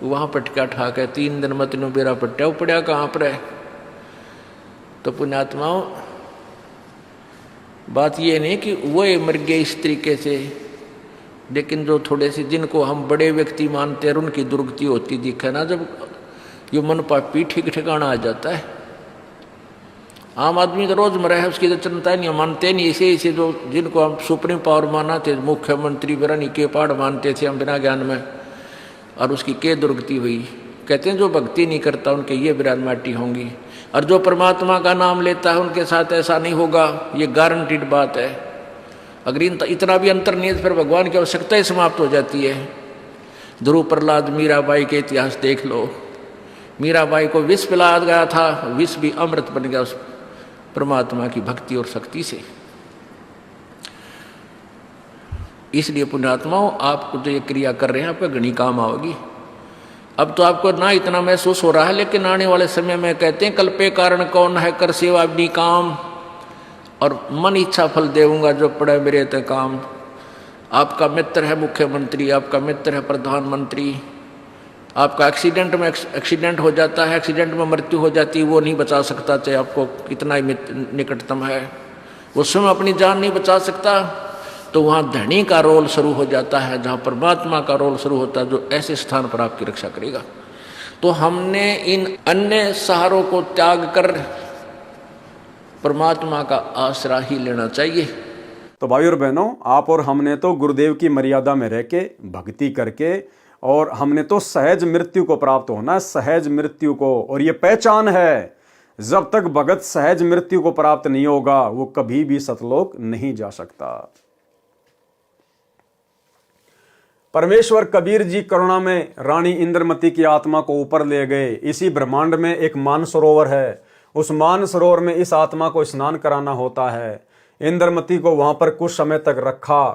वहाँ पटका ठाक है 3 दिन मत नो बेरा पट्टा पड़ा कहाँ पर है। तो पुण्यात्माओं, बात ये नहीं कि वो मर गए इस तरीके से, लेकिन जो थोड़े से जिनको हम बड़े व्यक्ति मानते हैं उनकी दुर्गति होती दिखे ना, जब ये मन पापी ठीक ठिकाना आ जाता है। आम आदमी तो रोजमर्रा है, उसकी तो चिंता नहीं, मानते नहीं। इसे जो जिनको हम सुप्रीम पावर माना थे, मुख्यमंत्री बिरानी के पहाड़ मानते थे हम बिना ज्ञान में, और उसकी के दुर्गति हुई। कहते हैं जो भक्ति नहीं करता उनके ये विराट माटी होंगी, और जो परमात्मा का नाम लेता है उनके साथ ऐसा नहीं होगा, ये गारंटीड बात है। अगर इतना भी अंतर नहीं है फिर भगवान की आवश्यकता ही समाप्त हो जाती है। ध्रुव, प्रहलाद, मीराबाई के इतिहास देख लो, मीराबाई को विष पिलाया गया था, विष भी अमृत बन गया उस परमात्मा की भक्ति और शक्ति से। इसलिए पुण्यात्माओं, आपको जो ये क्रिया कर रहे हैं आपका घनी काम आओगी। अब तो आपको ना इतना महसूस हो रहा है, लेकिन आने वाले समय में कहते हैं कल्पे कारण कौन है, कर सेवा भी काम, और मन इच्छा फल देऊंगा जो पड़े मेरे ते काम। आपका मित्र है मुख्यमंत्री, आपका मित्र है प्रधानमंत्री, आपका एक्सीडेंट हो जाता है, एक्सीडेंट में मृत्यु हो जाती है, वो नहीं बचा सकता, चाहे आपको कितना ही निकटतम है, वो स्वयं अपनी जान नहीं बचा सकता। तो वहाँ धनी का रोल शुरू हो जाता है, जहाँ परमात्मा का रोल शुरू होता है, जो ऐसे स्थान पर आपकी रक्षा करेगा। तो हमने इन अन्य सहारों को त्याग कर परमात्मा का आसरा ही लेना चाहिए। तो भाई और बहनों, आप और हमने तो गुरुदेव की मर्यादा में रह के भक्ति करके, और हमने तो सहज मृत्यु को प्राप्त होना है, सहज मृत्यु को। और ये पहचान है, जब तक भगत सहज मृत्यु को प्राप्त नहीं होगा वो कभी भी सतलोक नहीं जा सकता। परमेश्वर कबीर जी करुणा में रानी इंद्रमती की आत्मा को ऊपर ले गए। इसी ब्रह्मांड में एक मानसरोवर है, उस मानसरोवर में इस आत्मा को स्नान कराना होता है। इंद्रमती को वहां पर कुछ समय तक रखा।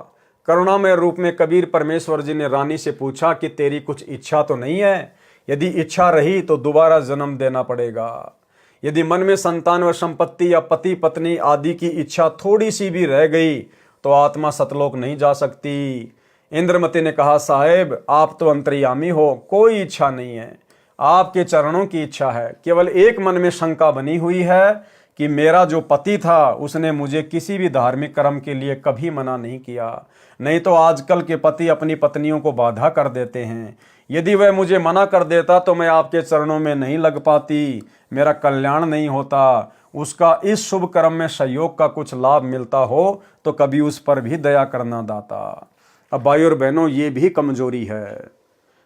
करुणामय रूप में कबीर परमेश्वर जी ने रानी से पूछा कि तेरी कुछ इच्छा तो नहीं है? यदि इच्छा रही तो दोबारा जन्म देना पड़ेगा। यदि मन में संतान व संपत्ति या पति पत्नी आदि की इच्छा थोड़ी सी भी रह गई तो आत्मा सतलोक नहीं जा सकती। इंद्रमती ने कहा, साहेब आप तो अंतर्यामी हो, कोई इच्छा नहीं है, आपके चरणों की इच्छा है। केवल एक मन में शंका बनी हुई है कि मेरा जो पति था उसने मुझे किसी भी धार्मिक कर्म के लिए कभी मना नहीं किया, नहीं तो आजकल के पति अपनी पत्नियों को बाधा कर देते हैं। यदि वह मुझे मना कर देता तो मैं आपके चरणों में नहीं लग पाती, मेरा कल्याण नहीं होता। उसका इस शुभ कर्म में सहयोग का कुछ लाभ मिलता हो तो कभी उस पर भी दया करना दाता। अब भाई और बहनों, ये भी कमजोरी है।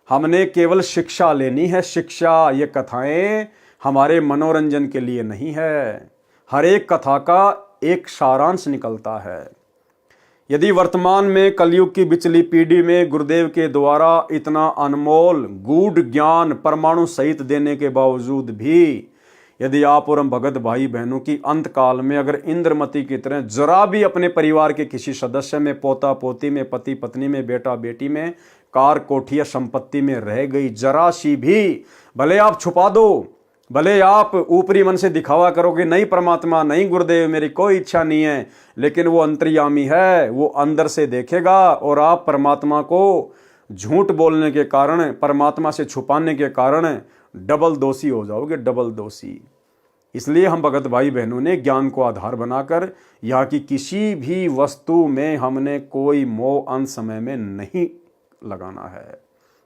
हमने केवल शिक्षा लेनी है, शिक्षा। ये कथाएं हमारे मनोरंजन के लिए नहीं है, हर एक कथा का एक सारांश निकलता है। यदि वर्तमान में कलयुग की बिचली पीढ़ी में गुरुदेव के द्वारा इतना अनमोल गूढ़ ज्ञान परमाणु सहित देने के बावजूद भी यदि आप और हम भगत भाई बहनों की अंत काल में अगर इंद्रमती की तरह जरा भी अपने परिवार के किसी सदस्य में, पोता पोती में, पति पत्नी में, बेटा बेटी में, कार कोठी या संपत्ति में रह गई जरा सी भी, भले आप छुपा दो, भले आप ऊपरी मन से दिखावा करोगे नहीं परमात्मा, नहीं गुरुदेव मेरी कोई इच्छा नहीं है, लेकिन वो अंतर्यामी है, वो अंदर से देखेगा। और आप परमात्मा को झूठ बोलने के कारण, परमात्मा से छुपाने के कारण डबल दोषी हो जाओगे, डबल दोषी। इसलिए हम भगत भाई बहनों ने ज्ञान को आधार बनाकर यहाँ की किसी भी वस्तु में हमने कोई मोह अंत समय में नहीं लगाना है।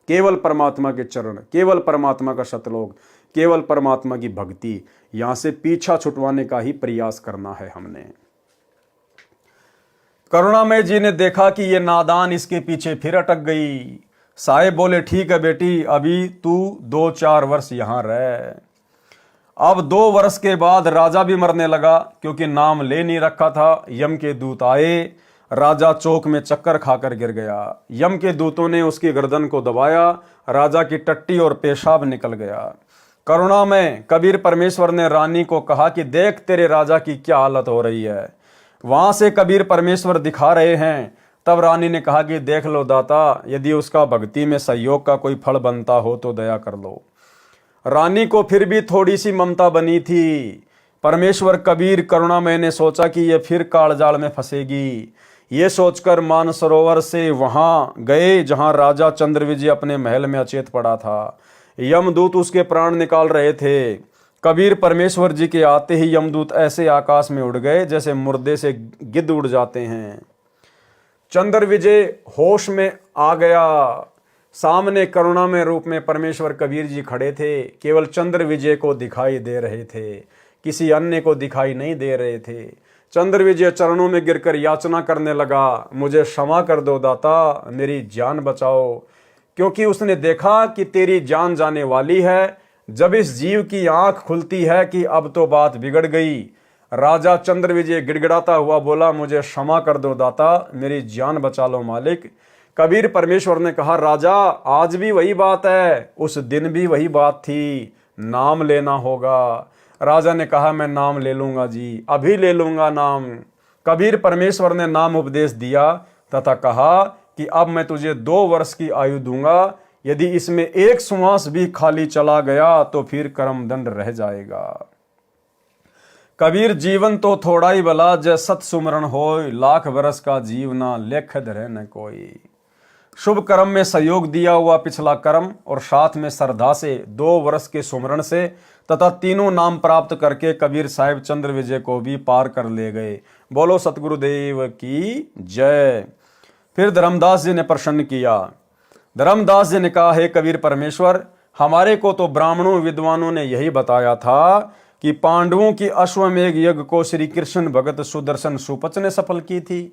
केवल परमात्मा के चरण, केवल परमात्मा का सतलोक, केवल परमात्मा की भक्ति, यहां से पीछा छुटवाने का ही प्रयास करना है हमने। करुणामय जी ने देखा कि ये नादान इसके पीछे फिर अटक गई। साहेब बोले, ठीक है बेटी, अभी तू 2-4 वर्ष यहां रह। अब 2 वर्ष के बाद राजा भी मरने लगा, क्योंकि नाम ले नहीं रखा था। यम के दूत आए, राजा चौक में चक्कर खाकर गिर गया। यम के दूतों ने उसकी गर्दन को दबाया, राजा की टट्टी और पेशाब निकल गया। करुणा में कबीर परमेश्वर ने रानी को कहा कि देख तेरे राजा की क्या हालत हो रही है। वहां से कबीर परमेश्वर दिखा रहे हैं। तब रानी ने कहा कि देख लो दाता, यदि उसका भक्ति में सहयोग का कोई फल बनता हो तो दया कर लो। रानी को फिर भी थोड़ी सी ममता बनी थी। परमेश्वर कबीर करुणामय ने सोचा कि ये फिर कालजाल में फंसेगी। ये सोचकर मानसरोवर से वहां गए जहां राजा चंद्रविजय अपने महल में अचेत पड़ा था। यमदूत उसके प्राण निकाल रहे थे। कबीर परमेश्वर जी के आते ही यमदूत ऐसे आकाश में उड़ गए जैसे मुर्दे से गिद्ध उड़ जाते हैं। चंद्रविजय होश में आ गया। सामने करुणामय रूप में परमेश्वर कबीर जी खड़े थे। केवल चंद्रविजय को दिखाई दे रहे थे, किसी अन्य को दिखाई नहीं दे रहे थे। चंद्रविजय चरणों में गिरकर याचना करने लगा, मुझे क्षमा कर दो दाता, मेरी जान बचाओ, क्योंकि उसने देखा कि तेरी जान जाने वाली है। जब इस जीव की आंख खुलती है कि अब तो बात बिगड़ गई। राजा चंद्रविजय गिड़गिड़ाता हुआ बोला, मुझे क्षमा कर दो दाता, मेरी जान बचा लो मालिक। कबीर परमेश्वर ने कहा, राजा आज भी वही बात है, उस दिन भी वही बात थी। नाम लेना होगा। राजा ने कहा मैं नाम ले लूंगा जी, अभी ले लूंगा नाम। कबीर परमेश्वर ने नाम उपदेश दिया तथा कहा कि अब मैं तुझे 2 वर्ष की आयु दूंगा, यदि इसमें एक श्वास भी खाली चला गया तो फिर कर्मदंड रह जाएगा। कबीर जीवन तो थोड़ा ही भला, जय सत सुमरण होय, लाख बरस का जीवना लेख धरे न कोई। शुभ कर्म में सहयोग दिया हुआ पिछला कर्म और साथ में श्रद्धा से 2 वर्ष के सुमरण से तथा तीनों नाम प्राप्त करके कबीर साहिब चंद्र विजय को भी पार कर ले गए। बोलो सतगुरुदेव की जय। फिर धर्मदास जी ने प्रश्न किया। धर्मदास जी ने कहा, हे कबीर परमेश्वर, हमारे को तो ब्राह्मणों विद्वानों ने यही बताया था कि पांडवों की अश्वमेघ यज्ञ को श्री कृष्ण भगत सुदर्शन सुपच ने सफल की थी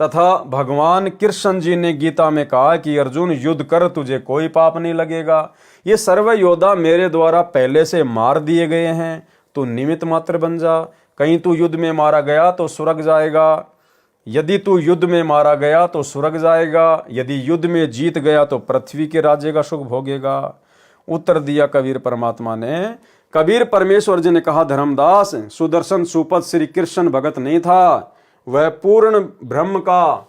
तथा भगवान कृष्ण जी ने गीता में कहा कि अर्जुन युद्ध कर, तुझे कोई पाप नहीं लगेगा। ये सर्व योद्धा मेरे द्वारा पहले से मार दिए गए हैं, तू निमित्त मात्र बन जा। कहीं तू युद्ध में मारा गया तो स्वर्ग जाएगा, यदि तू युद्ध में मारा गया तो स्वर्ग जाएगा, यदि युद्ध में जीत गया तो पृथ्वी के राज्य का सुख भोगेगा। उत्तर दिया कबीर परमात्मा ने। कबीर परमेश्वर जी ने कहा, धर्मदास, सुदर्शन सुपथ श्री कृष्ण भगत नहीं था, वह पूर्ण ब्रह्म का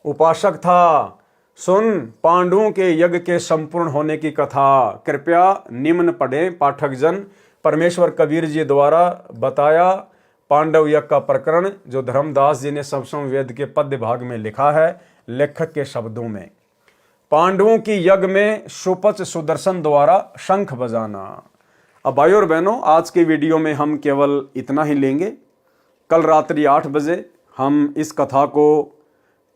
उपासक था। सुन पांडवों के यज्ञ के संपूर्ण होने की कथा। कृपया निम्न पढ़े पाठक जन। परमेश्वर कबीर जी द्वारा बताया पांडव यज्ञ का प्रकरण, जो धर्मदास जी ने सप्तम वेद के पद्य भाग में लिखा है लेखक के शब्दों में। पांडवों की यज्ञ में सुपच सुदर्शन द्वारा शंख बजाना। अब भाइयों और बहनों, आज के वीडियो में हम केवल इतना ही लेंगे। कल रात्रि 8 बजे हम इस कथा को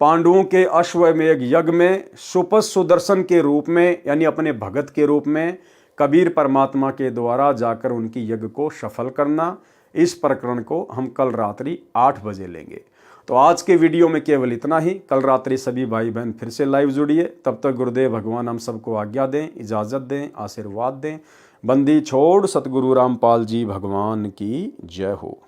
पांडवों के अश्वमेघ यज्ञ में सुपच सुदर्शन के रूप में, यानी अपने भगत के रूप में कबीर परमात्मा के द्वारा जाकर उनकी यज्ञ को सफल करना, इस प्रकरण को हम कल रात्रि 8 बजे लेंगे। तो आज के वीडियो में केवल इतना ही। कल रात्रि सभी भाई बहन फिर से लाइव जुड़िए। तब तक गुरुदेव भगवान हम सबको आज्ञा दें, इजाज़त दें, आशीर्वाद दें। बंदी छोड़ सतगुरु रामपाल जी भगवान की जय हो।